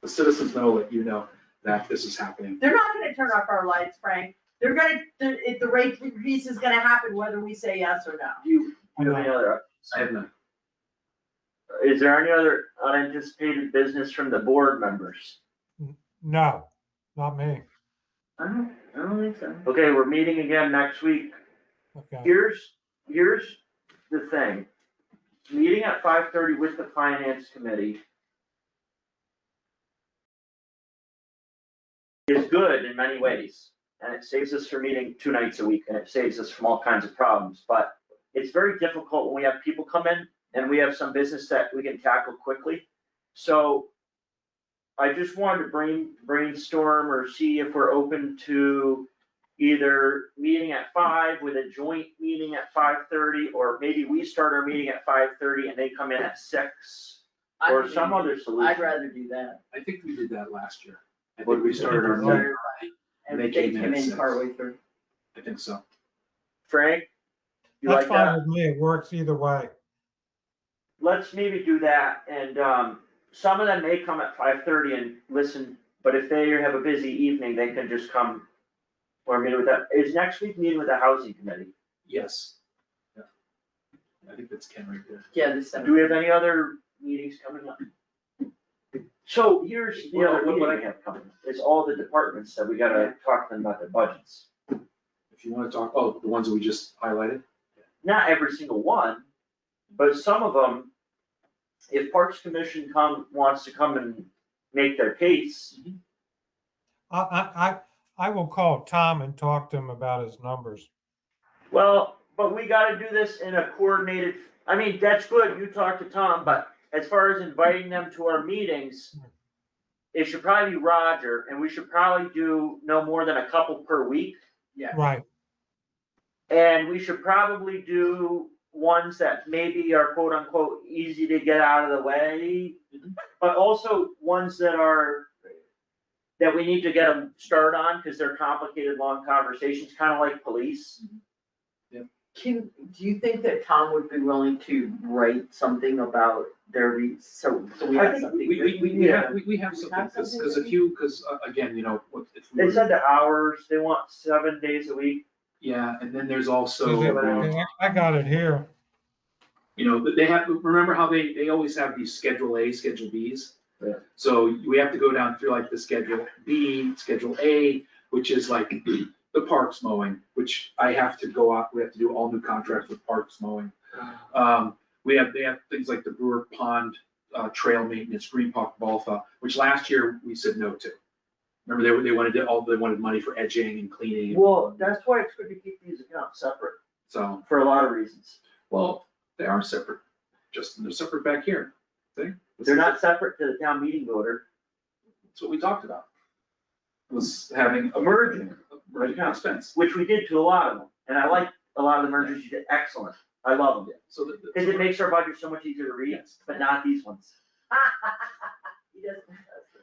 the citizens know, let you know that this is happening. They're not gonna turn off our lights, Frank. If the rate increase is gonna happen whether we say yes or no. Do you have any other, I have none. is there any other unanticipated business from the board members? No, not me. I don't think so. Okay, we're meeting again next week. Okay. Here's the thing. Meeting at 5:30 with the finance committee is good in many ways. And it saves us from meeting 2 nights a week, and it saves us from all kinds of problems. But it's very difficult when we have people come in and we have some business that we can tackle quickly. So I just wanted to brainstorm or see if we're open to either meeting at 5 with a joint meeting at 5:30, or maybe we start our meeting at 5:30 and they come in at 6, or some other solution. I'd rather do that. I think we did that last year. I think we started our Right. meeting, and they came in at 6. partway through. I think so. Frank, you That's like fine that? with me. It works either way. Let's maybe do that, and some of them may come at 5:30 and listen, but if they have a busy evening, they can just come or meet with that. Is next week meeting with the housing committee? Yes. Yeah. I think that's Ken right there. Yeah, this. Do we have any other meetings coming up? So here's the other What- meeting what we have coming, is all the departments that we gotta talk to them about their budgets. If you wanna talk, oh, the ones that we just highlighted? Not every single one, but some of them, if Parks Commission wants to come and make their case, I will call Tom and talk to him about his numbers. well, but we gotta do this in a coordinated, I mean, that's good, you talk to Tom, but as far as inviting them to our meetings, it should probably be Roger, and we should probably do no more than a couple per week. Right. And we should probably do ones that maybe are quote unquote easy to get out of the way, but also ones that we need to get them started on, because they're complicated, long conversations, kind of like police. Do you think that Tom would be willing to write something about their so we I have think something? We have We something, have something because again, if we They were- said the hours, they want 7 days a week. yeah, and then there's Is also, it- okay, I got it here. they have, remember how they always have these Schedule A, Schedule Bs? Yeah. So we have to go down through like the Schedule B, Schedule A, which is like the parks mowing, which I have to go out, we have to do all new contracts with parks mowing. They have things like the Brewer Pond trail maintenance, Green Park Balfa, which last year we said no to. Remember, they wanted money for edging and cleaning. Well, that's why it's good to keep these accounts separate, So, for a lot of reasons. well, they are separate, they're separate back here. See? They're not separate to the town meeting voter. That's what we talked about. Was having a Merging. merging expense. Which we did to a lot of them, and I like a lot of the mergers you did, excellent, I love them. So Cause it makes our budget so much easier to read, Yes. but not these ones. He doesn't.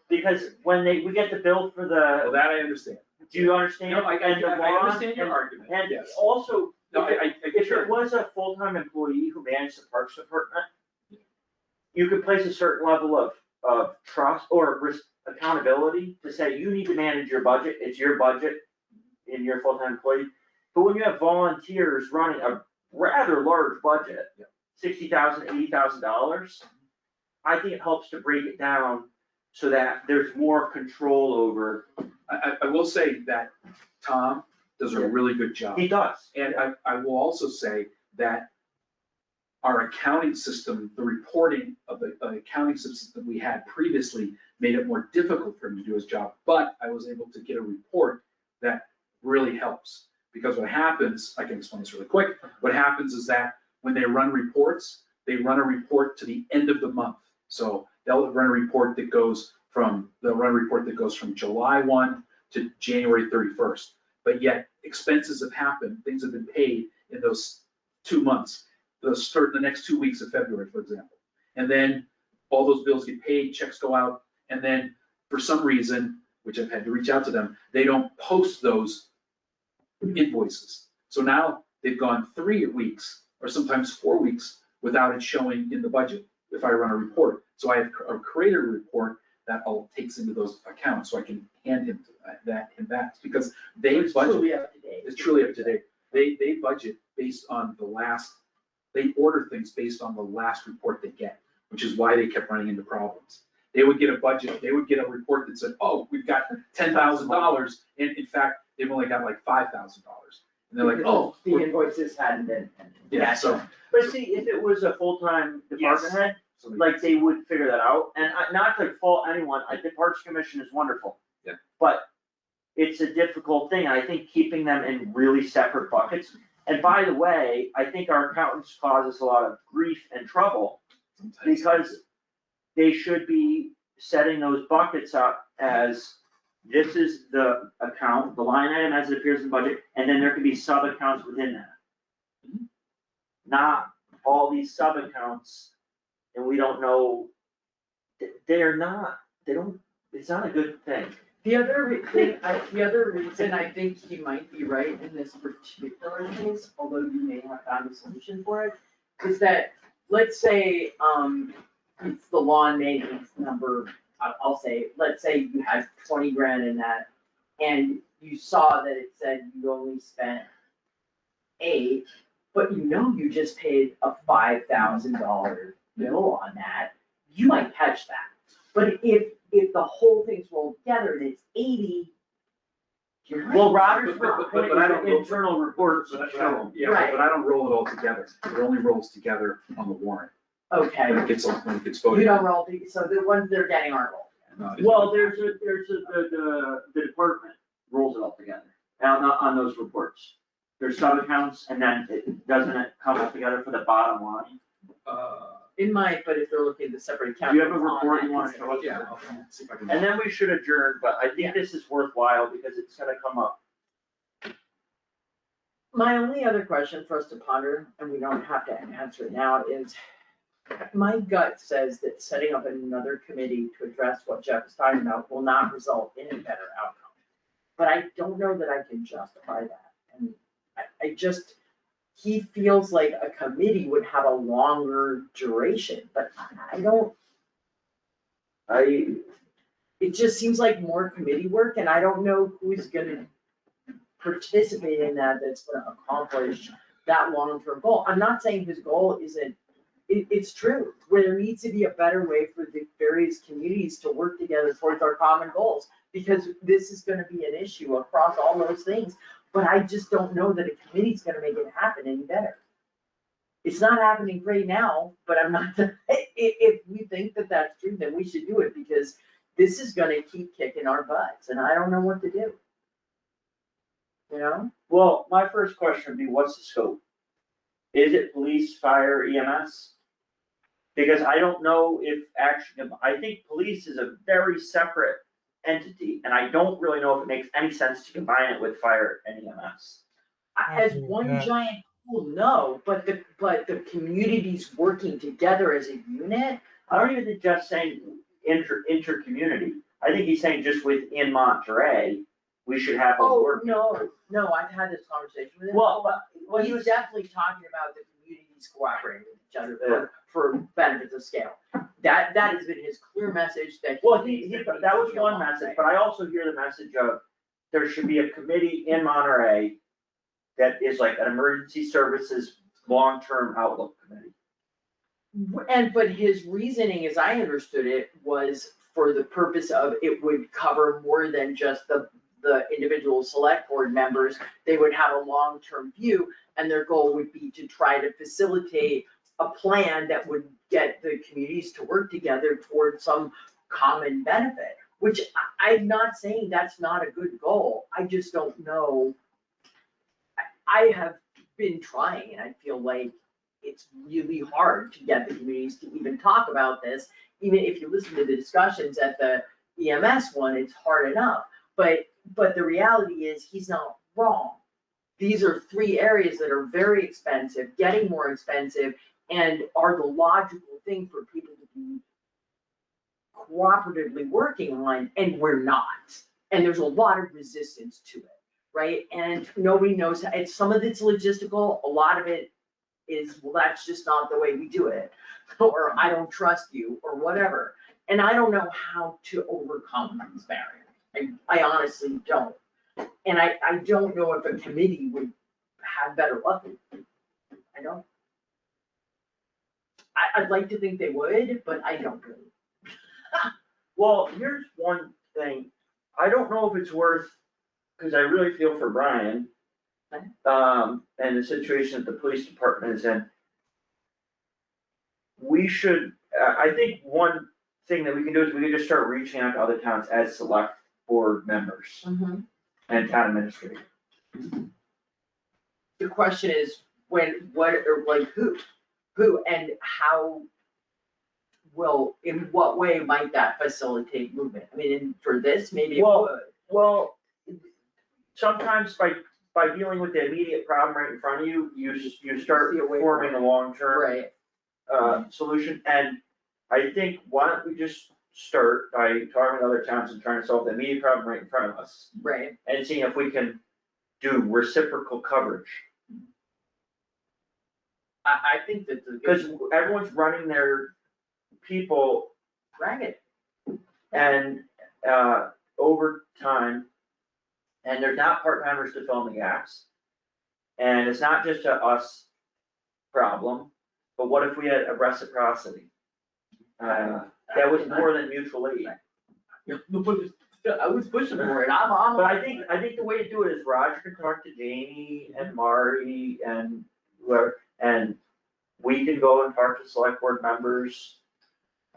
Because when we get the bill for Well, the, that I understand. do you understand? No, I And the bond, understand your and- argument, And yes. also, No, I get if your, it was a full-time employee who managed the parks department, you could place a certain level of of trust or accountability to say, you need to manage your budget, it's your budget in your full-time employee. But when you have volunteers running a rather large budget, $60,000, $80,000, I think it helps to break it down so that there's more control over. I will say that Tom does a really good job. He does. And I will also say that our accounting system, the reporting of the accounting system that we had previously made it more difficult for him to do his job. But I was able to get a report that really helps. Because what happens, I can explain this really quick, what happens is that when they run reports, they run a report to the end of the month. So they'll run a report that goes from July 1 to January 31st. But yet expenses have happened, things have been paid in those 2 months. Those start the next 2 weeks of February, for example. And then all those bills get paid, checks go out, and then for some reason, which I've had to reach out to them, they don't post those invoices. So now they've gone 3 weeks or sometimes 4 weeks without it showing in the budget if I run a report. So I have created a report that all takes into those accounts, so I can hand him that because they budget. It's truly up to date. They budget based on they order things based on the last report they get, which is why they kept running into problems. They would get a budget, they would get a report that said, oh, we've got $10,000, and in fact, they've only got like $5,000. And they're like, oh. The invoices hadn't been. Yeah, so. But see, if it was a full-time department head, like they would figure that out, and not to fault anyone, the Parks Commission is wonderful. Yeah. But it's a difficult thing, and I think keeping them in really separate buckets, and by the way, I think our accountants cause us a lot of grief and trouble, because they should be setting those buckets up as, this is the account, the line item as it appears in the budget, and then there could be sub-accounts within that. Not all these sub-accounts, and we don't know, it's not a good thing. The other reason I think he might be right in this particular case, although you may have found a solution for it, is that, let's say, it's the lawn maintenance number, I'll say, let's say you had 20 grand in that, and you saw that it said you only spent 8, but you just paid a $5,000 bill on that, you might catch that. But if the whole thing's rolled together and it's 80, you're right. Well, Robert's not But putting I don't in internal reports that show. Yeah, Right. but I don't roll it all together. It only rolls together on the warrant. Okay, When it gets voted. you don't roll, so the ones they're getting aren't rolled. No, Well, the department rolls it all together, on those reports. There's sub-accounts, and then doesn't it come all together for the bottom line? It might, but if they're looking at the separate account. Do you have a it's on report that you wanna show us? Yeah, I'll see if I can. And then we should adjourn, but I Yeah. think this is worthwhile because it's gonna come up. My only other question for us to ponder, and we don't have to answer it now, is my gut says that setting up another committee to address what Jeff is talking about will not result in a better outcome. But I don't know that I can justify that, and I just, he feels like a committee would have a longer duration, but I don't, it just seems like more committee work, and I don't know who's gonna participate in that, that's gonna accomplish that long-term goal. I'm not saying his goal isn't, it's true, where there needs to be a better way for the various communities to work together towards our common goals, because this is gonna be an issue across all those things, but I just don't know that a committee's gonna make it happen any better. It's not happening right now, but I'm not, if we think that that's true, then we should do it, because this is gonna keep kicking our butts, and I don't know what to do. You know? Well, my first question would be, what's the scope? Is it police, fire, EMS? Because I don't know if actually, I think police is a very separate entity, and I don't really know if it makes any sense to combine it with fire and EMS. As one giant pool, no, but the communities working together as a unit, I don't even think Jeff's saying inter-community. I think he's saying just within Monterey, we should have a oh, work. no, I've had this conversation with him. Well, He was definitely talking about the communities cooperating with each other for benefits of scale. That has been his clear message that. Well, needs to that was be one on message, site. but I also hear the message of there should be a committee in Monterey that is like an emergency services long-term outlook committee. But his reasoning, as I understood it, was for the purpose of it would cover more than just the individual select board members. They would have a long-term view, and their goal would be to try to facilitate a plan that would get the communities to work together toward some common benefit, which I'm not saying that's not a good goal, I just don't know. I have been trying, and I feel like it's really hard to get the communities to even talk about this. Even if you listen to the discussions at the EMS one, it's hard enough, but the reality is, he's not wrong. These are three areas that are very expensive, getting more expensive, and are the logical thing for people to be cooperatively working on, and we're not. And there's a lot of resistance to it, right? And nobody knows, it's, some of it's logistical, a lot of it is, well, that's just not the way we do it, or I don't trust you, or whatever. And I don't know how to overcome these barriers. I honestly don't. And I don't know if a committee would have better luck. I don't. I'd like to think they would, but I don't really. Well, here's one thing, I don't know if it's worth, cause I really feel for Brian, and the situation that the police department is in. We should, I think one thing that we can do is we can just start reaching out to other towns as select board members and town administrators. The question is, when, what, or like who, and how will, in what way might that facilitate movement? I mean, and for this, maybe it Well, would. Well, sometimes by dealing with the immediate problem right in front of you, you start See a way forming a long-term Right, solution, and I think, why don't we just start by talking with other towns and trying to solve the immediate problem right in front of us, right. and seeing if we can do reciprocal coverage. I think that the. Cause everyone's running their people Ragged. and, overtime, and there's not part-timers to fill in the gaps. And it's not just a us problem, but what if we had a reciprocity? That was more than mutual aid. I was pushing for it, I'm. But I think the way to do it is Roger can talk to Jamie and Marty and whoever, and we can go and talk to select board members.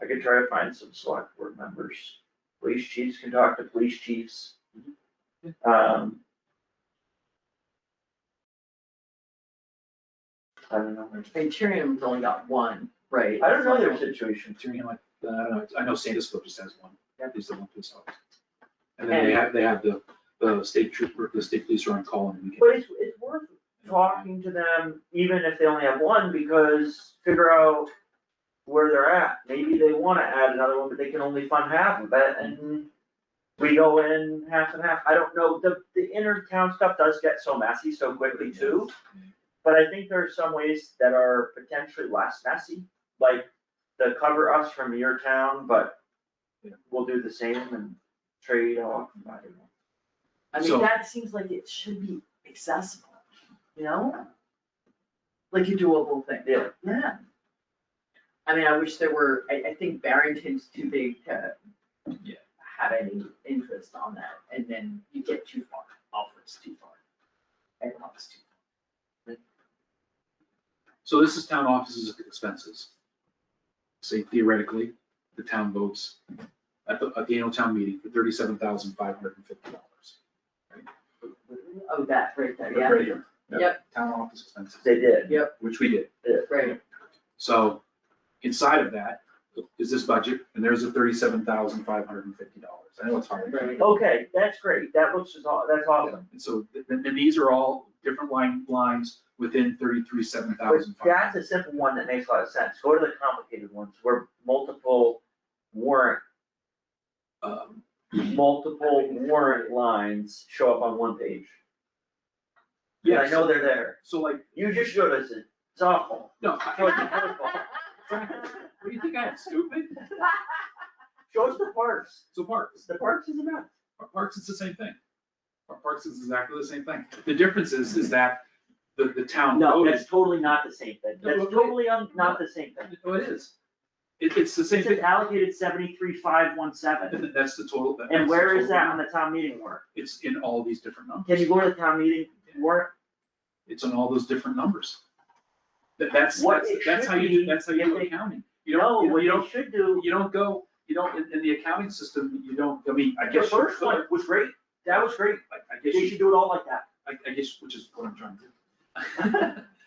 I could try to find some select board members. Police chiefs can talk to police chiefs. I don't know. And Tyrion's only got one, right? I don't know their situation. Tyrion, like, I don't know, I know Sandisfield just has one, at least the one police officer. And And- then they have the state trooper, the state police are on call and we can. But it's worth talking to them, even if they only have one, because figure out where they're at. Maybe they wanna add another one, but they can only fund half of it, and we go in half and half. I don't know, the inner town stuff does get so messy so quickly too. But I think there are some ways that are potentially less messy, like the cover us from your town, but we'll do the same and trade off. I don't know. I mean, So- that seems like it should be accessible, you know? Like a doable thing. Yeah. Yeah. I mean, I wish there were, I think Barrington's too big to have any interest on that, and then you get too far, Alfred's too far. Everyone's too far. So this is town offices expenses. Say theoretically, the town votes at the annual town meeting for $37,550. Oh, that right there, yeah, Right here. Yep. Town office expenses, They did. Yep. which we did. right. So inside of that is this budget, and there's a $37,550. I know it's hard. Right. Okay, that's great. That looks, that's awesome. And so, and these are all different lines within But 33,700. that's a simple one that makes a lot of sense. Go to the complicated ones where multiple warrant lines show up on one page. Yeah, I know they're there. So like, You just showed us it. It's awful. no, Show us the protocol. What do you think, I'm stupid? Show us the parks. So parks, The parks is a mess. parks is the same thing. Parks is exactly the same thing. The difference is that the town No, voted. that's totally not the same thing. No, That's but- totally not the same thing. Oh, it is. It's the same It's thing. allocated 73,517. That's the total. And where is that on the town meeting warrant? It's in all these different numbers. Can you go to the town meeting warrant? It's on all those different numbers. That's What it that's how should you be do, that's how you if do they- accounting. You No, don't, what you you don't, should do, you don't go, you don't, in the accounting system, you don't, I mean, I the guess. first one was great. That was great. I guess They you should do it all like that. I guess, which is what I'm trying to do.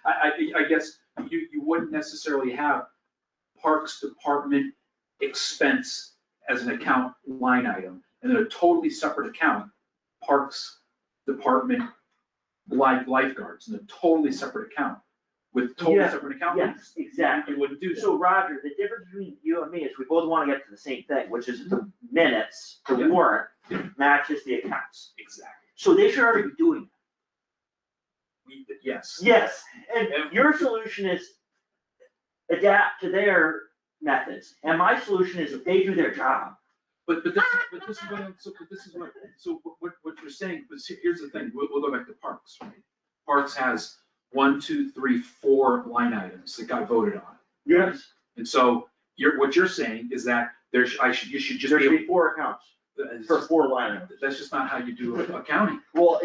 I guess you wouldn't necessarily have Parks Department expense as an account line item, and then a totally separate account, Parks Department lifeguards, and a totally separate account, with totally Yeah, separate account yes, numbers. exactly. You wouldn't do that. So Roger, the difference between you and me is we both wanna get to the same thing, which is the minutes, the Yeah. warrant matches the accounts. Exactly. So they should already be doing it. Yes. Yes, and your solution is adapt to their methods, and my solution is if they do their job. But this is what, what you're saying, but here's the thing, we'll go back to Parks, right? Parks has 1, 2, 3, 4 line items that got voted on. Yes. And so what you're saying is that you should just There be should able. be 4 accounts for 4 line items. That's just not how you do accounting. Well,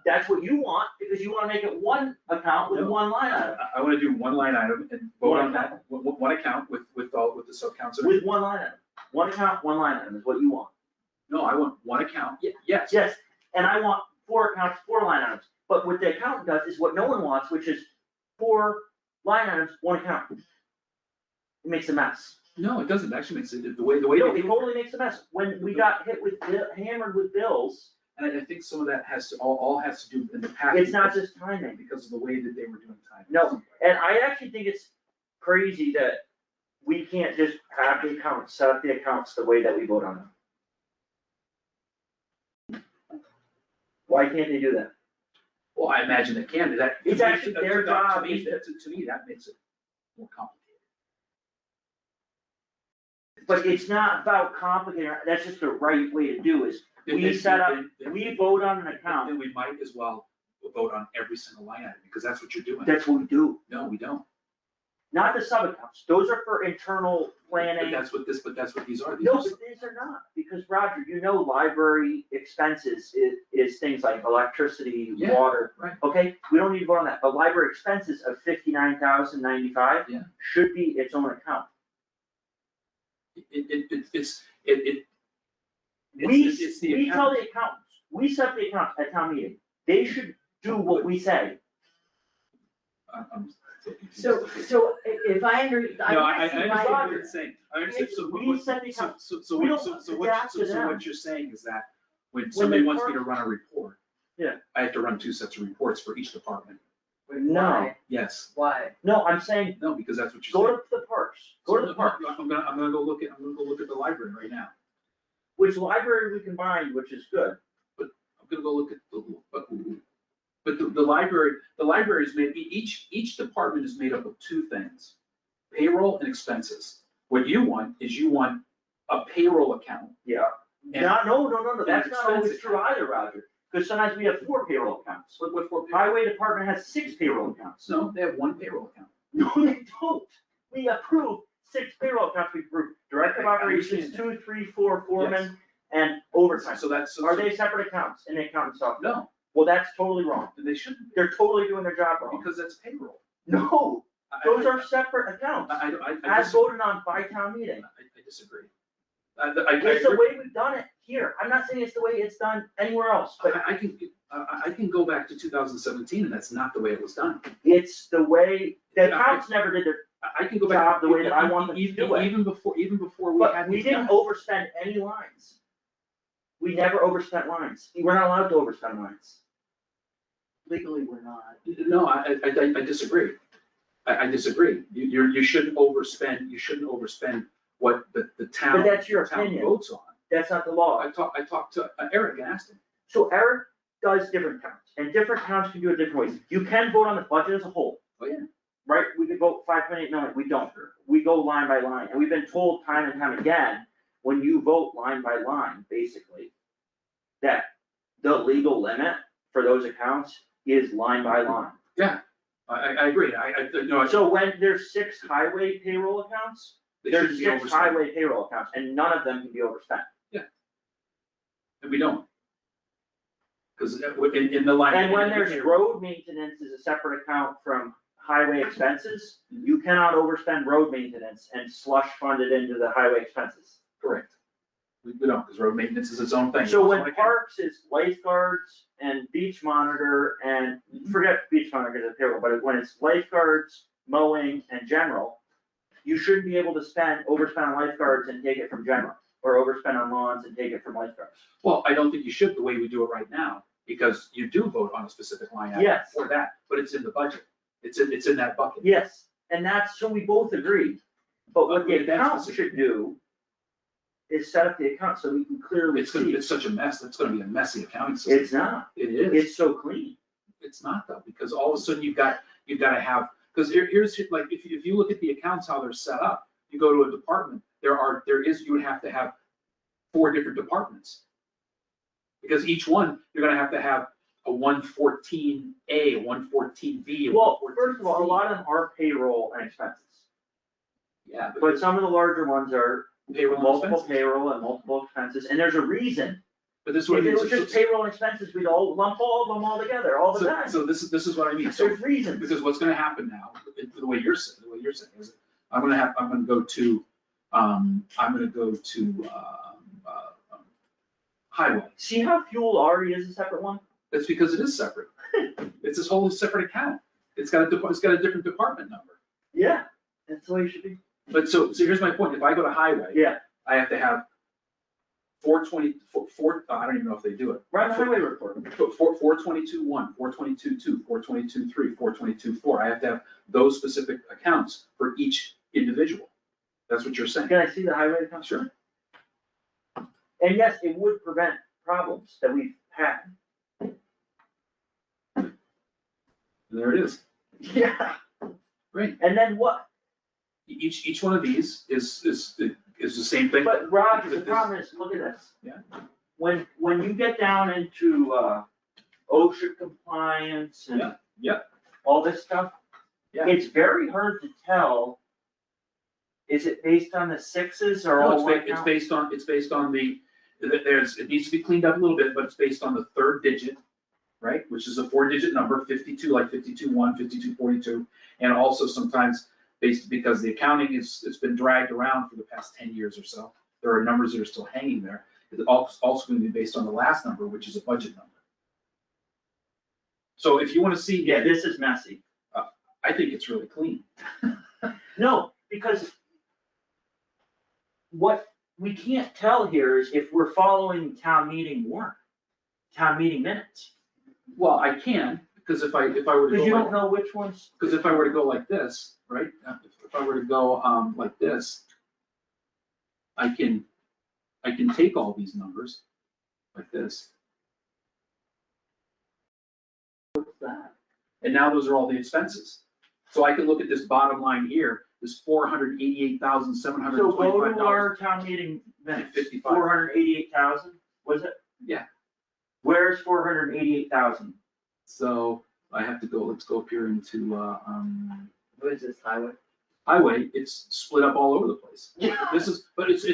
that's what you want, because you wanna make it one account with No. one line item, I wanna do one line item and vote on that, one account with the sub-accounts. with one line item. One account, one line item is what you want. No, I want one account, yes. Yes, and I want 4 accounts, 4 line items, but what the accountant does is what no one wants, which is 4 line items, 1 account. It makes a mess. No, it doesn't, actually makes it, the way No, they it do. totally makes a mess. When we got hit with, hammered with bills, And I think some of that has to, all has to do in the past. it's not just timing. Because of the way that they were doing time. No, and I actually think it's crazy that we can't just have the accounts, set up the accounts the way that we vote on them. Why can't they do that? Well, I imagine it can, that. It's actually their job To me, is to me, that makes it more complicated. But it's not about complicating, that's just the right way to do is, we Then- set up, then- we vote on an account, Then we might as well vote on every single line item, because that's what you're doing. that's what we do. No, we don't. Not the sub-accounts, those are for internal But planning. that's what these are. These No, are- but these are not, because Roger, you know, library expenses is things like electricity, Yeah, water. right. Okay, we don't need to vote on that, but library expenses of 59,095 Yeah. should be its own account. It's the We account. tell the accountants, we set the account at town meeting, they should do what we say. I'm so confused. So if I No, I see understand why- what you're saying. I understand, so We what, set the account, so we what, don't so adapt to them. what you're saying is that when somebody the wants me to park- run a report. Yeah. I have to run 2 sets of reports for each department. no, Yes, Why? no, I'm saying, no, because that's what you're go saying. to the parks, go to the parks. I'm gonna go look at the library right now. Which library we combined, which is good. I'm gonna go look at but the library is made, each department is made up of 2 things, payroll and expenses. What you want is a payroll account. Yeah. And- No, that's and not always expenses. true either, Roger, because sometimes we have 4 payroll accounts. What for? Highway department has 6 payroll accounts. No, they have 1 payroll account. No, they don't. We approve 6 payroll accounts, we approve director of I operations, understand 2, 3, 4 foremen, and overtime. So that's. Are they separate accounts in the accounting software? No, Well, that's totally wrong. they shouldn't be, They're totally doing their job wrong. because that's payroll. No, those are separate accounts, I as voted on by town meeting. I disagree. It's the way we've done it here. I'm not saying it's the way it's done anywhere else, but I can go back to 2017, and that's not the way it was done. it's the way, the accounts never did their, I can go back. Job the way that I want them to do it. Even before we but had we these didn't guys. overspend any lines. We never overspent lines. We're not allowed to overspend lines. Legally, we're not. No, I disagree. I disagree. You shouldn't overspend what the town. But that's your town opinion. votes on. That's not the law. I talked to Eric and asked him. So Eric does different counts, and different counts can do it different ways. You can vote on the budget as a whole. Oh, yeah. right? We could vote 5.8 million, we don't. We go line by line, and we've been told time and time again, when you vote line by line, basically, that the legal limit for those accounts is line by line. I agree, So when there's 6 highway payroll accounts, they there's shouldn't be 6 overspent, highway payroll accounts, and none of them can be overspent. and we don't. Cause in the line. And when there's road maintenance is a separate account from highway expenses, you cannot overspend road maintenance and slush fund it into the highway expenses. Correct. We don't, because road maintenance is its own thing. So It's when one account. parks is lifeguards and beach monitor and, forget beach monitor because it's payroll, but when it's lifeguards, mowing and general, you shouldn't be able to overspend on lifeguards and take it from general, or overspend on lawns and take it from lifeguards. Well, I don't think you should the way we do it right now, because you do vote on a specific line item Yes. for that, but it's in the budget. It's in that bucket. Yes, and that's, so we both agree, but what the Okay, that's account specific. should do is set up the account so we can clearly see. It's such a mess, it's gonna be a messy accounting system. It's not, It is. it's so clean. It's not though, because all of a sudden you've gotta have, because here's, like, if you look at the accounts, how they're set up, you go to a department, you would have to have 4 different departments. Because each one, you're gonna have to have a 114A, a 114B, a 114C. Well, first of all, a lot of them are payroll and expenses, Yeah, but some of the larger ones are payroll and multiple expenses. payroll and multiple expenses, and there's a reason. But this is If what I it mean. was just payroll and expenses, we'd all lump all of them all together all the time. So this is what I mean. So There's reasons. because what's gonna happen now, the way you're saying is, I'm gonna go to highway. See how fuel already is a separate one? That's because it is separate. It's this whole separate account. It's got a different department number. Yeah, that's the way it should be. But so here's my point. If I go to highway, Yeah, I have to have 420, I don't even know if they do it. run the highway report. 422.1, 422.2, 422.3, 422.4. I have to have those specific accounts for each individual. That's what you're saying. Can I see the highway account? Sure. And yes, it would prevent problems that we've had. There it is. Yeah. Great. And then what? Each one of these is the same thing. But Roger, the But this- problem is, look at this. Yeah. When you get down into, OSHA compliance and Yeah. all this stuff, Yeah. it's very hard to tell, is it based on the 6s or No, all one it's account? based on it needs to be cleaned up a little bit, but it's based on the 3rd digit, right? Which is a 4-digit number, 52, like 52.1, 52.42, and also sometimes because the accounting it's been dragged around for the past 10 years or so. There are numbers that are still hanging there. It's also going to be based on the last number, which is a budget number. So if you want to see. Yeah, this is messy. I think it's really clean. No, because what we can't tell here is if we're following town meeting warrant, town meeting minutes. Well, I can, because if I were to go. Because you don't know which ones. Because if I were to go like this, right, if I were to go like this, I can take all these numbers like this. What's that? And now those are all the expenses. So I can look at this bottom line here, this $488,725. So go to our town meeting minutes, 55. 488,000, was it? Yeah. Where's 488,000? So I have to go, let's go up here into, What is this, highway? highway, it's split up all over the place. Yeah. This is, but it's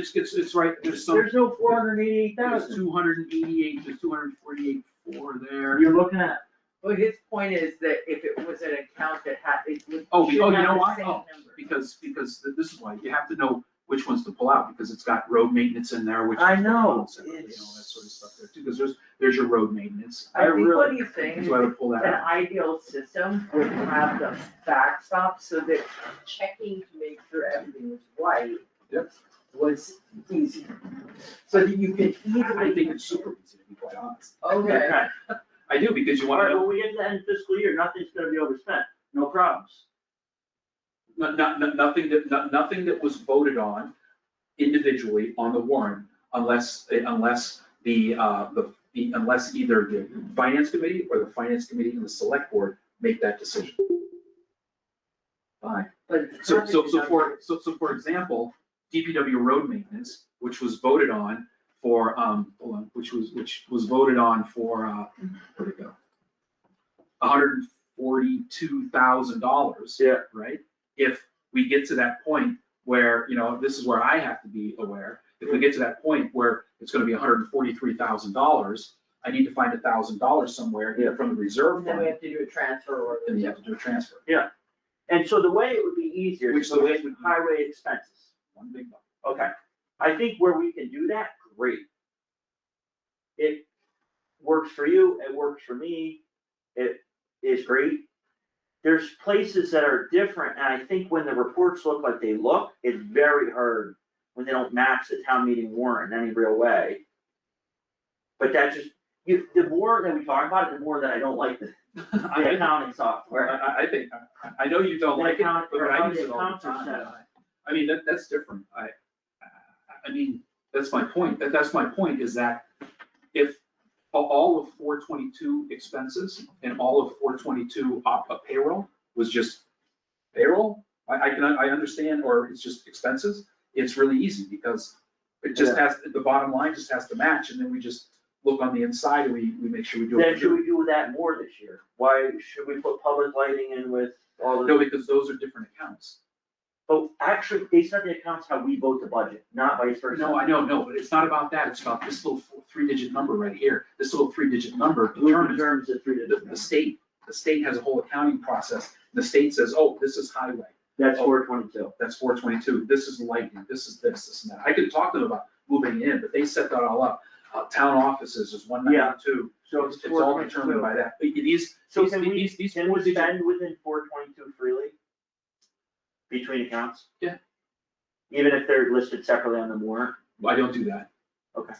right, there's some. There's no There's 488,000. 288, there's 248.4 there. You're looking at, Well, his point is that if it was an account that had, it would. Oh, should you have know the why? same Oh, number. because this is why, you have to know which ones to pull out, because it's got road maintenance in there, which. I know, separately, and all that sort of stuff there too, because there's your road maintenance. I think really- what he's saying is So I would pull that an out. ideal system would have the backstop so that checking to make sure everything was right. Yep. Was easy, so that you could I think easily. it's super easy, to be quite honest. Okay, okay. I do, because you All wanna right, know, when we get to the end of fiscal year, nothing's gonna be overspent, no problems. nothing that was voted on individually on the warrant, unless either the finance committee or the finance committee and the select board make that decision. Bye. But it's So currently for example, DPW road maintenance, which was voted on for, hold on, which was voted on for, where'd it go? $142,000. Yeah. Right? If we get to that point where, you know, this is where I have to be aware, if we get to that point where it's gonna be $143,000, I need to find $1,000 somewhere Yeah. from the reserve And then we fund, have to do a transfer or. and you have to do a transfer. And so the way it would be easier, Which is the way the- with highway expenses. One big bucket. Okay, I think where we can do that, great. It works for you, it works for me, it is great. There's places that are different, and I think when the reports look like they look, it's very hard when they don't match the town meeting warrant in any real way. But that just, the more that we talk about it, the more that I don't like the accounting software. I think, I know you don't like it, account- but or I how use the it all the accounts are time. set. I mean, that's different. I mean, that's my point. That's my point is that if all of 422 expenses and all of 422 payroll was just payroll, I understand, or it's just expenses, it's really easy because it just has, the bottom line just has to match, and then we just look on the inside and we make sure we do it. Then should we do that more this year? Why should we put public lighting in with all No, the, because those are different accounts. oh, actually, they set the accounts how we vote the budget, not vice versa. No, I know, but it's not about that. It's about this little three-digit number right here. This little three-digit number Who determines determines the three to the state. The state has a whole accounting process. The state says, oh, this is highway. That's Oh. 422. That's 422, this is lighting, this is this and that. I could talk to them about moving in, but they set that all up. Town offices is 192, So it's all determined by that. But these, So these, can we, these can four we digit, spend within 422 freely? Between accounts? Yeah. Even if they're listed separately on the warrant? I don't do that. Okay.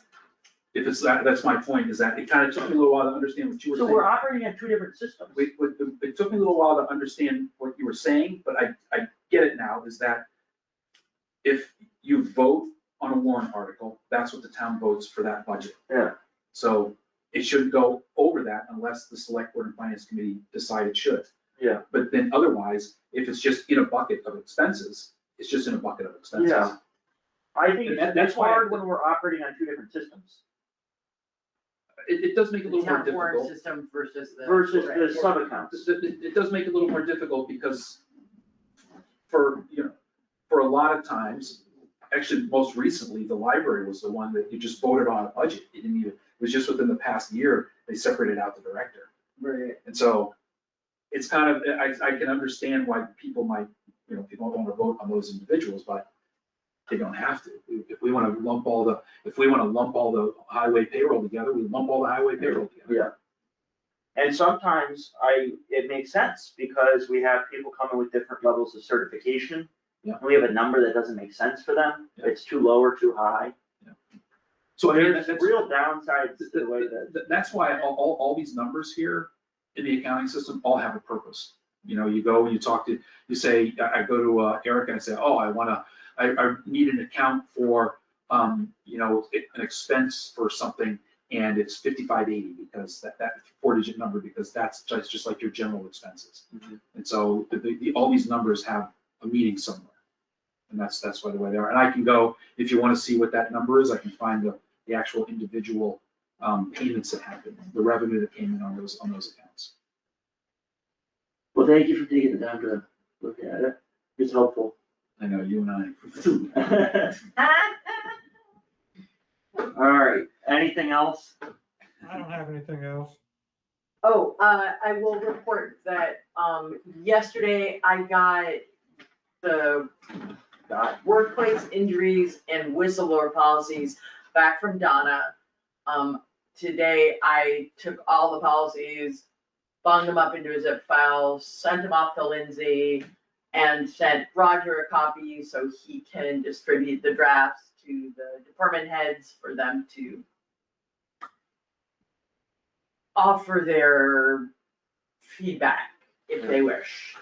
If it's that, that's my point, is that it kind of took me a little while to understand what you were So saying. we're operating on two different systems. It took me a little while to understand what you were saying, but I get it now, is that if you vote on a warrant article, that's what the town votes for that budget. Yeah. So it shouldn't go over that unless the select board and finance committee decide it should. Yeah. But then otherwise, if it's just in a bucket of expenses, it's just in a bucket of expenses. Yeah. I think And that's that's why- hard when we're operating on two different systems It does make it a The little more town warrant difficult. system versus the. versus the sub-accounts. It does make it a little more difficult because for, you know, for a lot of times, actually, most recently, the library was the one that you just voted on a budget. You didn't even, it was just within the past year, they separated out the director. Right. And so it's kind of, I can understand why people might, you know, people don't want to vote on those individuals, but they don't have to. If we want to lump all the highway payroll together, we lump all the highway payroll together. Yeah. And sometimes it makes sense because we have people coming with different levels of certification. Yeah. And we have a number that doesn't make sense for them. Yeah. It's too low or too high. So I mean, There's that's, real downsides to the way that. that's why all these numbers here in the accounting system all have a purpose. You know, you go, you talk to, you say, I go to Eric and I say, oh, I need an account for, you know, an expense for something, and it's 5580 because that four-digit number, because that's just like your general expenses. Mhm. And so all these numbers have a meaning somewhere. And that's why the way they are. And I can go, if you want to see what that number is, I can find the actual individual payments that happened, the revenue that came in on those accounts. Well, thank you for taking the time to look at it. It's helpful. I know, you and I. All right, anything else? I don't have anything else. Oh, I will report that, yesterday I got the workplace injuries and whistleblower policies back from Donna. Today I took all the policies, bunged them up into a zip file, sent them off to Lindsay, and sent Roger a copy so he can distribute the drafts to the department heads for them to offer their feedback if they wish.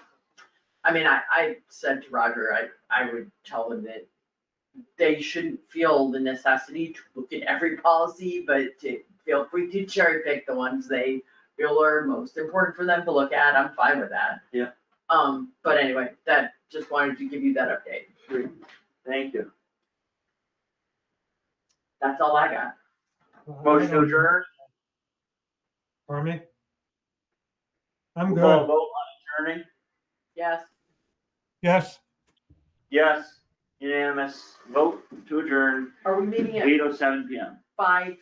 I mean, I said to Roger, I would tell them that they shouldn't feel the necessity to look at every policy, but to feel free to cherry pick the ones they feel are most important for them to look at. I'm fine with that. Yeah. But anyway, that, just wanted to give you that update. Thank you. That's all I got. Motion to adjourn? Pardon me? I'm We'll call a good. vote on adjourning? Yes. Yes. Yes, unanimous vote to adjourn, Are we meeting at 8:07 PM. 5